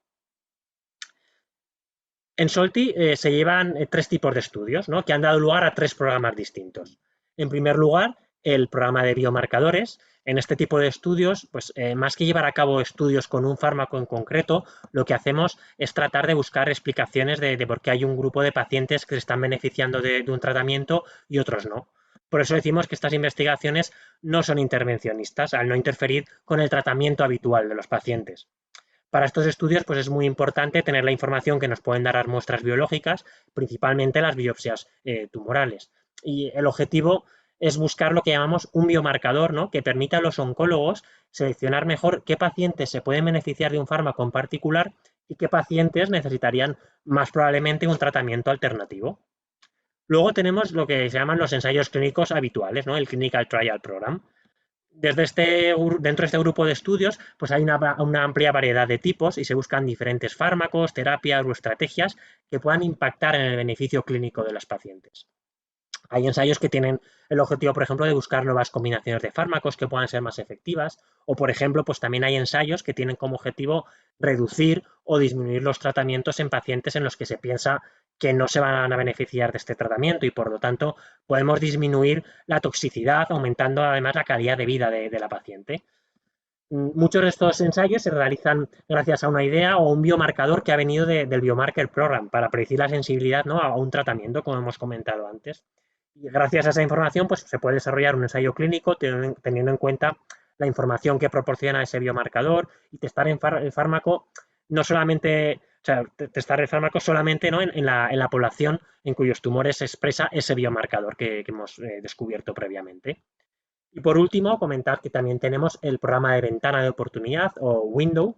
En Solti se llevan 3 tipos de estudios, ¿no?, que han dado lugar a 3 programas distintos. En primer lugar, el programa de biomarcadores. En este tipo de estudios, pues más que llevar a cabo estudios con un fármaco en concreto, lo que hacemos es tratar de buscar explicaciones de por qué hay un grupo de pacientes que se están beneficiando de un tratamiento y otros no. Por eso decimos que estas investigaciones no son intervencionistas, al no interferir con el tratamiento habitual de los pacientes. Para estos estudios, pues es muy importante tener la información que nos pueden dar las muestras biológicas, principalmente las biopsias tumorales. Y el objetivo es buscar lo que llamamos un biomarcador, ¿no?, que permita a los oncólogos seleccionar mejor qué pacientes se pueden beneficiar de un fármaco en particular y qué pacientes necesitarían más probablemente un tratamiento alternativo. Luego tenemos lo que se llaman los ensayos clínicos habituales, ¿no?, el Clinical Trial Program. Dentro de este grupo de estudios pues hay una amplia variedad de tipos y se buscan diferentes fármacos, terapias o estrategias que puedan impactar en el beneficio clínico de los pacientes. Hay ensayos que tienen el objetivo, por ejemplo, de buscar nuevas combinaciones de fármacos que puedan ser más efectivas o, por ejemplo, pues también hay ensayos que tienen como objetivo reducir o disminuir los tratamientos en pacientes en los que se piensa que no se van a beneficiar de este tratamiento y, por lo tanto, podemos disminuir la toxicidad, aumentando además la calidad de vida de la paciente. Muchos de estos ensayos se realizan gracias a una idea o un biomarcador que ha venido del Biomarker Program para predecir la sensibilidad, ¿no?, a un tratamiento, como hemos comentado antes. Y gracias a esa información pues, se puede desarrollar un ensayo clínico teniendo en cuenta la información que proporciona ese biomarcador y testar el fármaco no solamente, o sea, testar el fármaco solamente, ¿no?, en la población en cuyos tumores se expresa ese biomarcador que hemos descubierto previamente. Y por último, comentar que también tenemos el programa de ventana de oportunidad o window.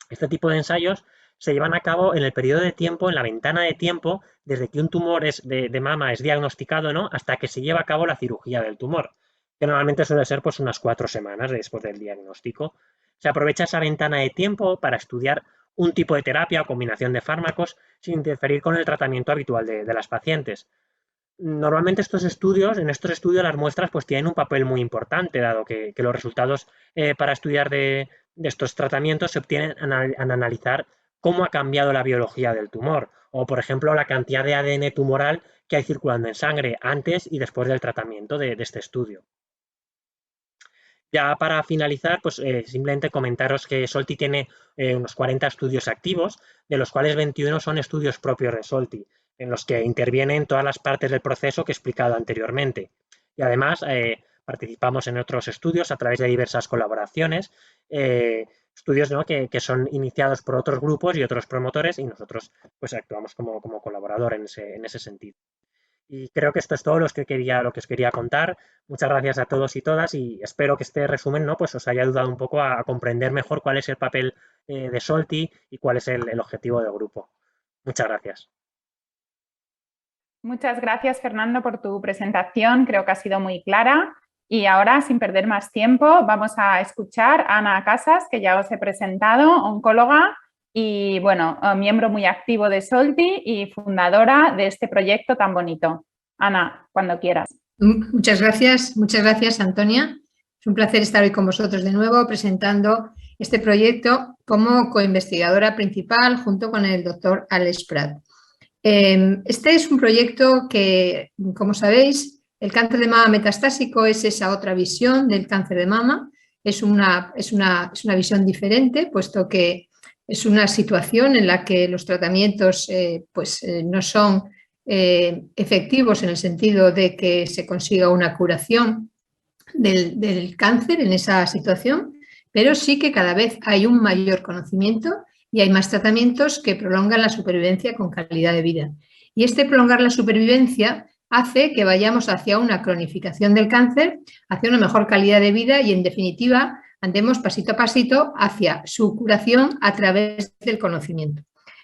Este tipo de ensayos se llevan a cabo en el periodo de tiempo, en la ventana de tiempo, desde que un tumor de mama es diagnosticado, ¿no?, hasta que se lleva a cabo la cirugía del tumor, que normalmente suele ser pues, unas 4 semanas después del diagnóstico. Se aprovecha esa ventana de tiempo para estudiar un tipo de terapia o combinación de fármacos sin interferir con el tratamiento habitual de las pacientes. Normalmente en estos estudios las muestras pues tienen un papel muy importante, dado que los resultados para estudiar de estos tratamientos se obtienen al analizar cómo ha cambiado la biología del tumor o, por ejemplo, la cantidad de ADN tumoral que hay circulando en sangre antes y después del tratamiento de este estudio. Ya para finalizar, pues simplemente comentaros que Solti tiene unos 40 estudios activos, de los cuales 21 son estudios propios de Solti, en los que intervienen todas las partes del proceso que he explicado anteriormente. Y además participamos en otros estudios a través de diversas colaboraciones, estudios, ¿no?, que son iniciados por otros grupos y otros promotores y nosotros pues actuamos como colaborador en ese sentido. Y creo que esto es todo lo que os quería contar. Muchas gracias a todos y todas y espero que este resumen, ¿no?, pues os haya ayudado un poco a comprender mejor cuál es el papel de Solti y cuál es el objetivo del grupo. Muchas gracias. Muchas gracias, Fernando, por tu presentación. Creo que ha sido muy clara. Y ahora, sin perder más tiempo, vamos a escuchar a Ana Casas, que ya os he presentado, oncóloga y, bueno, miembro muy activo de Solti y fundadora de este proyecto tan bonito. Ana, cuando quieras. Muchas gracias, Antonia. Es un placer estar hoy con vosotros de nuevo presentando este proyecto como coinvestigadora principal junto con el doctor Alex Prat. Este es un proyecto que, como sabéis, el cáncer de mama metastásico es esa otra visión del cáncer de mama. Es una visión diferente, puesto que es una situación en la que los tratamientos no son efectivos en el sentido de que se consiga una curación del cáncer en esa situación, pero sí que cada vez hay un mayor conocimiento y hay más tratamientos que prolongan la supervivencia con calidad de vida. Y este prolongar la supervivencia hace que vayamos hacia una cronificación del cáncer, hacia una mejor calidad de vida y, en definitiva, andemos pasito a pasito hacia su curación a través del conocimiento.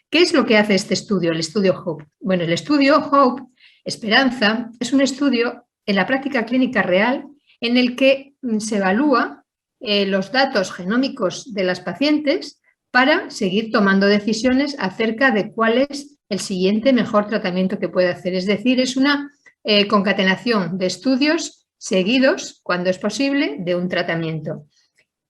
¿Qué es lo que hace este estudio, el estudio HOPE? Bueno, el estudio HOPE, Esperanza, es un estudio en la práctica clínica real en el que se evalúa los datos genómicos de las pacientes para seguir tomando decisiones acerca de cuál es el siguiente mejor tratamiento que puede hacer. Es decir, es una concatenación de estudios seguidos, cuando es posible, de un tratamiento.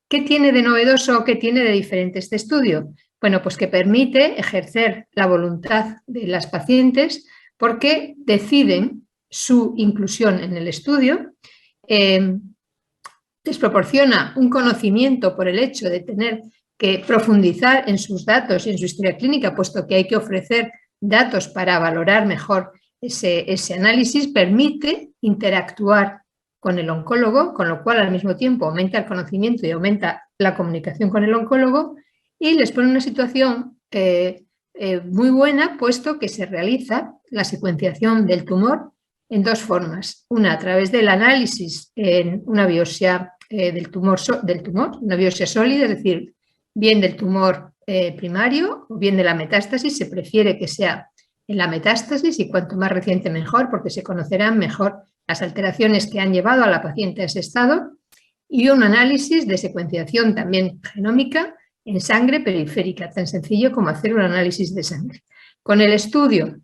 ¿Qué tiene de novedoso o qué tiene de diferente este estudio? Bueno, pues que permite ejercer la voluntad de las pacientes porque deciden su inclusión en el estudio, les proporciona un conocimiento por el hecho de tener que profundizar en sus datos y en su historia clínica, puesto que hay que ofrecer datos para valorar mejor ese análisis, permite interactuar con el oncólogo, con lo cual al mismo tiempo aumenta el conocimiento y aumenta la comunicación con el oncólogo y les pone una situación muy buena, puesto que se realiza la secuenciación del tumor en dos formas. Una a través del análisis en una biopsia del tumor, una biopsia sólida, es decir, bien del tumor primario o bien de la metástasis. Se prefiere que sea en la metástasis y cuanto más reciente mejor, porque se conocerán mejor las alteraciones que han llevado a la paciente a ese estado, y un análisis de secuenciación también genómica en sangre periférica, tan sencillo como hacer un análisis de sangre. Con el estudio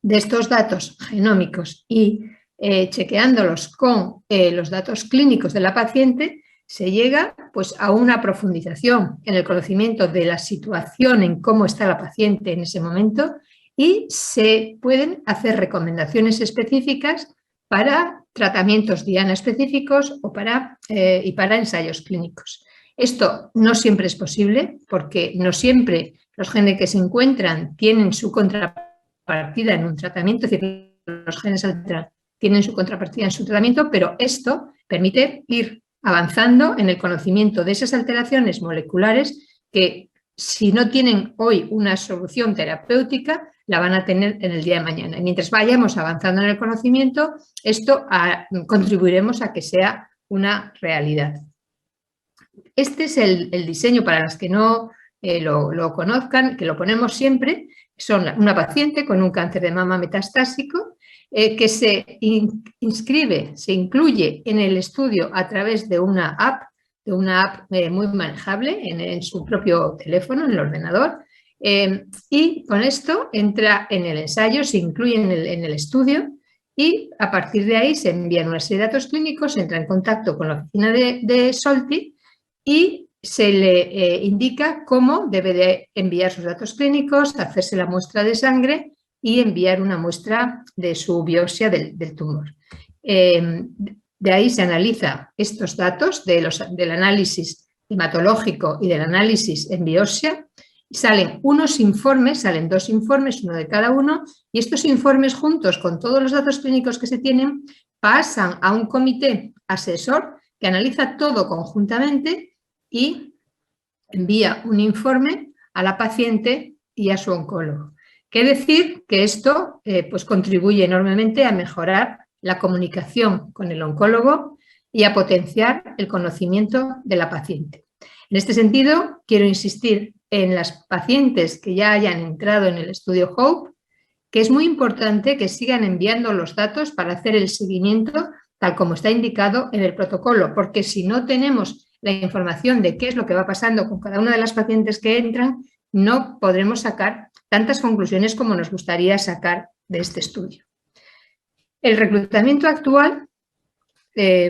de estos datos genómicos y chequeándolos con los datos clínicos de la paciente, se llega pues, a una profundización en el conocimiento de la situación, en cómo está la paciente en ese momento, y se pueden hacer recomendaciones específicas para tratamientos diana específicos y para ensayos clínicos. Esto no siempre es posible porque no siempre los genes que se encuentran tienen su contrapartida en un tratamiento, es decir, los genes alterados tienen su contrapartida en su tratamiento, pero esto permite ir avanzando en el conocimiento de esas alteraciones moleculares que, si no tienen hoy una solución terapéutica, la van a tener en el día de mañana. Y mientras vayamos avanzando en el conocimiento, esto contribuiremos a que sea una realidad. Este es el diseño para los que no lo conozcan, que lo ponemos siempre. Son una paciente con un cáncer de mama metastásico que se incluye en el estudio a través de una app muy manejable en su propio teléfono, en el ordenador, y con esto entra en el ensayo, se incluye en el estudio y a partir de ahí se envían una serie de datos clínicos, se entra en contacto con la oficina de Solti y se le indica cómo debe de enviar sus datos clínicos, hacerse la muestra de sangre y enviar una muestra de su biopsia del tumor. De ahí se analiza estos datos del análisis hematológico y del análisis en biopsia. Salen unos informes, salen 2 informes, uno de cada uno, y estos informes juntos con todos los datos clínicos que se tienen pasan a un comité asesor que analiza todo conjuntamente y envía un informe a la paciente y a su oncólogo. Quiere decir que esto pues contribuye enormemente a mejorar la comunicación con el oncólogo y a potenciar el conocimiento de la paciente. En este sentido, quiero insistir en las pacientes que ya hayan entrado en el estudio HOPE, que es muy importante que sigan enviando los datos para hacer el seguimiento tal como está indicado en el protocolo, porque si no tenemos la información de qué es lo que va pasando con cada una de las pacientes que entran, no podremos sacar tantas conclusiones como nos gustaría sacar de este estudio. El reclutamiento actual,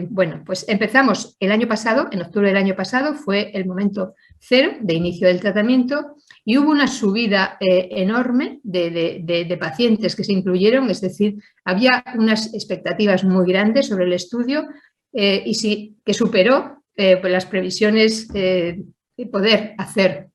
bueno, pues empezamos el año pasado, en octubre del año pasado, fue el momento cero de inicio del tratamiento y hubo una subida enorme de pacientes que se incluyeron, es decir, había unas expectativas muy grandes sobre el estudio y sí que superó pues las previsiones de poder hacer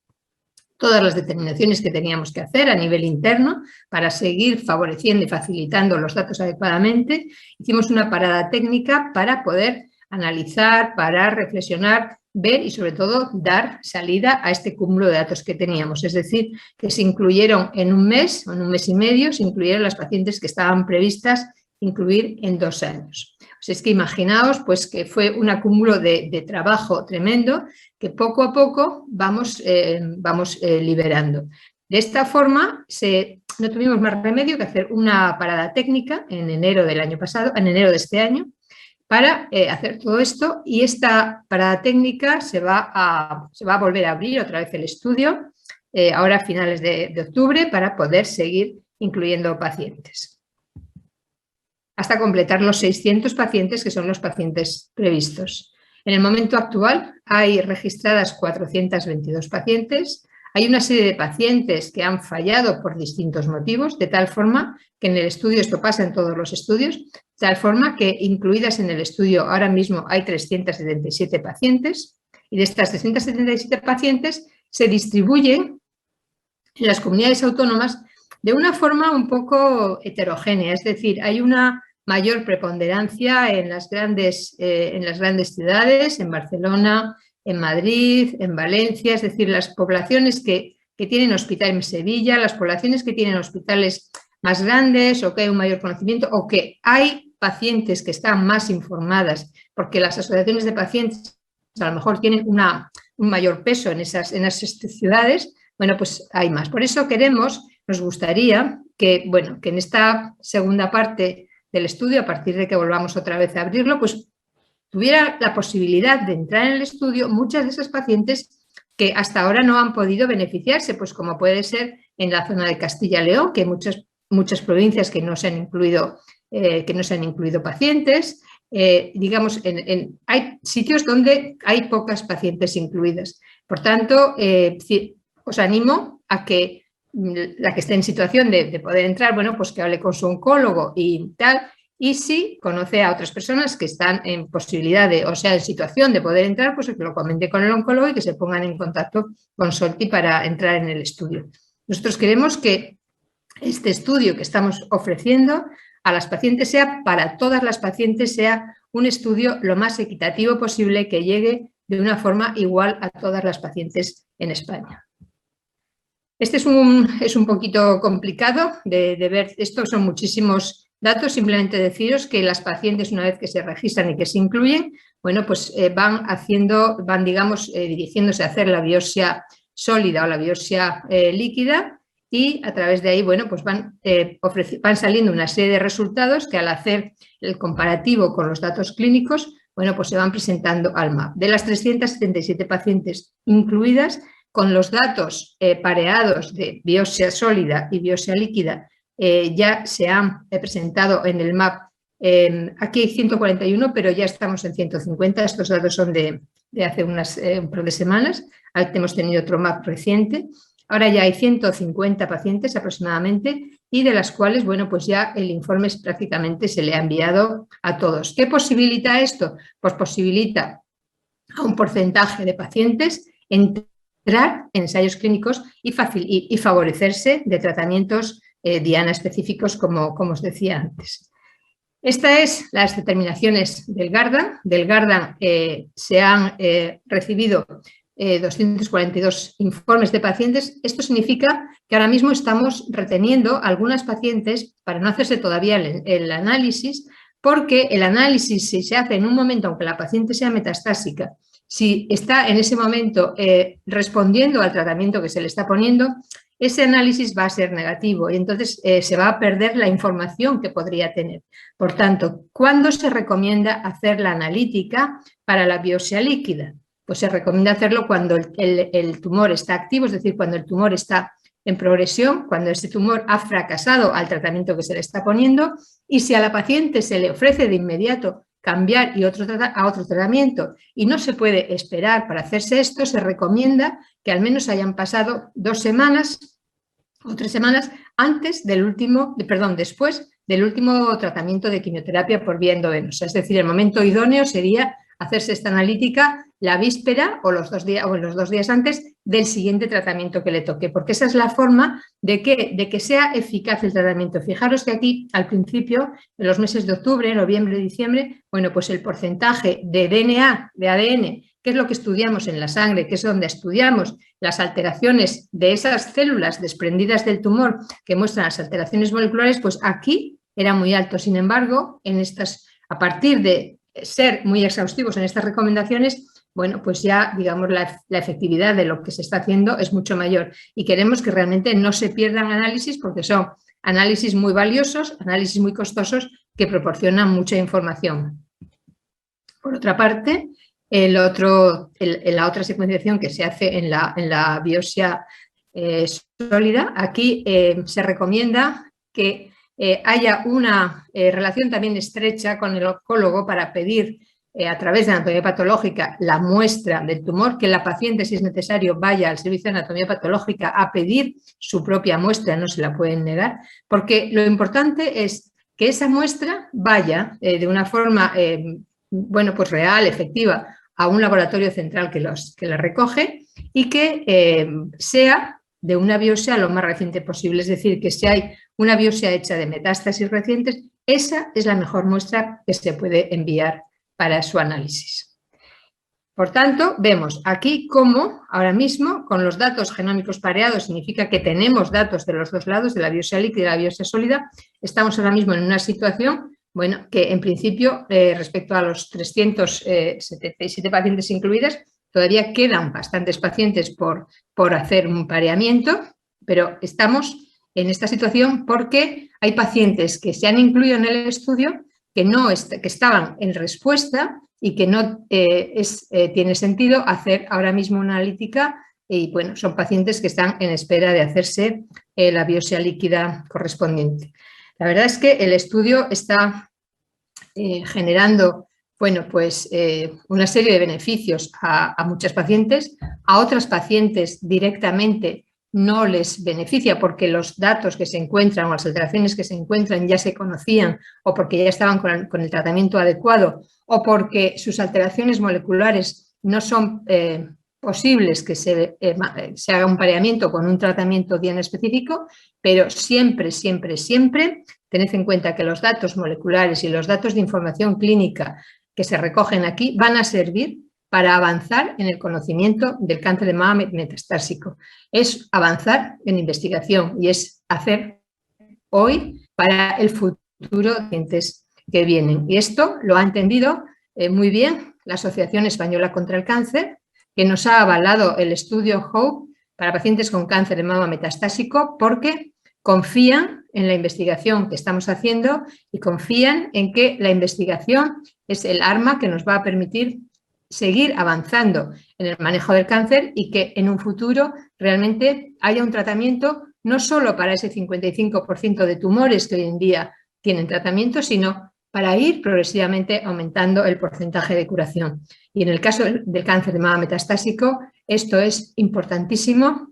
todas las determinaciones que teníamos que hacer a nivel interno para seguir favoreciendo y facilitando los datos adecuadamente. Hicimos una parada técnica para poder analizar, parar, reflexionar, ver y sobre todo dar salida a este cúmulo de datos que teníamos. Es decir, que se incluyeron en un mes o en un mes y medio, se incluyeron las pacientes que estaban previstas incluir en 2 años. O sea, es que imaginaos pues, que fue un acúmulo de trabajo tremendo que poco a poco vamos liberando. De esta forma, no tuvimos más remedio que hacer una parada técnica en enero del año pasado, en enero de este año, para hacer todo esto, y esta parada técnica se va a volver a abrir otra vez el estudio, ahora a finales de octubre, para poder seguir incluyendo pacientes, hasta completar los 600 pacientes que son los pacientes previstos. En el momento actual hay registradas 422 pacientes, hay una serie de pacientes que han fallado por distintos motivos, de tal forma que en el estudio, esto pasa en todos los estudios, de tal forma que incluidas en el estudio ahora mismo hay 377 pacientes y de estas 377 pacientes se distribuyen en las comunidades autónomas de una forma un poco heterogénea, es decir, hay una mayor preponderancia en las grandes ciudades, en Barcelona, en Madrid, en Valencia, es decir, las poblaciones que tienen hospital en Sevilla, las poblaciones que tienen hospitales más grandes o que hay un mayor conocimiento o que hay pacientes que están más informadas porque las asociaciones de pacientes a lo mejor tienen un mayor peso en esas ciudades, bueno, pues hay más. Por eso nos gustaría que, bueno, que en esta segunda parte del estudio, a partir de que volvamos otra vez a abrirlo, pues tuviera la posibilidad de entrar en el estudio muchas de esas pacientes que hasta ahora no han podido beneficiarse, pues como puede ser en la zona de Castilla y León, que hay muchas provincias que no se han incluido pacientes, digamos, hay sitios donde hay pocas pacientes incluidas. Por tanto, os animo a que la que esté en situación de poder entrar, bueno, pues que hable con su oncólogo y tal, y si conoce a otras personas que están en posibilidad de, o sea, en situación de poder entrar, pues que lo comente con el oncólogo y que se pongan en contacto con Solti para entrar en el estudio. Nosotros queremos que este estudio que estamos ofreciendo a las pacientes sea para todas las pacientes, sea un estudio lo más equitativo posible, que llegue de una forma igual a todas las pacientes en España. Este es un poquito complicado de ver, estos son muchísimos datos, simplemente deciros que las pacientes, una vez que se registran y que se incluyen, bueno, pues van digamos, dirigiéndose a hacer la biopsia sólida o la biopsia líquida, y a través de ahí, bueno, pues van saliendo una serie de resultados que, al hacer el comparativo con los datos clínicos, bueno, pues se van presentando al MAP. De las 377 pacientes incluidas, con los datos pareados de biopsia sólida y biopsia líquida, ya se han presentado en el MAP. Aquí hay 141, pero ya estamos en 150. Estos datos son de hace un par de semanas. Hemos tenido otro MAP reciente. Ahora ya hay 150 pacientes aproximadamente, y de las cuales, bueno, pues ya el informe prácticamente se le ha enviado a todos. ¿Qué posibilita esto? Pues posibilita a un porcentaje de pacientes entrar en ensayos clínicos y favorecerse de tratamientos diana específicos, como os decía antes. Estas son las determinaciones del GARDA. Del GARDA se han recibido 242 informes de pacientes. Esto significa que ahora mismo estamos reteniendo algunas pacientes para no hacerse todavía el análisis, porque el análisis, si se hace en un momento, aunque la paciente sea metastásica, si está en ese momento respondiendo al tratamiento que se le está poniendo, ese análisis va a ser negativo y entonces se va a perder la información que podría tener. Por tanto, ¿cuándo se recomienda hacer la analítica para la biopsia líquida? Pues se recomienda hacerlo cuando el tumor está activo, es decir, cuando el tumor está en progresión, cuando ese tumor ha fracasado al tratamiento que se le está poniendo, y si a la paciente se le ofrece de inmediato cambiar a otro tratamiento y no se puede esperar para hacerse esto, se recomienda que al menos hayan pasado 2 semanas o 3 semanas después del último tratamiento de quimioterapia por vía endovenosa. Es decir, el momento idóneo sería hacerse esta analítica la víspera o los 2 días o los 2 días antes del siguiente tratamiento que le toque, porque esa es la forma de que sea eficaz el tratamiento. Fijaros que aquí, al principio, en los meses de octubre, noviembre, diciembre, bueno, pues el porcentaje de DNA, de ADN, que es lo que estudiamos en la sangre, que es donde estudiamos las alteraciones de esas células desprendidas del tumor que muestran las alteraciones moleculares, pues aquí era muy alto. Sin embargo, a partir de ser muy exhaustivos en estas recomendaciones, bueno, pues ya, digamos, la efectividad de lo que se está haciendo es mucho mayor, y queremos que realmente no se pierdan análisis, porque son análisis muy valiosos, análisis muy costosos, que proporcionan mucha información. Por otra parte, la otra secuenciación que se hace en la biopsia sólida, aquí se recomienda que haya una relación también estrecha con el oncólogo para pedir a través de anatomía patológica la muestra del tumor, que la paciente, si es necesario, vaya al servicio de anatomía patológica a pedir su propia muestra, no se la pueden negar, porque lo importante es que esa muestra vaya de una forma bueno, pues real, efectiva, a un laboratorio central que la recoge, y que sea de una biopsia lo más reciente posible. Es decir, que si hay una biopsia hecha de metástasis recientes, esa es la mejor muestra que se puede enviar para su análisis. Por tanto, vemos aquí cómo ahora mismo, con los datos genómicos pareados, significa que tenemos datos de los 2 lados, de la biopsia líquida y la biopsia sólida. Estamos ahora mismo en una situación, bueno, que en principio, respecto a los 377 pacientes incluidas, todavía quedan bastantes pacientes por hacer un pareamiento, pero estamos en esta situación porque hay pacientes que se han incluido en el estudio que estaban en respuesta y que no tiene sentido hacer ahora mismo una analítica, y bueno, son pacientes que están en espera de hacerse la biopsia líquida correspondiente. La verdad es que el estudio está generando, bueno, pues una serie de beneficios a muchas pacientes, a otras pacientes directamente no les beneficia porque los datos que se encuentran o las alteraciones que se encuentran ya se conocían o porque ya estaban con el tratamiento adecuado o porque sus alteraciones moleculares no son posibles que se haga un pareamiento con un tratamiento bien específico, pero siempre, siempre, siempre tened en cuenta que los datos moleculares y los datos de información clínica que se recogen aquí van a servir para avanzar en el conocimiento del cáncer de mama metastásico. Es avanzar en investigación y es hacer hoy para el futuro de pacientes que vienen. Y esto lo ha entendido muy bien la Asociación Española contra el Cáncer, que nos ha avalado el estudio HOPE para pacientes con cáncer de mama metastásico porque confían en la investigación que estamos haciendo y confían en que la investigación es el arma que nos va a permitir seguir avanzando en el manejo del cáncer y que en un futuro realmente haya un tratamiento no solo para ese 55% de tumores que hoy en día tienen tratamiento, sino para ir progresivamente aumentando el porcentaje de curación. Y en el caso del cáncer de mama metastásico, esto es importantísimo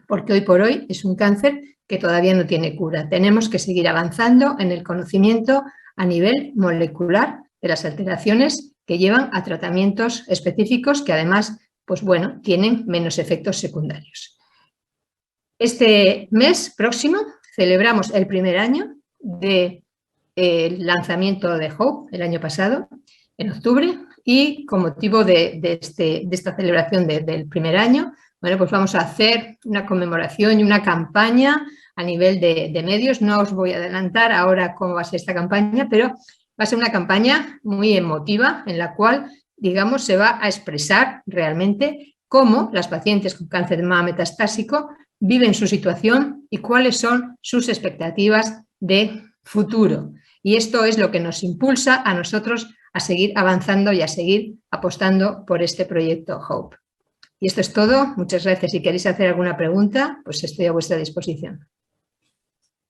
porque hoy por hoy es un cáncer que todavía no tiene cura. Tenemos que seguir avanzando en el conocimiento a nivel molecular de las alteraciones que llevan a tratamientos específicos que además, pues bueno, tienen menos efectos secundarios. Este mes próximo celebramos el primer año del lanzamiento de HOPE, el año pasado, en octubre, y con motivo de esta celebración del primer año, bueno, pues vamos a hacer una conmemoración y una campaña a nivel de medios. No os voy a adelantar ahora cómo va a ser esta campaña, pero va a ser una campaña muy emotiva en la cual, digamos, se va a expresar realmente cómo las pacientes con cáncer de mama metastásico viven su situación y cuáles son sus expectativas de futuro. Y esto es lo que nos impulsa a nosotros a seguir avanzando y a seguir apostando por este proyecto HOPE. Y esto es todo. Muchas gracias. Si queréis hacer alguna pregunta, pues estoy a vuestra disposición.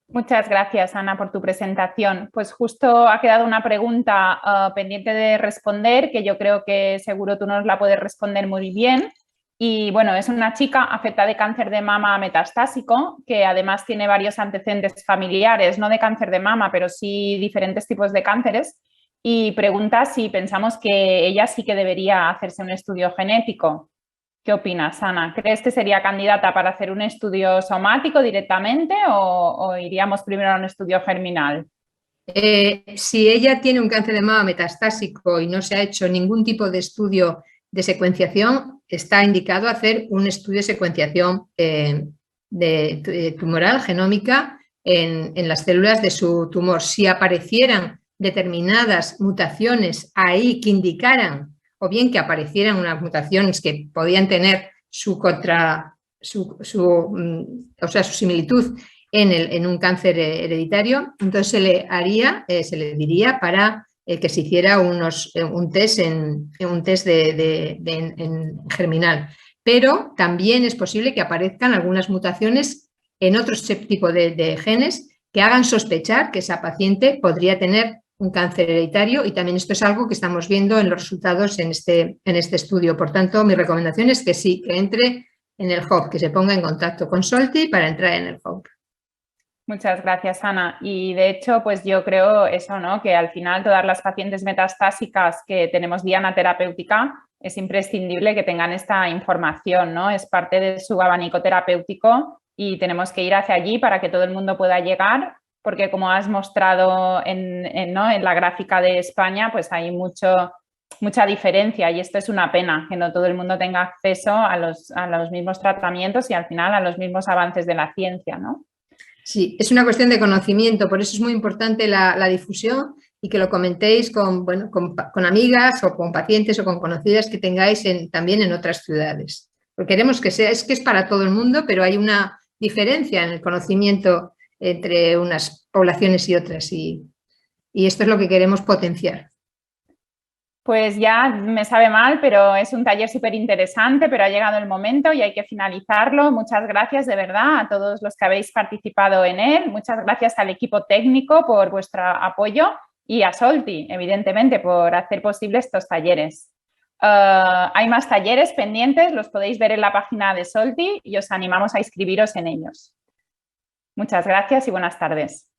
Muchas gracias, Ana, por tu presentación. Pues justo ha quedado una pregunta pendiente de responder, que yo creo que seguro tú nos la puedes responder muy bien. Y bueno, es una chica afectada de cáncer de mama metastásico, que además tiene varios antecedentes familiares, no de cáncer de mama, pero sí diferentes tipos de cánceres. Y pregunta si pensamos que ella sí que debería hacerse un estudio genético. ¿Qué opinas, Ana? ¿Crees que sería candidata para hacer un estudio somático directamente o iríamos primero a un estudio germinal? Si ella tiene un cáncer de mama metastásico y no se ha hecho ningún tipo de estudio de secuenciación, está indicado hacer un estudio de secuenciación tumoral, genómica, en las células de su tumor. Si aparecieran determinadas mutaciones ahí que indicaran, o bien que aparecieran unas mutaciones que podían tener su similitud en un cáncer hereditario, entonces se le diría para que se hiciera un test en germinal. Pero también es posible que aparezcan algunas mutaciones en otro tipo de genes que hagan sospechar que esa paciente podría tener un cáncer hereditario, y también esto es algo que estamos viendo en los resultados en este estudio. Por tanto, mi recomendación es que sí, que entre en el HOPE, que se ponga en contacto con Solti para entrar en el HOPE. Muchas gracias, Ana. Y de hecho, pues yo creo eso, ¿no? Que al final todas las pacientes metastásicas que tenemos diana terapéutica es imprescindible que tengan esta información, ¿no? Es parte de su abanico terapéutico y tenemos que ir hacia allí para que todo el mundo pueda llegar, porque como has mostrado en la gráfica de España, pues hay mucha diferencia y esto es una pena, que no todo el mundo tenga acceso a los mismos tratamientos y al final a los mismos avances de la ciencia, ¿no? Sí, es una cuestión de conocimiento, por eso es muy importante la difusión y que lo comentéis con amigas o con pacientes o con conocidas que tengáis también en otras ciudades. Porque queremos que es para todo el mundo, pero hay una diferencia en el conocimiento entre unas poblaciones y otras y esto es lo que queremos potenciar. Pues ya me sabe mal, pero es un taller súper interesante, pero ha llegado el momento y hay que finalizarlo. Muchas gracias de verdad a todos los que habéis participado en él. Muchas gracias al equipo técnico por vuestro apoyo y a Solti, evidentemente, por hacer posible estos talleres. Hay más talleres pendientes, los podéis ver en la página de Solti y os animamos a inscribiros en ellos. Muchas gracias y buenas tardes.